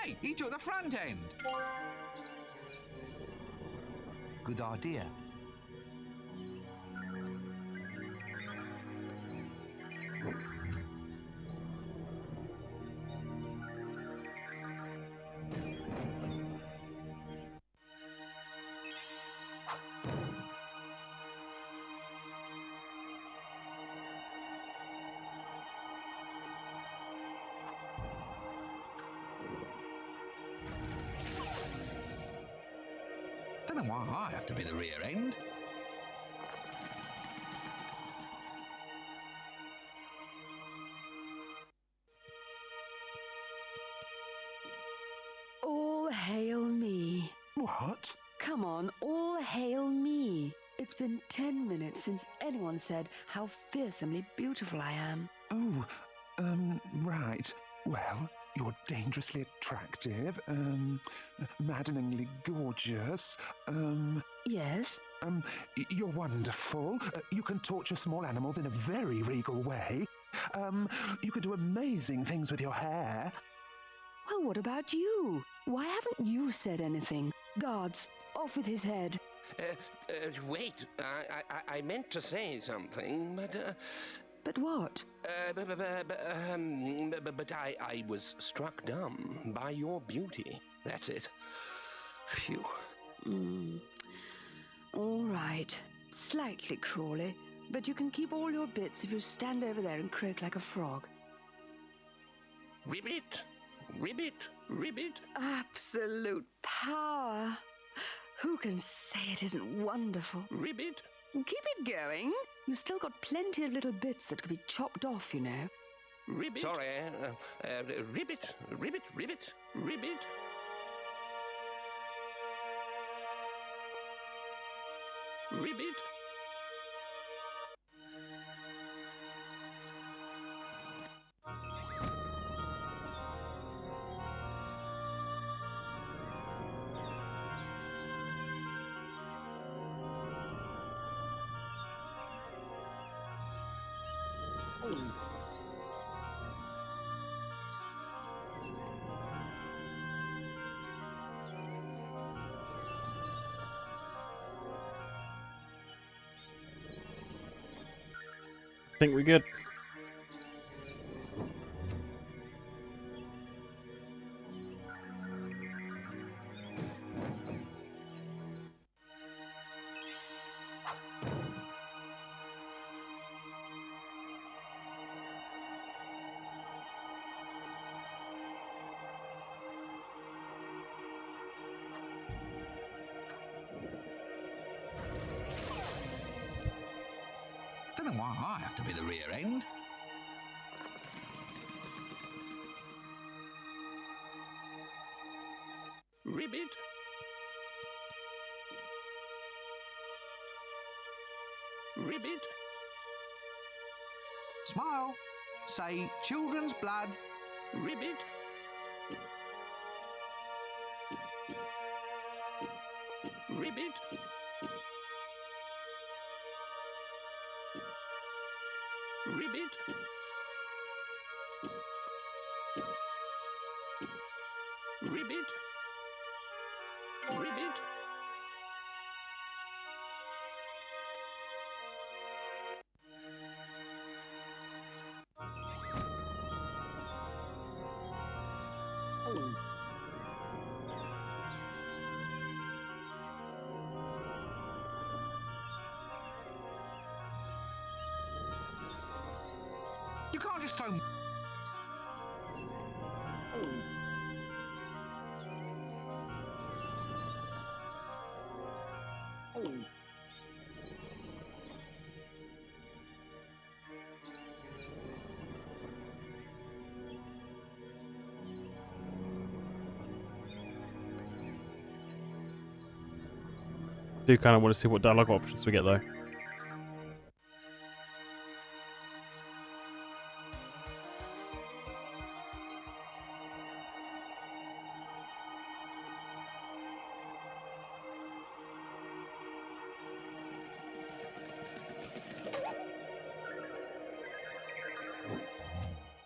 Hey, he took the front end. Good idea. Don't know why I have to be the rear end. All hail me. What? Come on, all hail me. It's been 10 minutes since anyone said how fearsomely beautiful I am. Oh, right. Well, you're dangerously attractive, maddeningly gorgeous, Yes? You're wonderful. You can torture small animals in a very regal way. You can do amazing things with your hair. Well, what about you? Why haven't you said anything? Guards, off with his head. Wait, I meant to say something, but... But what? But I was struck dumb by your beauty. That's it. Phew. All right. Slightly crawly, but you can keep all your bits if you stand over there and croak like a frog. Ribbit! Ribbit! Ribbit! Absolute power! Who can say it isn't wonderful? Ribbit! Keep it going. You've still got plenty of little bits that could be chopped off, you know. Ribbit! Sorry, ribbit! Ribbit! Ribbit! Ribbit! Ribbit! Think we're good. Don't know why I have to be the rear end. Ribbit! Ribbit! Smile. Say children's blood. Ribbit! Ribbit! Ribbit! Ribbit! Ribbit! You can't just throw... Do kind of want to see what dialogue options we get though.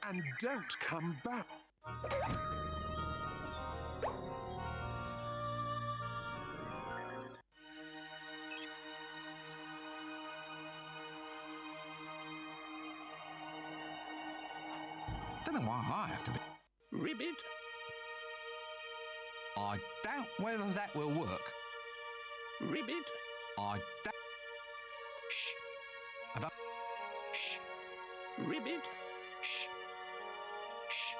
And don't come back. Don't know why I have to be... Ribbit. I doubt whether that will work. Ribbit. I doubt... Shh. I don't... Shh. Ribbit. Shh. Shh.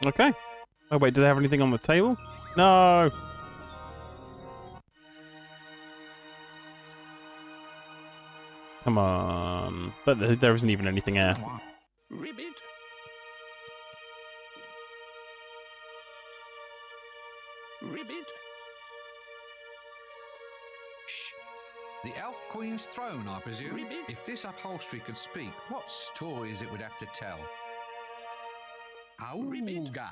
Okay. Oh wait, do they have anything on the table? No. Come on. But there isn't even anything there. Ribbit. Ribbit. Shh. The Elf Queen's throne, I presume. Ribbit. If this upholstery could speak, what stories it would have to tell? Auga.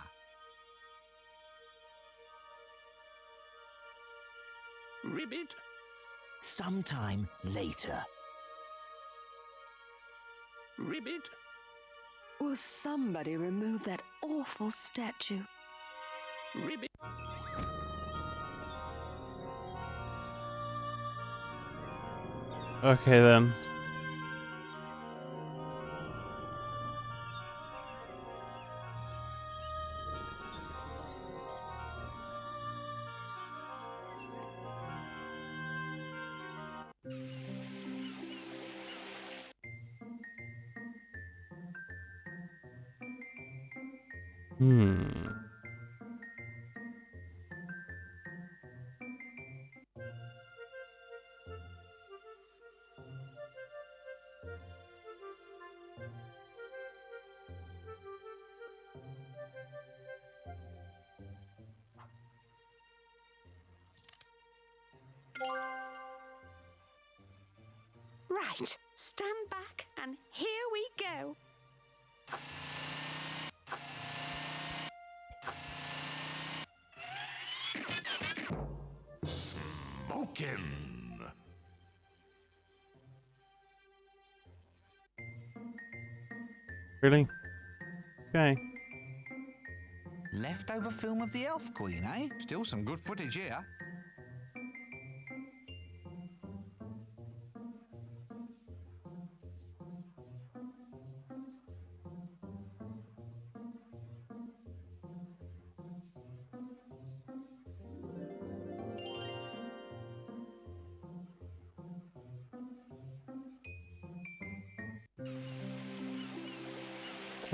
Ribbit. Sometime later. Ribbit. Will somebody remove that awful statue? Ribbit. Okay then. Right, stand back and here we go. Smokin'. Really? Okay. Leftover film of the Elf Queen, eh? Still some good footage here.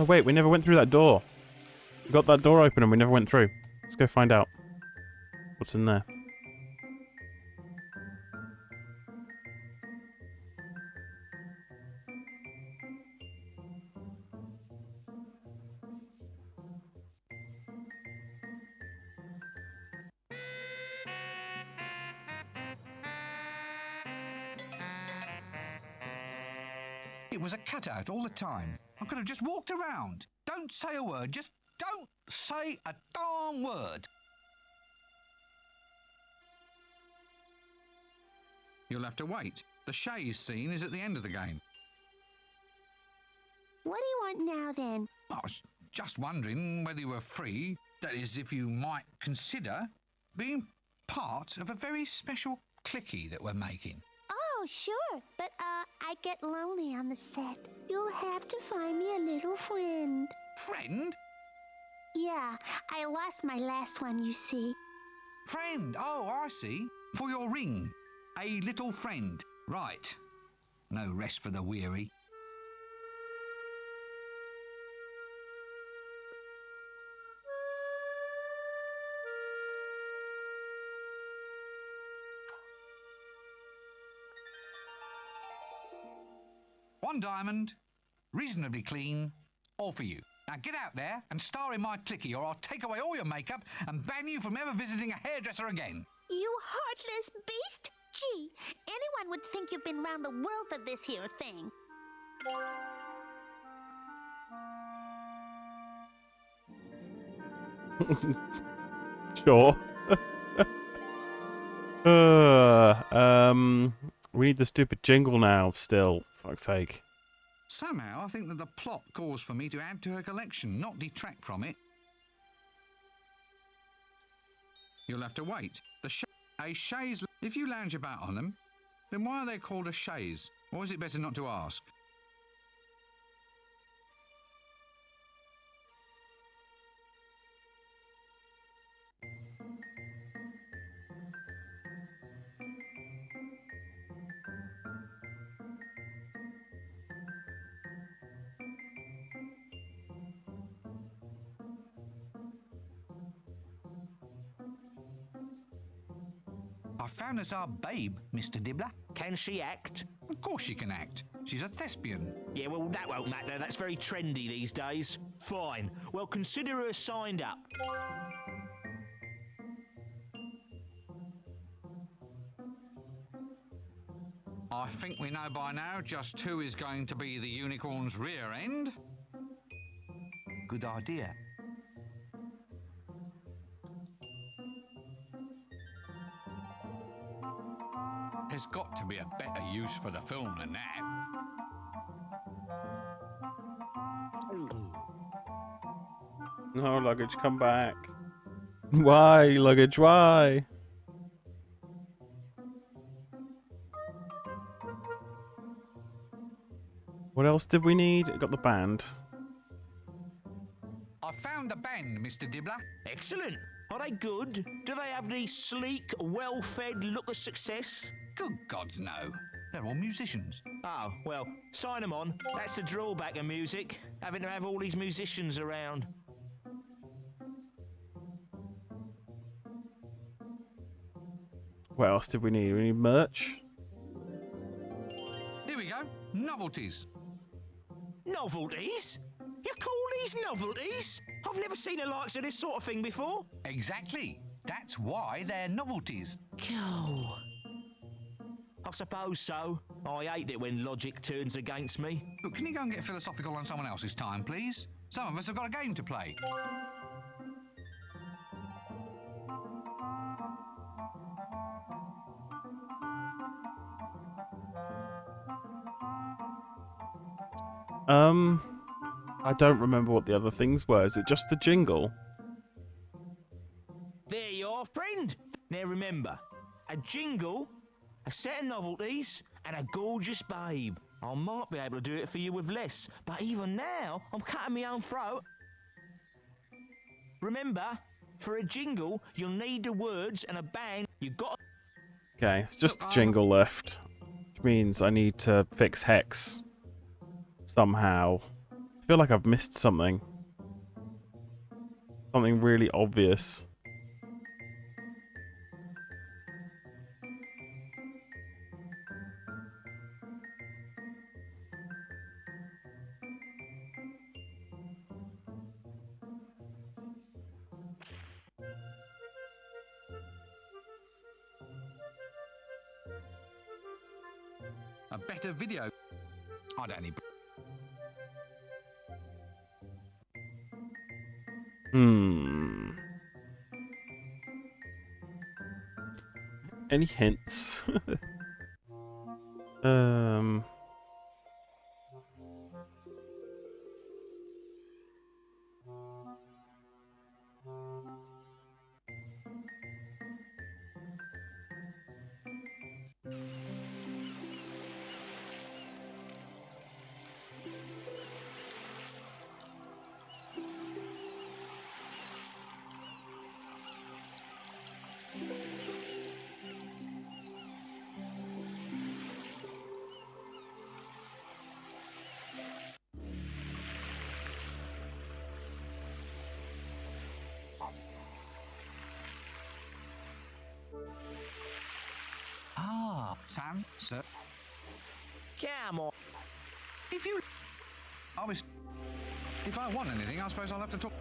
Oh wait, we never went through that door. We got that door open and we never went through. Let's go find out what's in there. It was a cutout all the time. I could have just walked around. Don't say a word. Just don't say a darn word. You'll have to wait. The chaise scene is at the end of the game. What do you want now, then? I was just wondering whether you were free, that is, if you might consider being part of a very special clicky that we're making. Oh, sure, but I get lonely on the set. You'll have to find me a little friend. Friend? Yeah, I lost my last one, you see. Friend, oh, I see. For your ring. A little friend. Right. No rest for the weary. 1 diamond, reasonably clean, all for you. Now get out there and star in my clicky, or I'll take away all your makeup and ban you from ever visiting a hairdresser again. You heartless beast! Gee, anyone would think you've been round the world for this here thing. Sure. We need the stupid jingle now, still. Fuck's sake. Somehow, I think that the plot calls for me to add to her collection, not detract from it. You'll have to wait. A chaise... If you lounge about on them, then why are they called a chaise? Or is it better not to ask? I found us our babe, Mr. Dibbler. Can she act? Of course she can act. She's a thespian. Yeah, well, that won't matter. That's very trendy these days. Fine. Well, consider her signed up. I think we know by now just who is going to be the unicorn's rear end. Good idea. There's got to be a better use for the film than that. No, luggage, come back. Why, luggage, why? What else did we need? Got the band. I found the band, Mr. Dibbler. Excellent. Are they good? Do they have the sleek, well-fed look of success? Good gods, no. They're all musicians. Oh, well, sign them on. That's the drawback of music, having to have all these musicians around. What else did we need? We need merch. Here we go. Novelties. Novelties? You call these novelties? I've never seen the likes of this sort of thing before. Exactly. That's why they're novelties. Go. I suppose so. I hate it when logic turns against me. Look, can you go and get philosophical on someone else's time, please? Some of us have got a game to play. I don't remember what the other things were. Is it just the jingle? There you are, friend. Now remember, a jingle, a set of novelties, and a gorgeous babe. I might be able to do it for you with less, but even now, I'm cutting my own throat. Remember, for a jingle, you'll need the words, and a band, you got. Okay, it's just the jingle left, which means I need to fix Hex somehow. I feel like I've missed something. Something really obvious. A better video. I don't need. Any hints? Ah, Sam, sir. Come on. If you... If I want anything, I suppose I'll have to talk...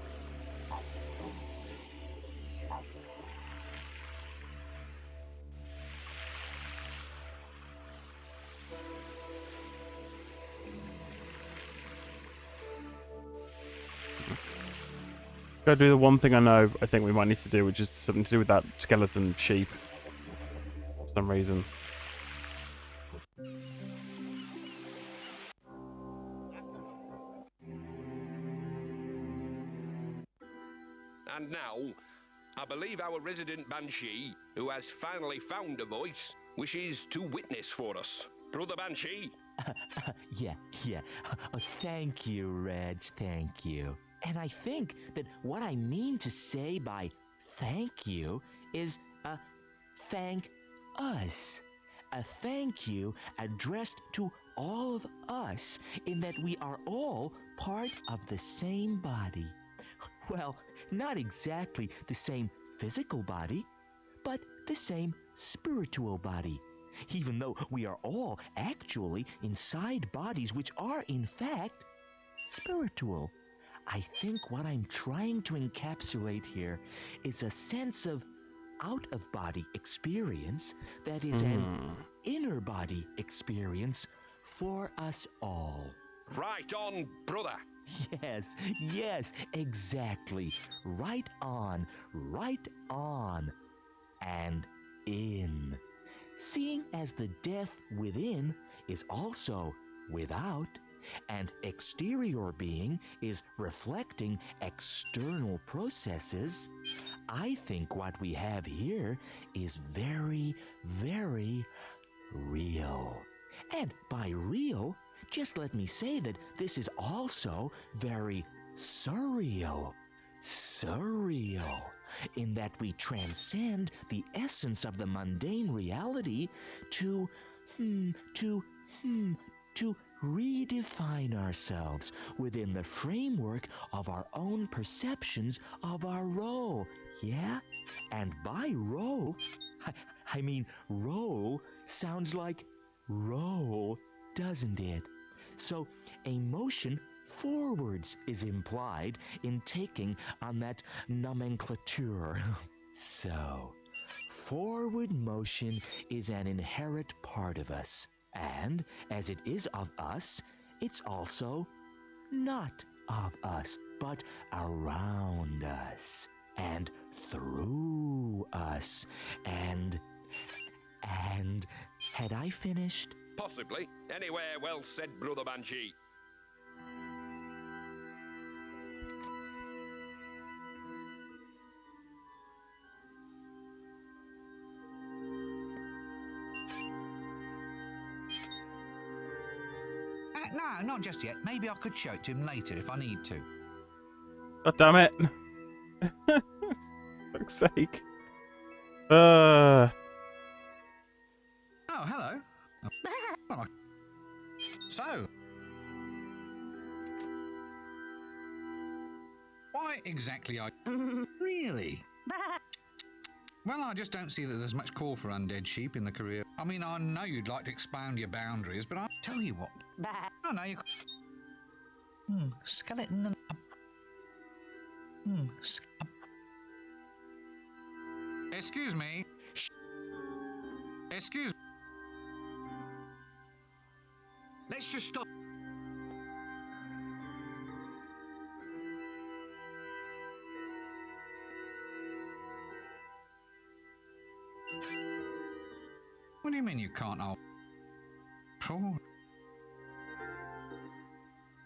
Go do the one thing I know I think we might need to do, which is something to do with that skeleton sheep. For some reason. And now, I believe our resident Banshee, who has finally found a voice, wishes to witness for us. Brother Banshee? Yeah. Thank you, Reg, thank you. And I think that what I mean to say by thank you is thank us. A thank you addressed to all of us, in that we are all part of the same body. Well, not exactly the same physical body, but the same spiritual body. Even though we are all actually inside bodies which are, in fact, spiritual. I think what I'm trying to encapsulate here is a sense of out-of-body experience that is an inner-body experience for us all. Right on, brother. Yes, exactly. Right on, and in. Seeing as the death within is also without, and exterior being is reflecting external processes, I think what we have here is very, very real. And by real, just let me say that this is also very surreal. Surreal, in that we transcend the essence of the mundane reality to redefine ourselves within the framework of our own perceptions of our role. Yeah? And by role, I mean role sounds like roll, doesn't it? So a motion forwards is implied in taking on that nomenclature. So, forward motion is an inherent part of us. And as it is of us, it's also not of us, but around us, and through us, and had I finished? Possibly. Anywhere well said, Brother Banshee. No, not just yet. Maybe I could show it to him later if I need to. God damn it. Fuck's sake. Oh, hello. So, why exactly are you... Really? Well, I just don't see that there's much call for undead sheep in the career. I mean, I know you'd like to expound your boundaries, but I'll tell you what. Oh, no, you... skeleton and... Excuse me. Excuse me. Let's just stop. What do you mean you can't? Oh.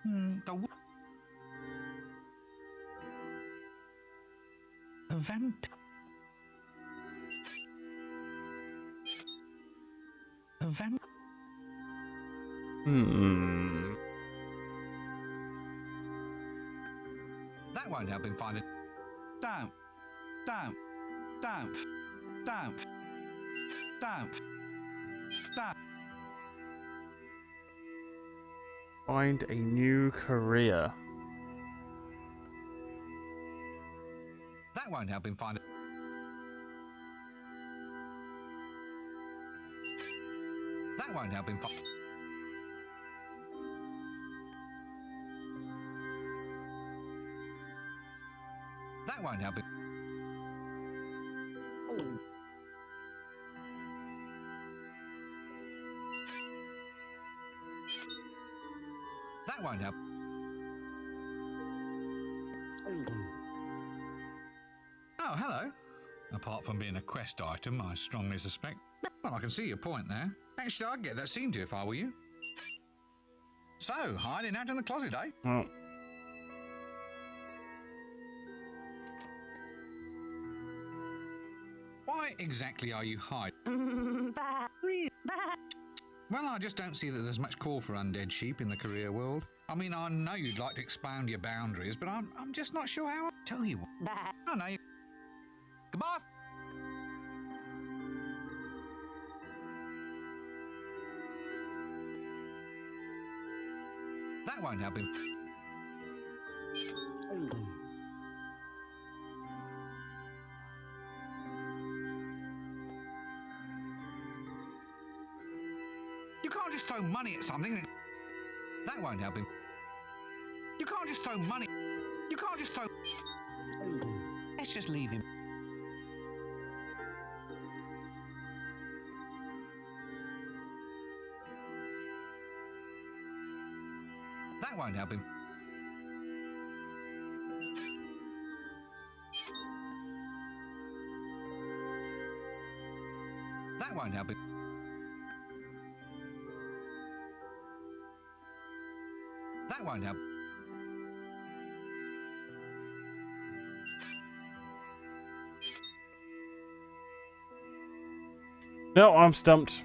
The vamp. The vamp. That won't help him find it. Don't. find a new career. That won't help him find it. That won't help him find. That won't help it. That won't help. Oh, hello. Apart from being a quest item, I strongly suspect. Well, I can see your point there. Actually, I'd get that seen to if I were you. So, hiding out in the closet, eh? Oh. Why exactly are you hiding? Well, I just don't see that there's much call for undead sheep in the career world. I mean, I know you'd like to expound your boundaries, but I'm just not sure how. Tell you what. Oh, no. Goodbye. That won't help him. You can't just throw money at something. That won't help him. You can't just throw money. You can't just throw. Let's just leave him. That won't help him. That won't help him. That won't help. No, I'm stumped.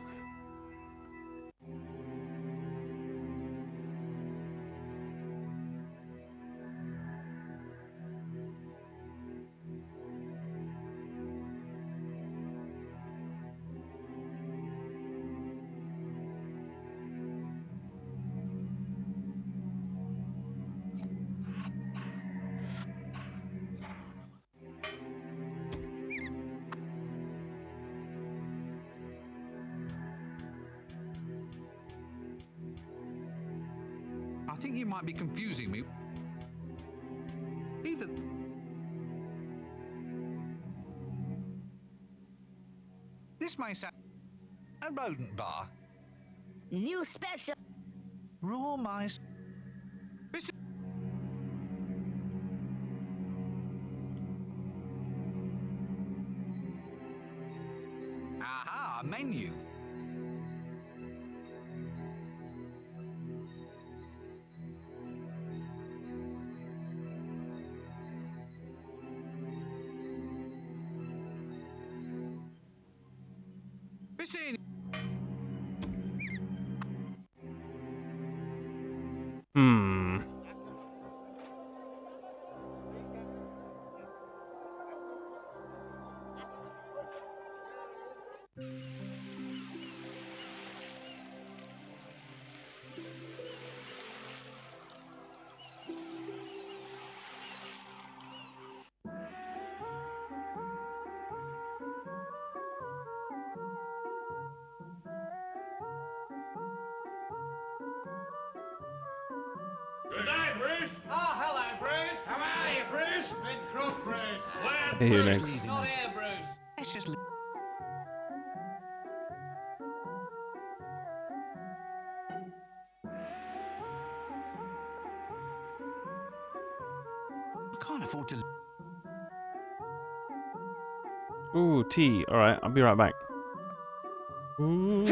I think you might be confusing me. Either. This may sound a rodent bar. New special. Raw mice. Aha, menu. Vicini. Hmm. Good day, Bruce. Oh, hello, Bruce. How are you, Bruce? Been crook, Bruce. Where's Hey, Bruce? next. Not here, Bruce. Let's just. I can't afford to. Ooh, tea. All right, I'll be right back. Ooh.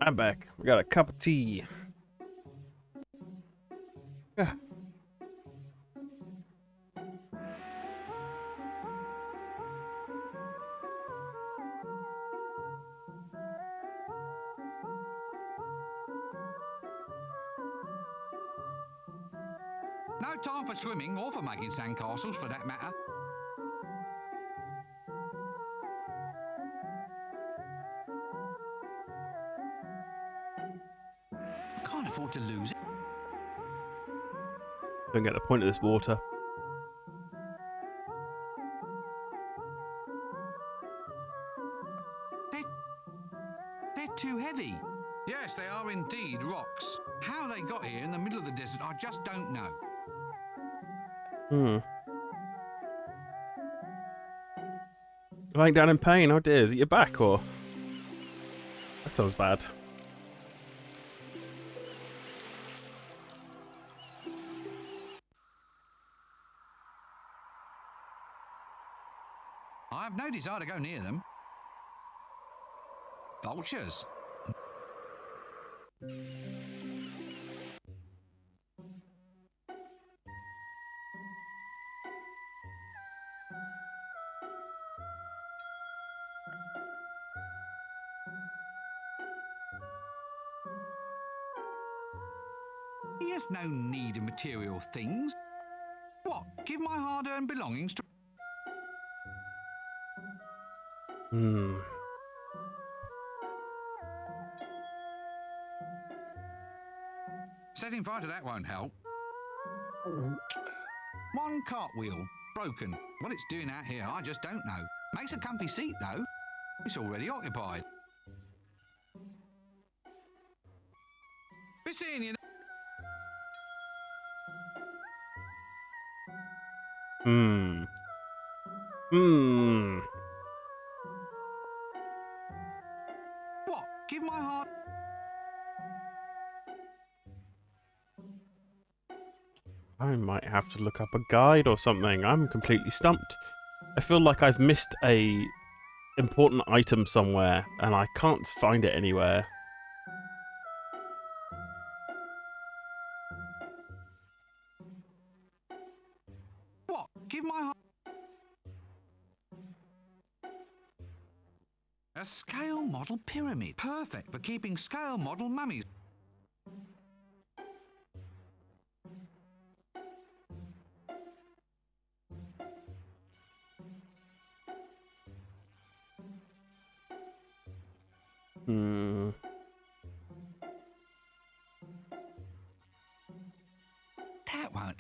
I'm back. We got a cup of tea. Yeah. No time for swimming or for making sandcastles, for that matter. I can't afford to lose it. Don't get the point of this water. They're too heavy. Yes, they are indeed rocks. How they got here in the middle of the desert, I just don't know. Lying down in pain. Oh dear, is it your back or? That sounds bad. I have no desire to go near them. Vultures. He has no need of material things. What? Give my hard-earned belongings to... Setting fire to that won't help. One cartwheel, broken. What it's doing out here, I just don't know. Makes a comfy seat, though. It's already occupied. Be seeing you. What? Give my heart... I might have to look up a guide or something. I'm completely stumped. I feel like I've missed a important item somewhere and I can't find it anywhere. What? Give my heart... A scale model pyramid. Perfect for keeping scale model mummies. That won't...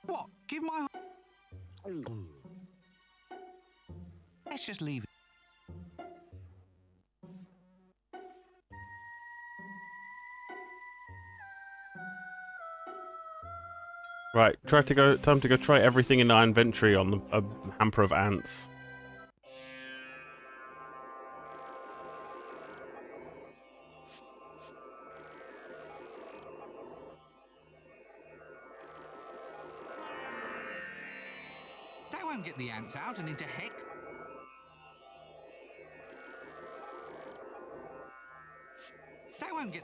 What? Give my... Let's just leave it. Right, time to go try everything in our inventory on a hamper of ants. That won't get the ants out and into heck. That won't get...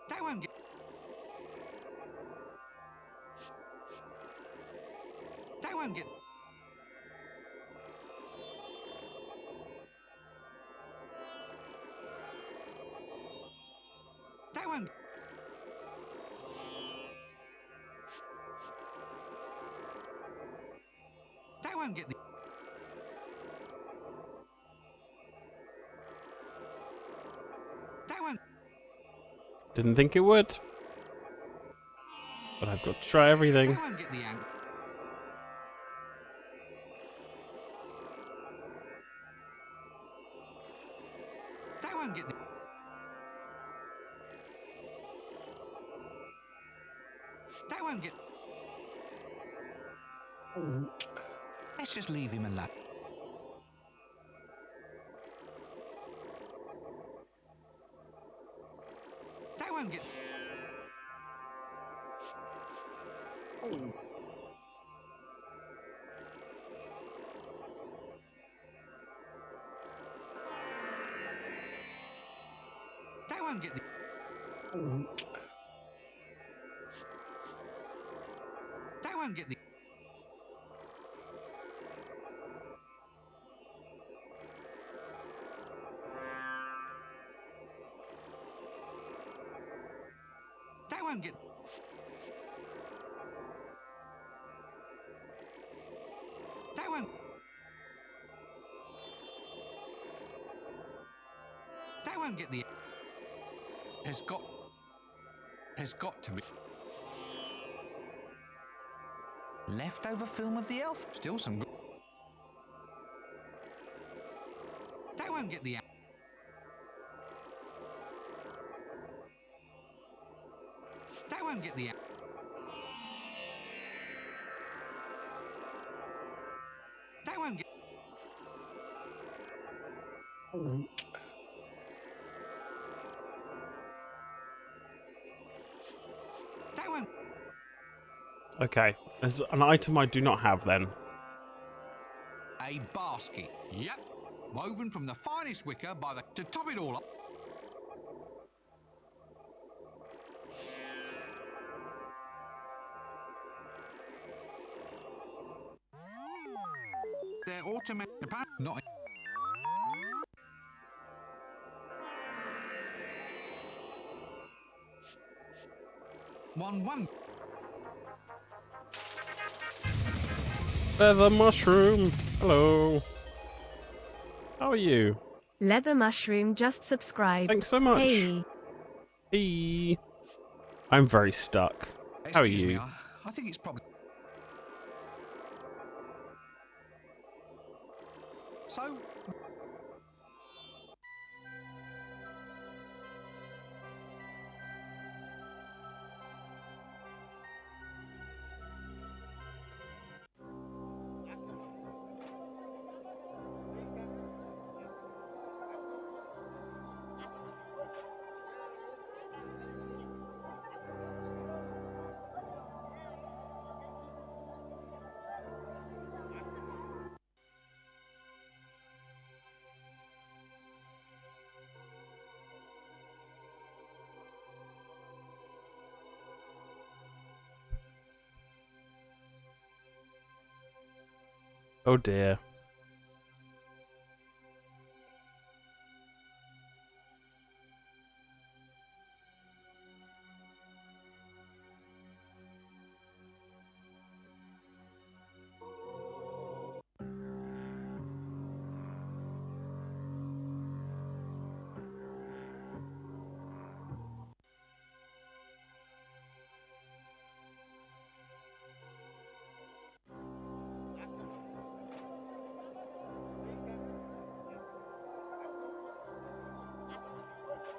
That won't get... That won't get... That won't... That won't get the... That won't... Didn't think it would. But I've got to try everything. That won't get the ant. That won't get the... That won't get... Let's just leave him alone. That won't get... won't get the... They won't get the... They won't get... They won't... They won't get the... Has got to be... Leftover film of the elf. Still some good... They won't get the... They won't get the... They won't get... They won't... Okay, there's an item I do not have then. A basket. Yep. Woven from the finest wicker by the... To top it all up. They're automatic... Not... One... Feather mushroom. Hello. How are you? Leather Mushroom just subscribed. Thanks so much. Hey. Hey. I'm very stuck. How are Excuse you? me, I think it's probably... So... Oh dear.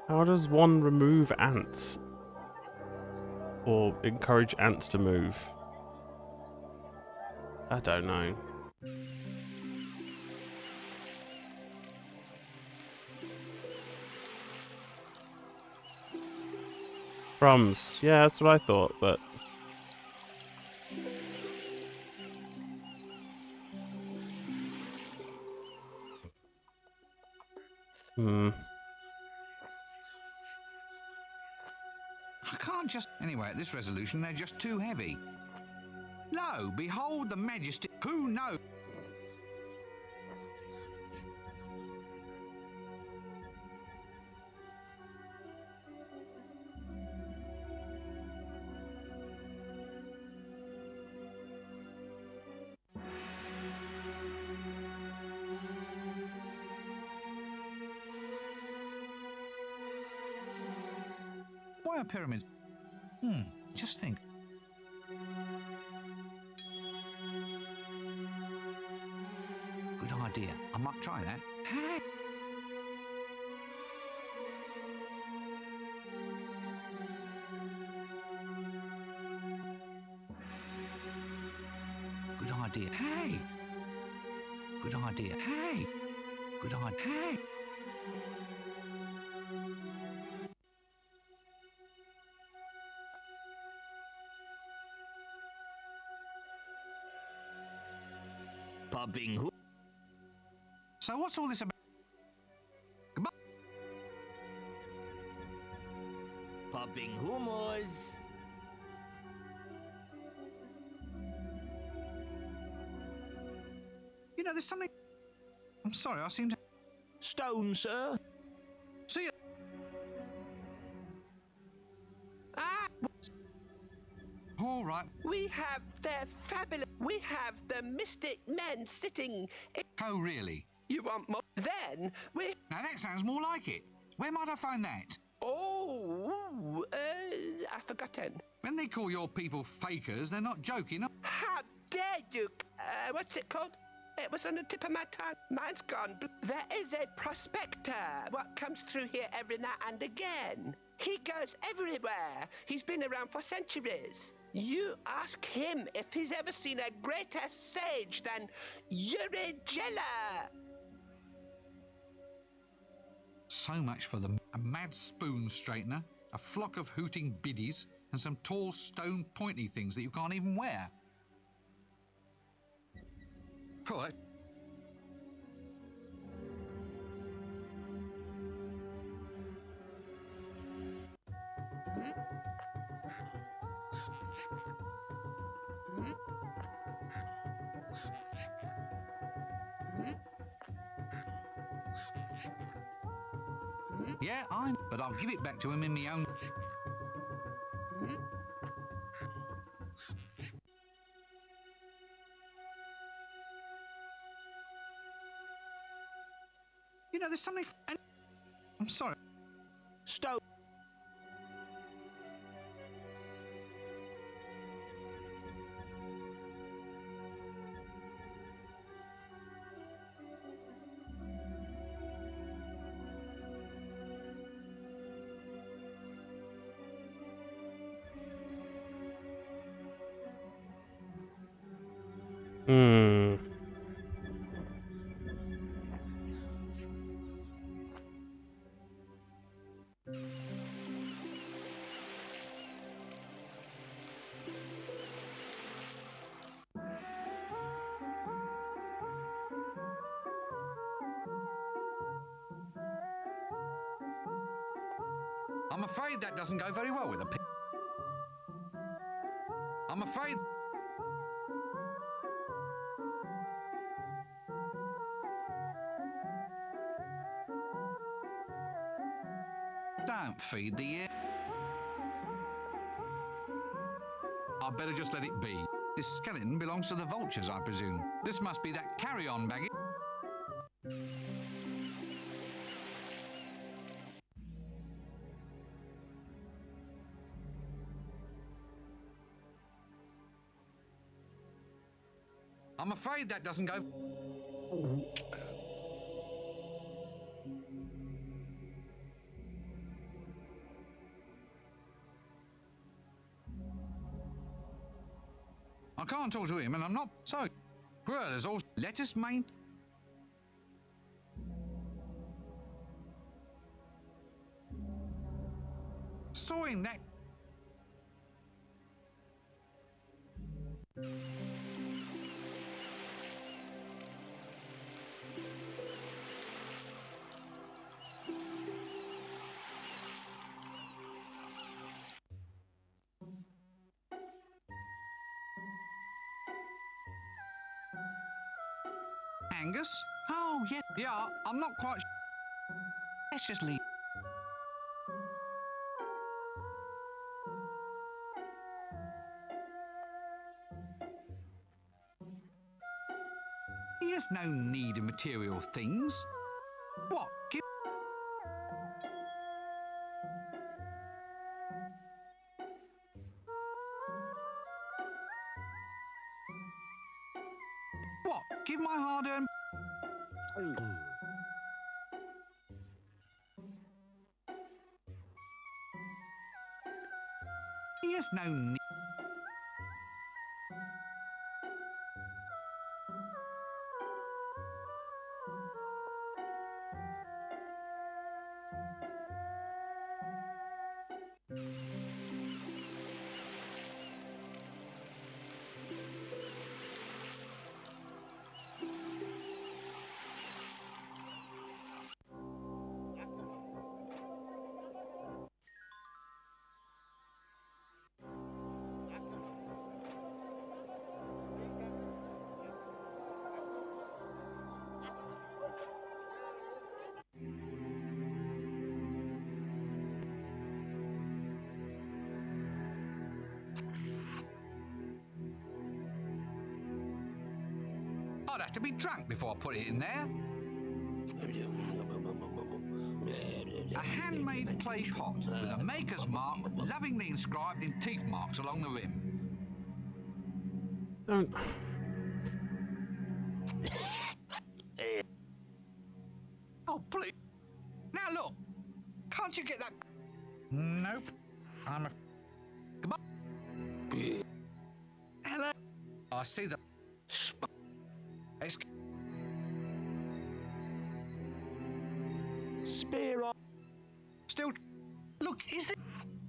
How does one remove ants? Or encourage ants to move? I don't know. Crumbs. Yeah, that's what I thought, but... I can't just... Anyway, at this resolution, they're just too heavy. Lo, behold the majesty... Who knows? Why are pyramids... just think. Good idea. I might try that. Good idea. Hey! Good idea. Hey! Good idea. Hey! Popping hoop. So what's all this about? Goodbye. know, there's something... I'm sorry, I seem to... Stone, sir. See you. Ah! All right. We have the mystic men sitting... Oh, really? You want more? Then we... Now, that sounds more like it. Where might I find that? Oh, I've forgotten. When they call your people fakers, they're not joking. How dare you? What's it called? It was on the tip of my tongue. Mine's gone. There is a prospector what comes through here every now and again. He goes everywhere. He's been around for centuries. You ask him if he's ever seen a greater sage than Uri Geller. So much for them. A mad spoon straightener, a flock of hooting biddies, and some tall stone pointy things that you can't even wear. Cool. Yeah, but I'll give it back to him in my own... You know, there's something... I'm sorry. Stone. I'm afraid that doesn't go very well with a pig. I'm afraid... Don't feed the air. I'd better just let it be. This skeleton belongs to the vultures, I presume. This must be that carry-on baggage. I'm afraid that doesn't go... I can't talk to him, and I'm not... So, well, there's also... Let us main... Storing that... Angus? Oh, yeah. Yeah, I'm not quite... Let's just leave. There's no need of material things. What? Give... What? Give my hard-earned... There's no need... I'd have to be drunk before I put it in there. A handmade plate pot with a maker's mark lovingly inscribed in teeth marks along the rim. Don't. Oh, please. Now look. Can't you get that? Nope. I'm a... Goodbye. Hello. I see the... Spare on. Still... Look, is it...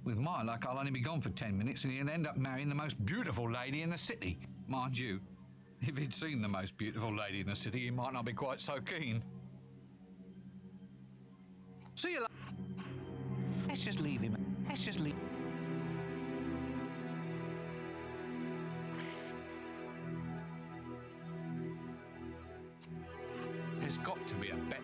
With my luck, I'll only be gone for 10 minutes and he'll end up marrying the most beautiful lady in the city. Mind you, if he'd seen the most beautiful lady in the city, he might not be quite so keen. See you later. Let's just leave him. Let's just leave. There's got to be a bet.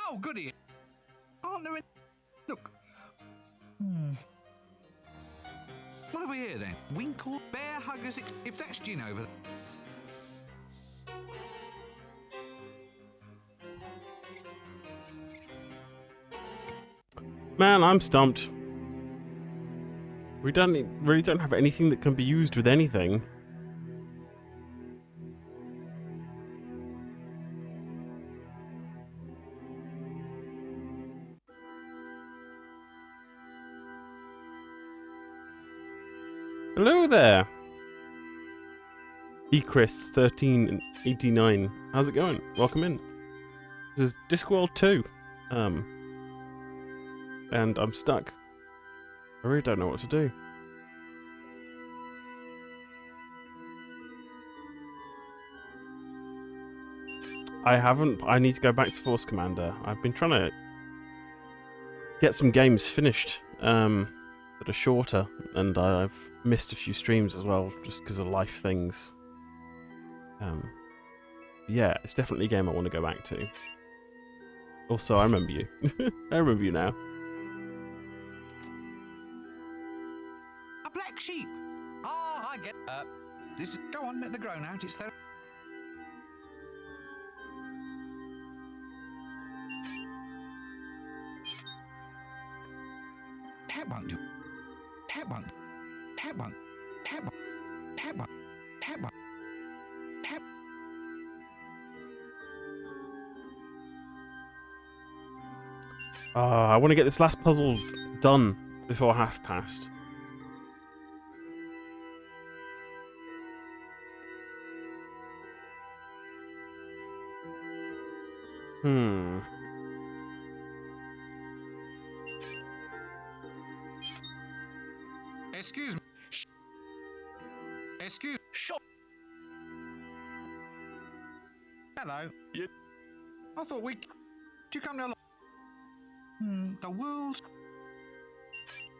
Oh, goody. Aren't there any... Look. What have we here, then? Winkle, bear huggers, if that's gin over there. Man, I'm stumped. We really don't have anything that can be used with anything. Hello there. Chris 1389. How's it going? Welcome in. This is Discworld 2. And I'm stuck. I really don't know what to do. I need to go back to Force Commander. I've been trying to get some games finished that are shorter, and I've missed a few streams as well just because of life things. Yeah, it's definitely a game I want to go back to. Also, I remember you. I remember you now. A black sheep. Ah, I get... this is... Go on, let the groan out. It's there. Pet won't do. Pet won't. Pet won't. Pet won't. Pet won't. Pet won't. Pet. I want to get this last puzzle done before past. Excuse me. Excuse. Shut. Hello. Yeah. I thought we. Do you come to a lot? The world's.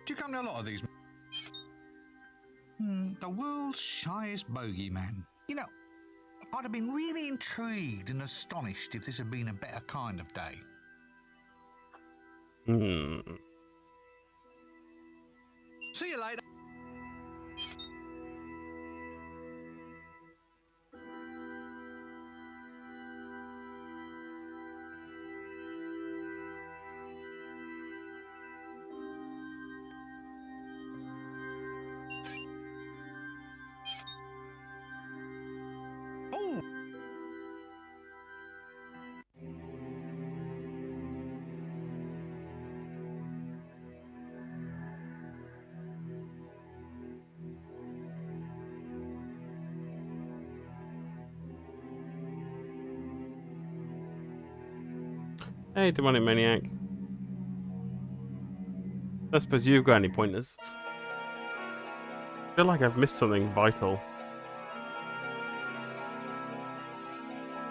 Do you come to a lot of these? The world's shyest bogeyman. You know, I'd have been really intrigued and astonished if this had been a better kind of day. See you later. Hey, Demonic Maniac. I suppose you've got any pointers? I feel like I've missed something vital.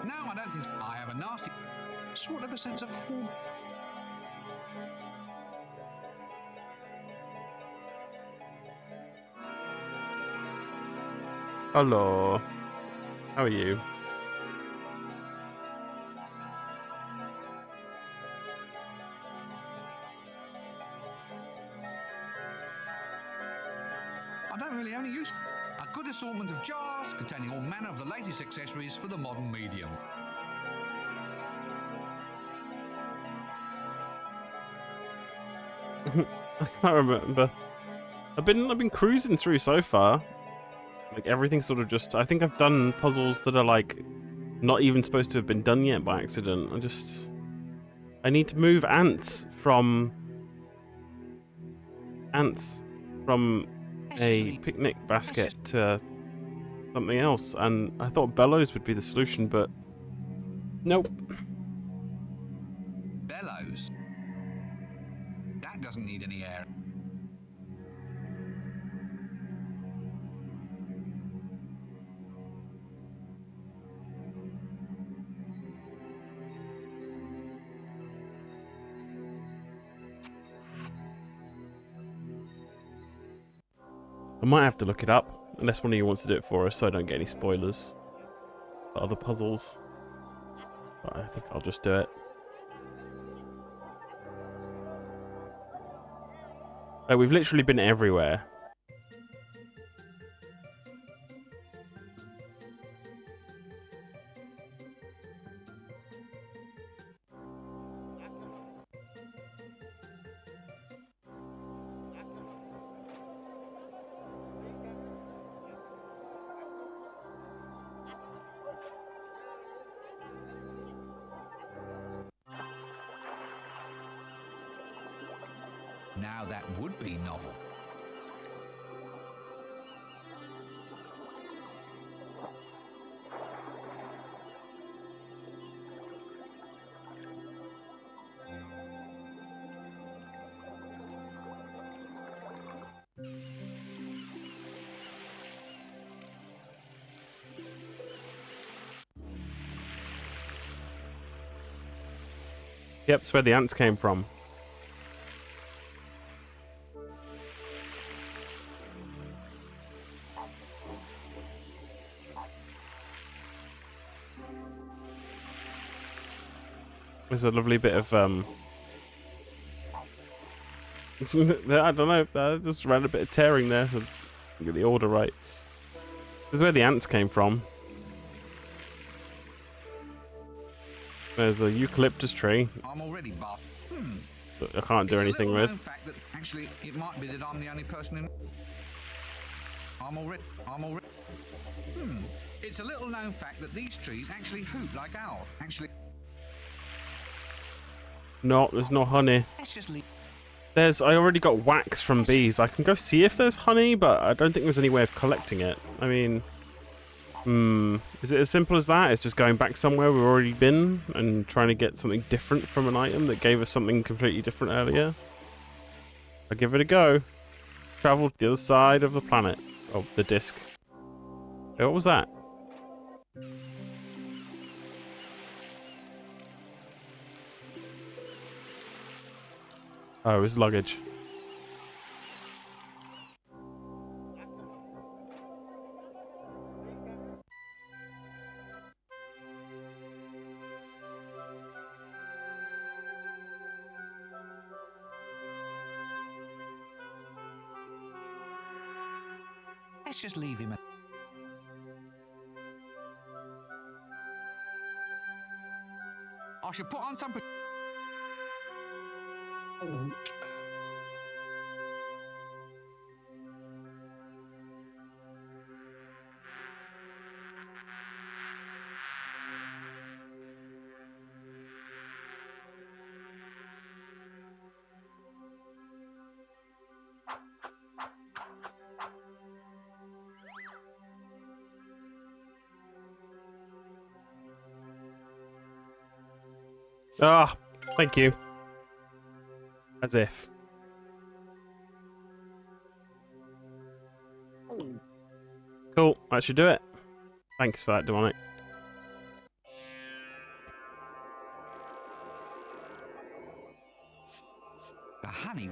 No, I don't think so. I have a nasty sort of a sense of form. Hello. How are you? I don't really have any use for a good assortment of jars containing all manner of the latest accessories for the modern medium. I can't remember. I've been cruising through so far. Like everything's sort of just. I think I've done puzzles that are like not even supposed to have been done yet by accident. I need to move ants from a picnic basket to something else, and I thought bellows would be the solution, but nope. Bellows? That doesn't need any air. I might have to look it up, unless one of you wants to do it for us so I don't get any spoilers for other puzzles. But I think I'll just do it. Oh, we've literally been everywhere. Now that would be novel. Yep, that's where the ants came from. There's a lovely bit of I don't know, I just ran a bit of tearing there to get the order right. This is where the ants came from. There's a eucalyptus tree. I'm already Bob. That I can't do anything with. Fact that actually it might be that I'm the only person in. I'm already. It's a little known fact that these trees actually hoot like owls. Actually. No, there's no honey. Let's just leave. I already got wax from bees. I can go see if there's honey, but I don't think there's any way of collecting it. I mean, is it as simple as that? It's just going back somewhere we've already been and trying to get something different from an item that gave us something completely different earlier? I'll give it a go. Let's travel to the other side of the planet. Of the disc. Hey, what was that? Oh, it was luggage. Let's just leave him. I should put on some. Ah, thank you. As if. Cool, that should do it. Thanks for that, Demonic. honey.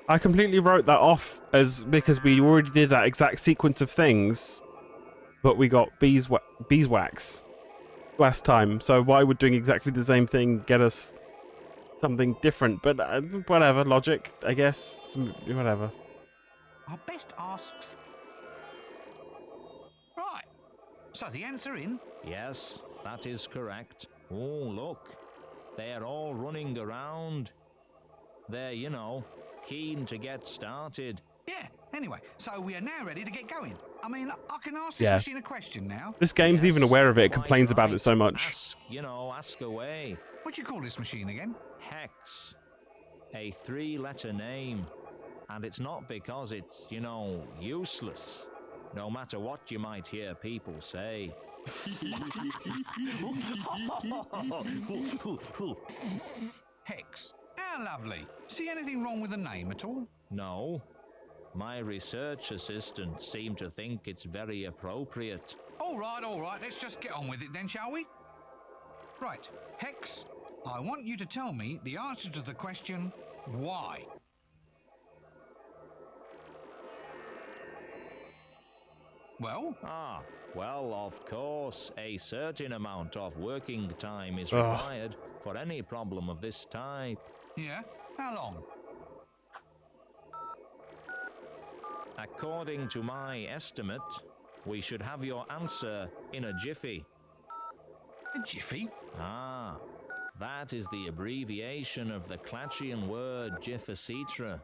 I completely wrote that off as because we already did that exact sequence of things, but we got beeswax last time. So why would doing exactly the same thing get us something different? But whatever, logic, I guess. Whatever. Our best asks. Right. So the answer in. Yes, that is correct. Oh, look. They're all running around. They're, you know, keen to get started. Yeah, anyway, so we are now ready to get going. I mean, I can ask this Yeah. machine a question now. This game's even aware of it. It complains about it so much. Ask, you know, ask away. What do you call this machine again? Hex. A 3-letter name. And it's not because it's, you know, useless. No matter what you might hear people say. Hex. How lovely. See anything wrong with the name at all? No. My research assistant seemed to think it's very appropriate. All right, let's just get on with it then, shall we? Right, Hex, I want you to tell me the answer to the question, why? Well? Well, of course, a certain amount of working time is Ugh. required for any problem of this type. Yeah? How long? According to my estimate, we should have your answer in a jiffy. A jiffy? That is the abbreviation of the Clatchian word Jiffacitra,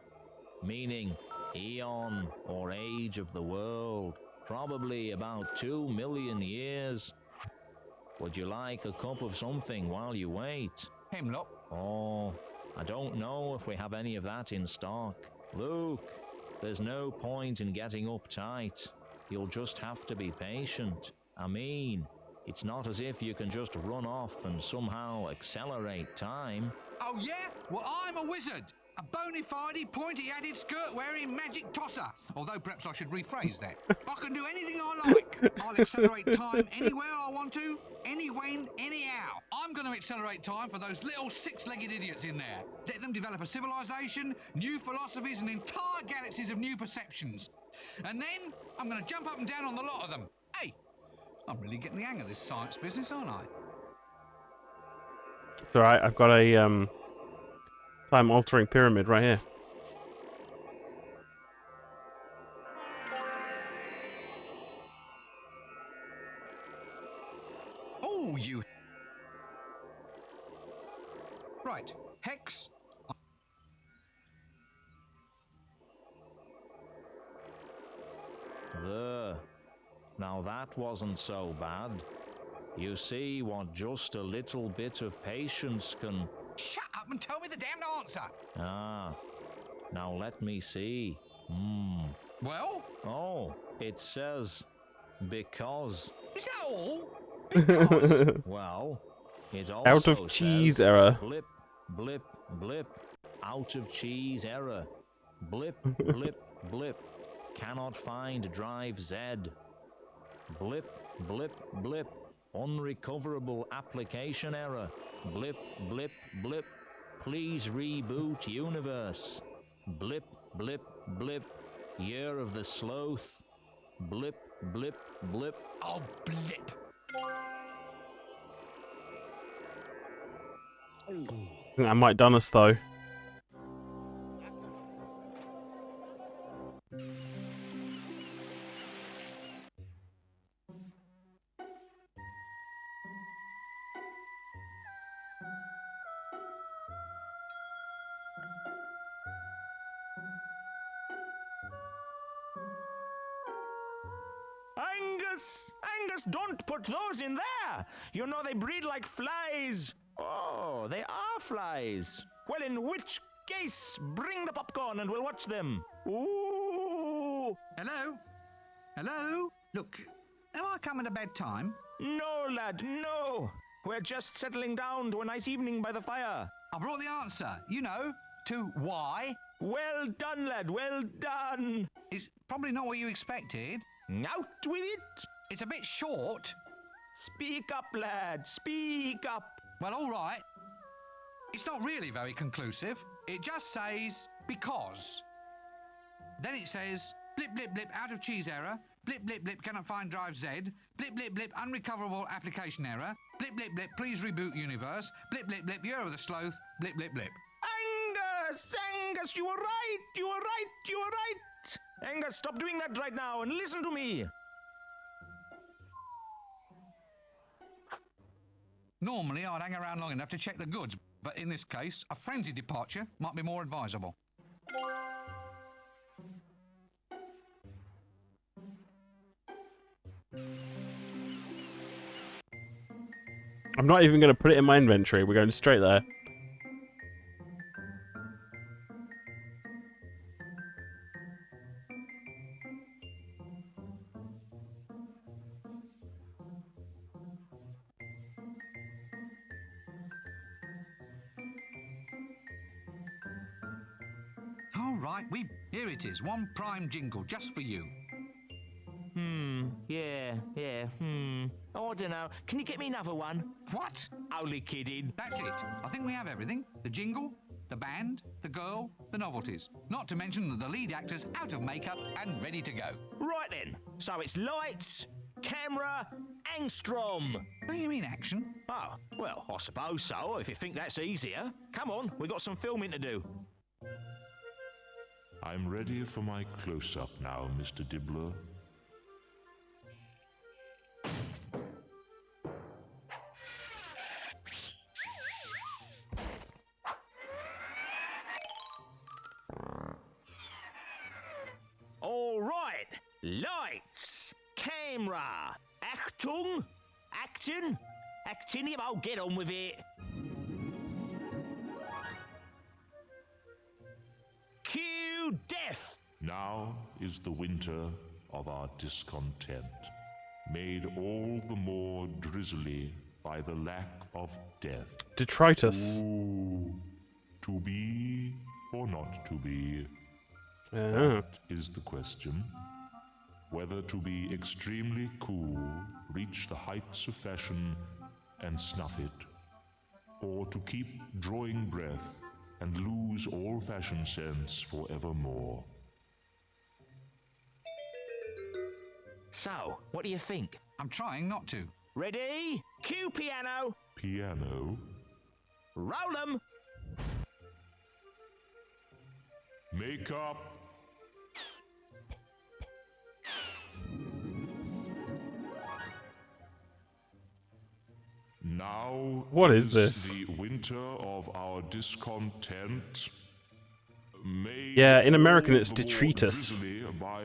meaning eon or age of the world, probably about 2 million years. Would you like a cup of something while you wait? Hemlock. Oh, I don't know if we have any of that in stock. Look, there's no point in getting uptight. You'll just have to be patient. I mean, it's not as if you can just run off and somehow accelerate time. Oh yeah? Well, I'm a wizard. A bona fide, pointy-headed, skirt-wearing magic tosser. Although perhaps I should rephrase that. I can do anything I like. I'll accelerate time anywhere I want to, any when, anyhow. I'm going to accelerate time for those little six-legged idiots in there. Let them develop a civilization, new philosophies, and entire galaxies of new perceptions. And then I'm going to jump up and down on the lot of them. Hey, I'm really getting the hang of this science business, aren't I? It's alright, I've got a time-altering pyramid right here. Oh, you... Right, Hex. There. Now that wasn't so bad. You see what just a little bit of patience can... Shut up and tell me the damned answer! Now let me see. Well? Oh, it says... because. Is that all? Because? Well, it also Out of cheese says error. blip, blip, blip. Out of cheese error. Blip, blip, blip. Cannot find drive Z. Blip, blip, blip. Unrecoverable application error. Blip, blip, blip. Please reboot universe. Blip, blip, blip. Year of the sloth. Blip, blip, blip. Oh, blip. I think that might done us though. Angus, don't put those in there. You know they breed like flies. Oh, they are flies. Well, in which case, bring the popcorn and we'll watch them. Ooh. Hello? Hello? Look, am I coming at a bad time? No, lad, no. We're just settling down to a nice evening by the fire. I brought the answer, you know, to why. Well done, lad, well done. It's probably not what you expected. Out with it. It's a bit short. Speak up, lad, speak up. Well, all right. It's not really very conclusive. It just says because. Then it says blip, blip, blip, out of cheese error. Blip, blip, blip, cannot find drive Z. Blip, blip, blip, unrecoverable application error. Blip, blip, blip, please reboot universe. Blip, blip, blip, Year of the Sloth. Blip, blip, blip. Angus, you were right, you were right, you were right. Angus, stop doing that right now and listen to me. Normally, I'd hang around long enough to check the goods, but in this case, a frenzied departure might be more advisable. I'm not even going to put it in my inventory. We're going straight there. All right, here it is. One prime jingle just for you. Yeah. I don't know. Can you get me another one? What? Only kidding. That's it. I think we have everything. The jingle, the band, the girl, the novelties. Not to mention that the lead actor's out of makeup and ready to go. Right then. So it's lights, camera, Angstrom. Don't you mean action? Oh, well, I suppose so, if you think that's easier. Come on, we've got some filming to do. I'm ready for my close-up now, Mr. Dibbler. All right. Lights, camera, Achtung, acting, I'll get on with it. Cue death. Now is the winter of our discontent, made all the more drizzly by the lack of death. Detritus. Ooh, to be or not to be? That is the question. Whether to be extremely cool, reach the heights of fashion, and snuff it, or to keep drawing breath and lose all fashion sense forevermore. So, what do you think? I'm trying not to. Ready? Cue piano. Piano? Roll 'em. Makeup. Now what is this? The winter of our discontent. Yeah, in American it's detritus,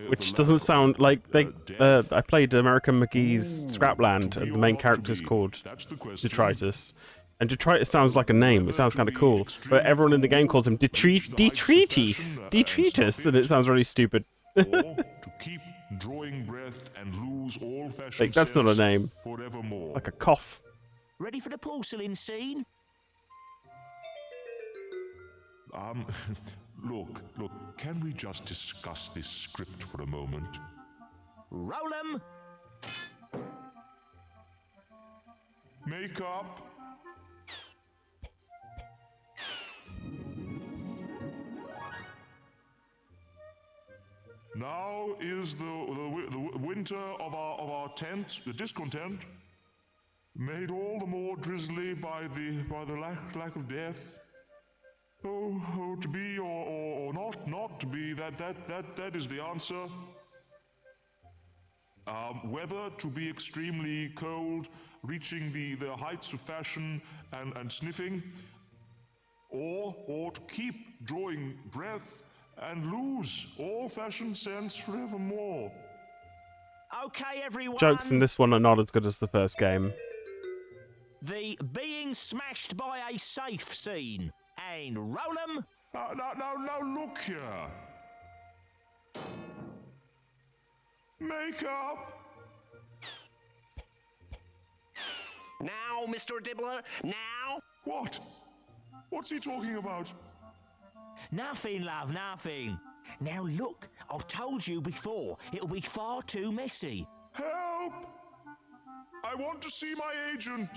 which doesn't sound like they. I played American McGee's Scrapland, and the main character's called Detritus. And detritus sounds like a name. It sounds kind of cool, but everyone in the game calls him detritus, and it sounds really stupid. To keep drawing breath and lose all fashion Like that's not a name. Forevermore. It's like a cough. Ready for the porcelain scene? Look, can we just discuss this script for a moment? Roll 'em. Makeup. Now is the winter of our tent, the discontent, made all the more drizzly by the lack of death. Oh, to be or not to be, that is the answer. Whether to be extremely cold, reaching the heights of fashion and sniffing, or to keep drawing breath and lose all fashion sense forevermore. Okay, everyone. Jokes in this one are not as good as the first game. The being smashed by a safe scene. And roll 'em. Now, look here. Makeup. Now, Mr. Dibbler, now. What? What's he talking about? Nothing, love, nothing. Now look, I've told you before, it'll be far too messy. Help! I want to see my agent.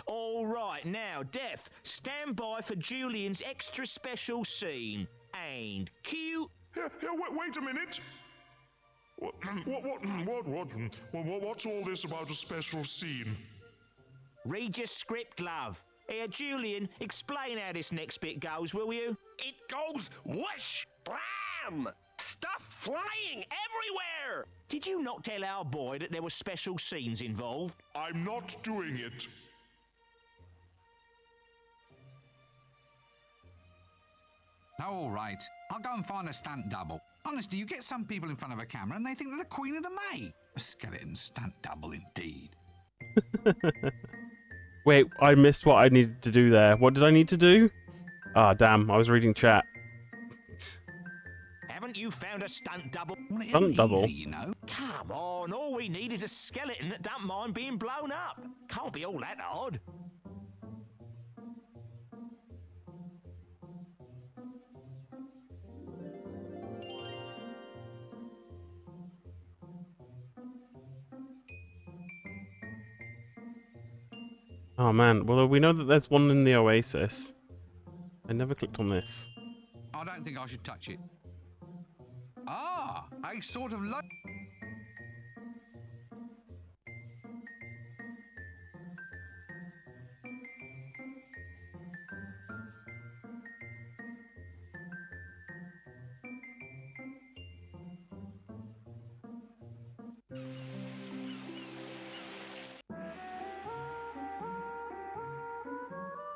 All right, now, Death, stand by for Julian's extra special scene. And cue. Wait a minute. What's all this about a special scene? Read your script, love. Here, Julian, explain how this next bit goes, will you? It goes whoosh, blam! Stuff flying everywhere! Did you not tell our boy that there were special scenes involved? I'm not doing it. Oh, all right. I'll go and find a stunt double. Honestly, you get some people in front of a camera and they think they're the Queen of the May. A skeleton stunt double indeed. Wait, I missed what I needed to do there. What did I need to do? Ah, damn, I was reading chat. Haven't you found a stunt double? Well, Stunt double? easy, you know. Come on, all we need is a skeleton that don't mind being blown up. Can't be all that hard. Oh man, well we know that there's one in the Oasis. I never clicked on this. I don't think I should touch it. Ah, a sort of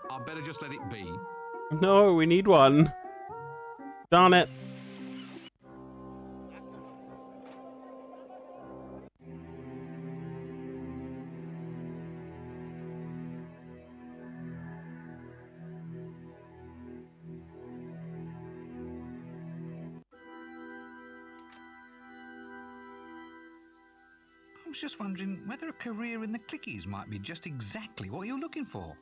I better just let it be. No, we need one. Darn it. I was just wondering whether a career in the clickies might be just exactly what you're looking for.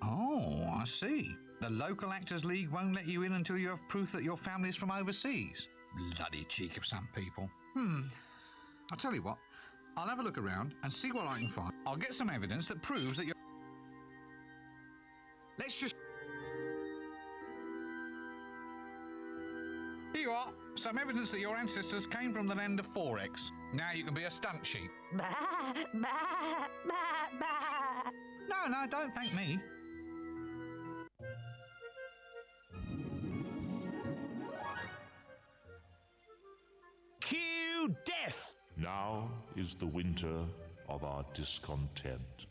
Oh, I see. The local Actors League won't let you in until you have proof that your family's from overseas. Bloody cheek of some people. I'll tell you what. I'll have a look around and see what I can find. I'll get some evidence that proves that you're... Let's just... Here you are. Some evidence that your ancestors came from the land of Forex. Now you can be a stunt sheep. No, don't thank me. Cue death! Now is the winter of our discontent,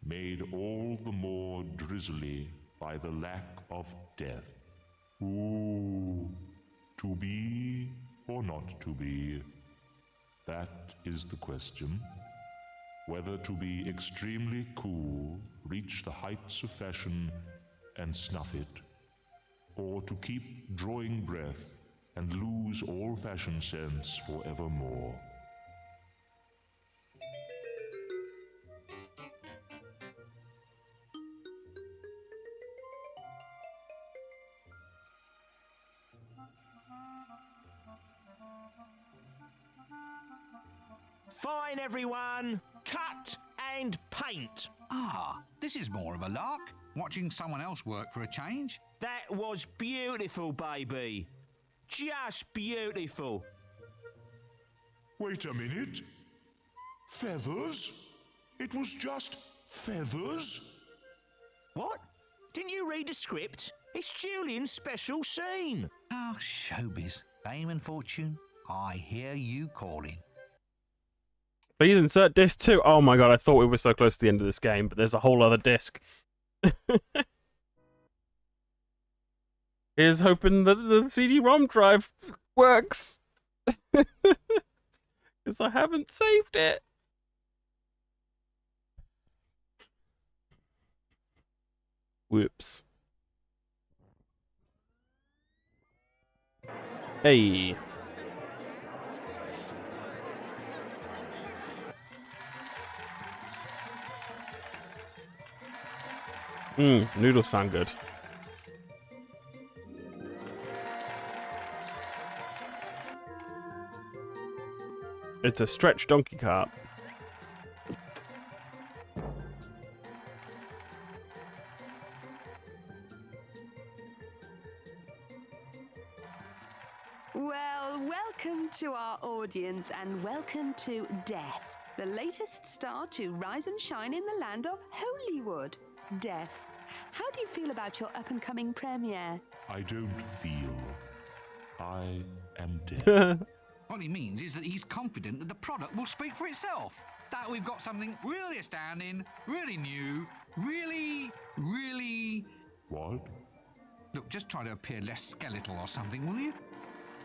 made all the more drizzly by the lack of death. Ooh, to be or not to be? That is the question. Whether to be extremely cool, reach the heights of fashion and snuff it, or to keep drawing breath and lose all fashion sense forevermore. Fine, everyone. Cut and paint. Ah, this is more of a lark. Watching someone else work for a change. That was beautiful, baby. Just beautiful. Wait a minute. Feathers? It was just feathers? What? Didn't you read the script? It's Julian's special scene. Oh, showbiz. Fame and fortune. I hear you calling. Please insert disc 2. Oh my god, I thought we were so close to the end of this game, but there's a whole other disc. Here's hoping that the CD-ROM drive works. Because I haven't saved it. Whoops. Hey. Noodles sound good. It's a stretch donkey cart. Well, welcome to our audience and welcome to Death, the latest star to rise and shine in the land of Holywood. Death, how do you feel about your up-and-coming premiere? I don't feel. I am dead. What he means is that he's confident that the product will speak for itself. That we've got something really astounding, really new, really... What? Look, just try to appear less skeletal or something, will you?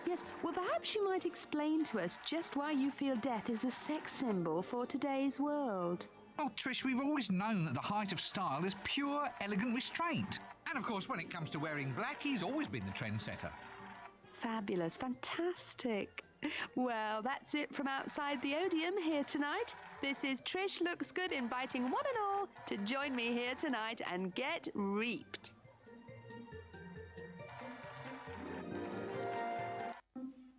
Yes, well, perhaps you might explain to us just why you feel death is the sex symbol for today's world. Well, Trish, we've always known that the height of style is pure, elegant restraint. And, of course, when it comes to wearing black, he's always been the trendsetter. Fabulous, fantastic. Well, that's it from outside the Odeum here tonight. This is Trish Looks Good inviting one and all to join me here tonight and get reaped.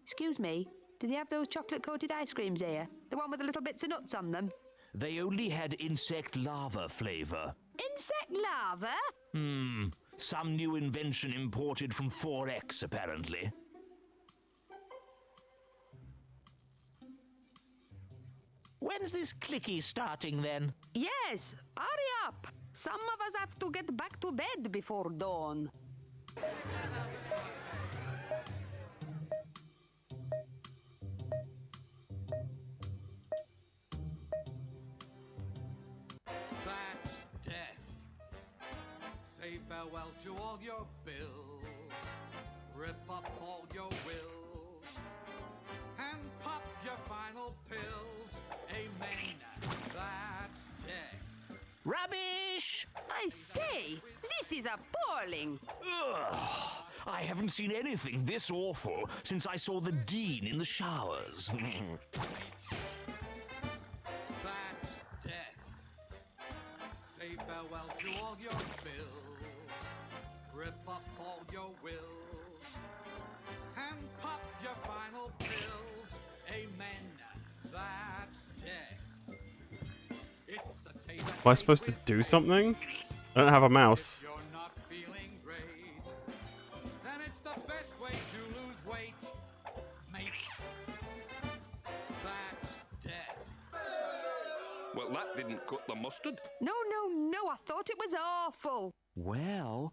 Excuse me, do they have those chocolate-coated ice creams here? The one with the little bits of nuts on them? They only had insect larva flavor. Insect larva? Some new invention imported from 4X, apparently. When's this clicky starting, then? Yes, hurry up. Some of us have to get back to bed before dawn. That's death. Say farewell to all your bills. Rip up all your wills. And pop your final pills. Amen. That's death. Rubbish! I say, this is appalling. Ugh! I haven't seen anything this awful since I saw the Dean in the showers. That's death. Say farewell to all your bills. Rip up all your wills. And pop your final pills. Amen. That's death. It's a tape. Am I supposed to do something? I don't have a mouse. If you're not feeling great, then it's the best way to lose weight, mate. That's death. Well, that didn't cut the mustard. No, I thought it was awful. Well,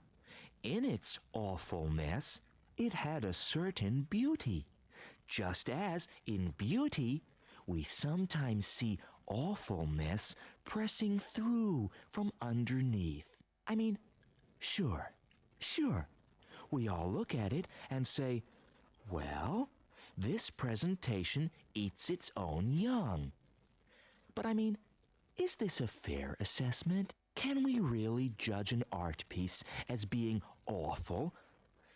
in its awfulness, it had a certain beauty. Just as, in beauty, we sometimes see awfulness pressing through from underneath. I mean, sure. We all look at it and say, well, this presentation eats its own young. But I mean, is this a fair assessment? Can we really judge an art piece as being awful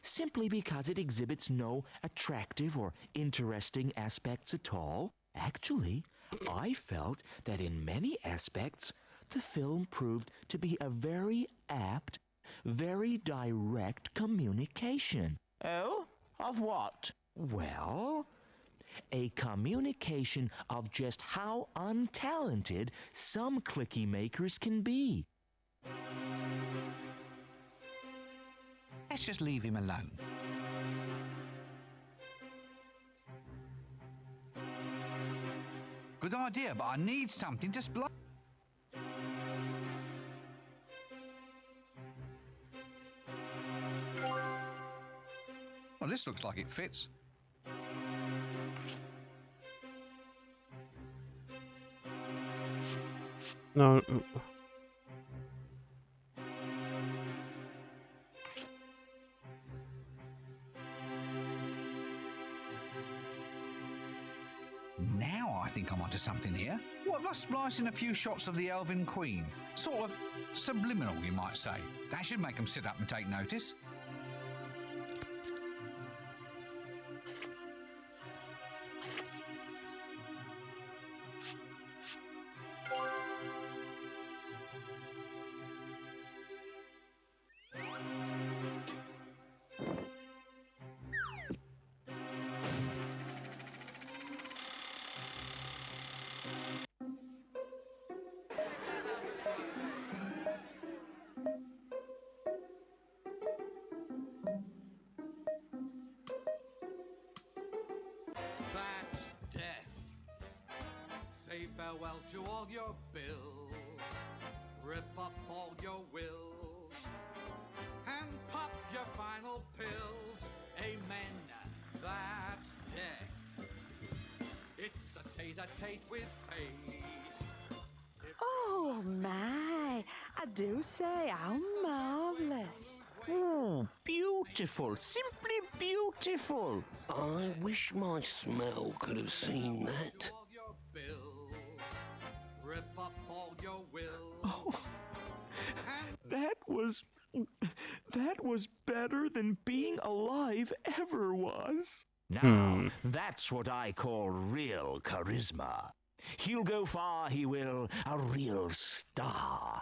simply because it exhibits no attractive or interesting aspects at all? Actually, I felt that in many aspects, the film proved to be a very apt, very direct communication. Oh? Of what? Well, a communication of just how untalented some clicky makers can be. Let's just leave him alone. Good idea, but I need something to splash. Well, this looks like it fits. No. Now I think I'm onto something here. What if I splice in a few shots of the Elven Queen? Sort of subliminal, you might say. That should make them sit up and take notice. Say farewell to all your bills. Rip up all your wills. And pop your final pills. Amen. That's death. It's a tete-a-tete with fate. Oh my, I do say how marvelous. Oh, beautiful, simply beautiful. I wish my smell could have seen that. Rip up all your wills. Oh, that was better than being alive ever was. Now, that's what I call real charisma. He'll go far, he will, a real star.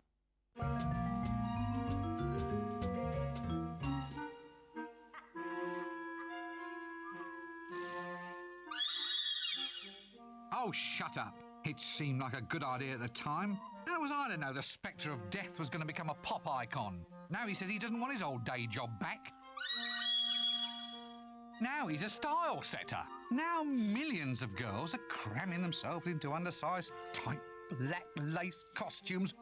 Oh, shut up. It seemed like a good idea at the time. How was I to know the spectre of death was going to become a pop icon? Now he says he doesn't want his old day job back. Now he's a style setter. Now millions of girls are cramming themselves into undersized, tight, black lace costumes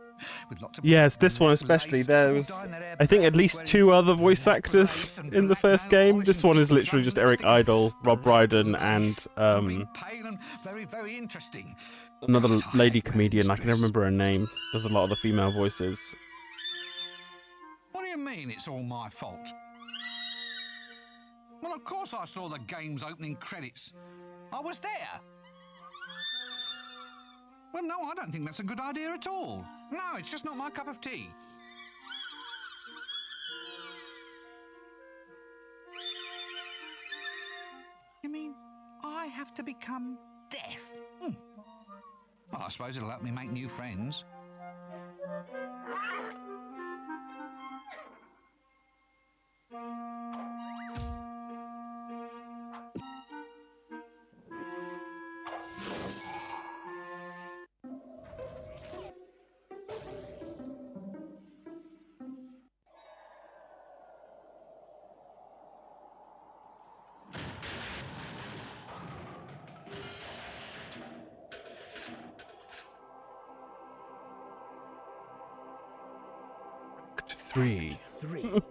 with lots of... Yes, this one especially. There was, I think, at least 2 other voice actors in the first game. This one is literally just Eric Idle, Rob Brydon, and pale and very, very interesting. another lady comedian. I can never remember her name. Does a lot of the female voices. What do you mean it's all my fault? Well, of course I saw the game's opening credits. I was there. Well, no, I don't think that's a good idea at all. No, it's just not my cup of tea. You mean I have to become deaf? Well, I suppose it'll help me make new friends. Act 3. 3.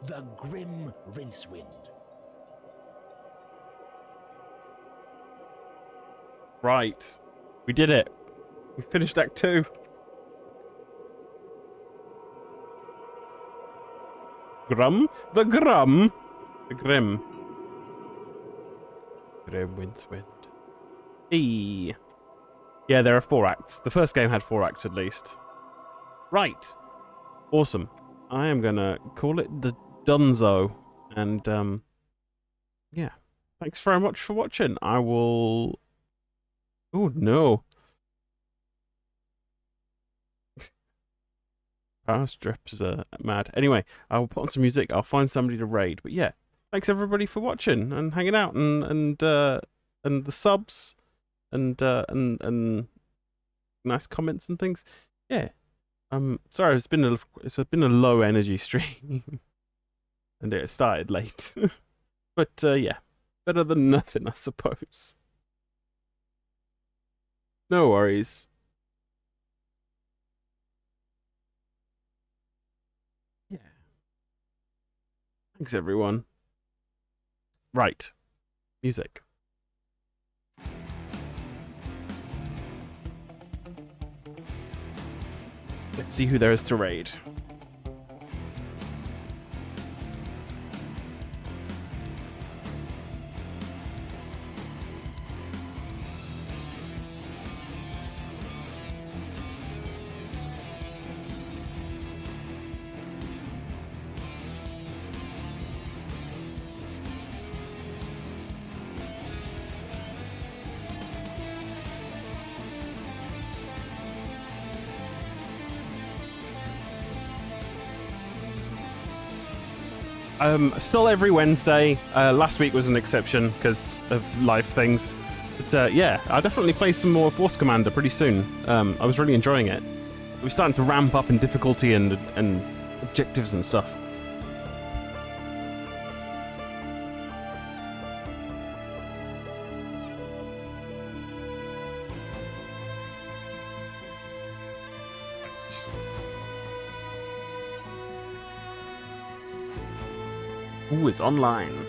The Grim Rincewind. Right. We did it. We finished Act 2. Grum? The Grum? The Grim. Grim Rincewind. E. Yeah, there are 4 acts. The first game had 4 acts at least. Right. Awesome. I am gonna call it the Dunzo. And, yeah. Thanks very much for watching. I will... Oh, no. Power strips are mad. Anyway, I'll put on some music. I'll find somebody to raid. But yeah, thanks everybody for watching and hanging out and the subs and nice comments and things. Yeah. Sorry, it's been a low energy stream, and it started late. But yeah, better than nothing, I suppose. No worries. Yeah. Thanks, everyone. Right. Music. Let's see who there is to raid. Still every Wednesday. Last week was an exception because of live things. But yeah, I'll definitely play some more Force Commander pretty soon. I was really enjoying it. It was starting to ramp up in difficulty and objectives and stuff. Who is online?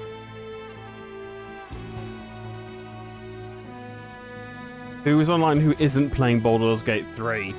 Who is online who isn't playing Baldur's Gate 3?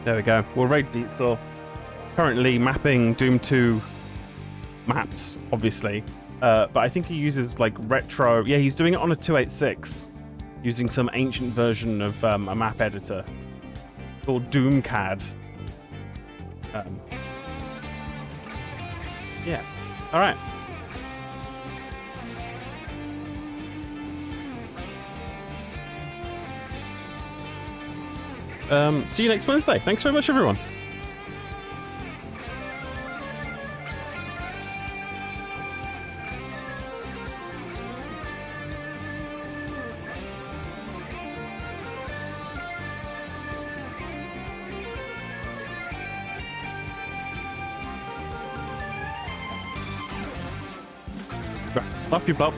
There we go. We'll raid Dietzel. It's currently mapping Doom 2 maps, obviously. But I think he uses like retro. Yeah, he's doing it on a 286 using some ancient version of a map editor called DoomCAD. Yeah. All right. See you next Wednesday. Thanks very much, everyone. Love you, Bob.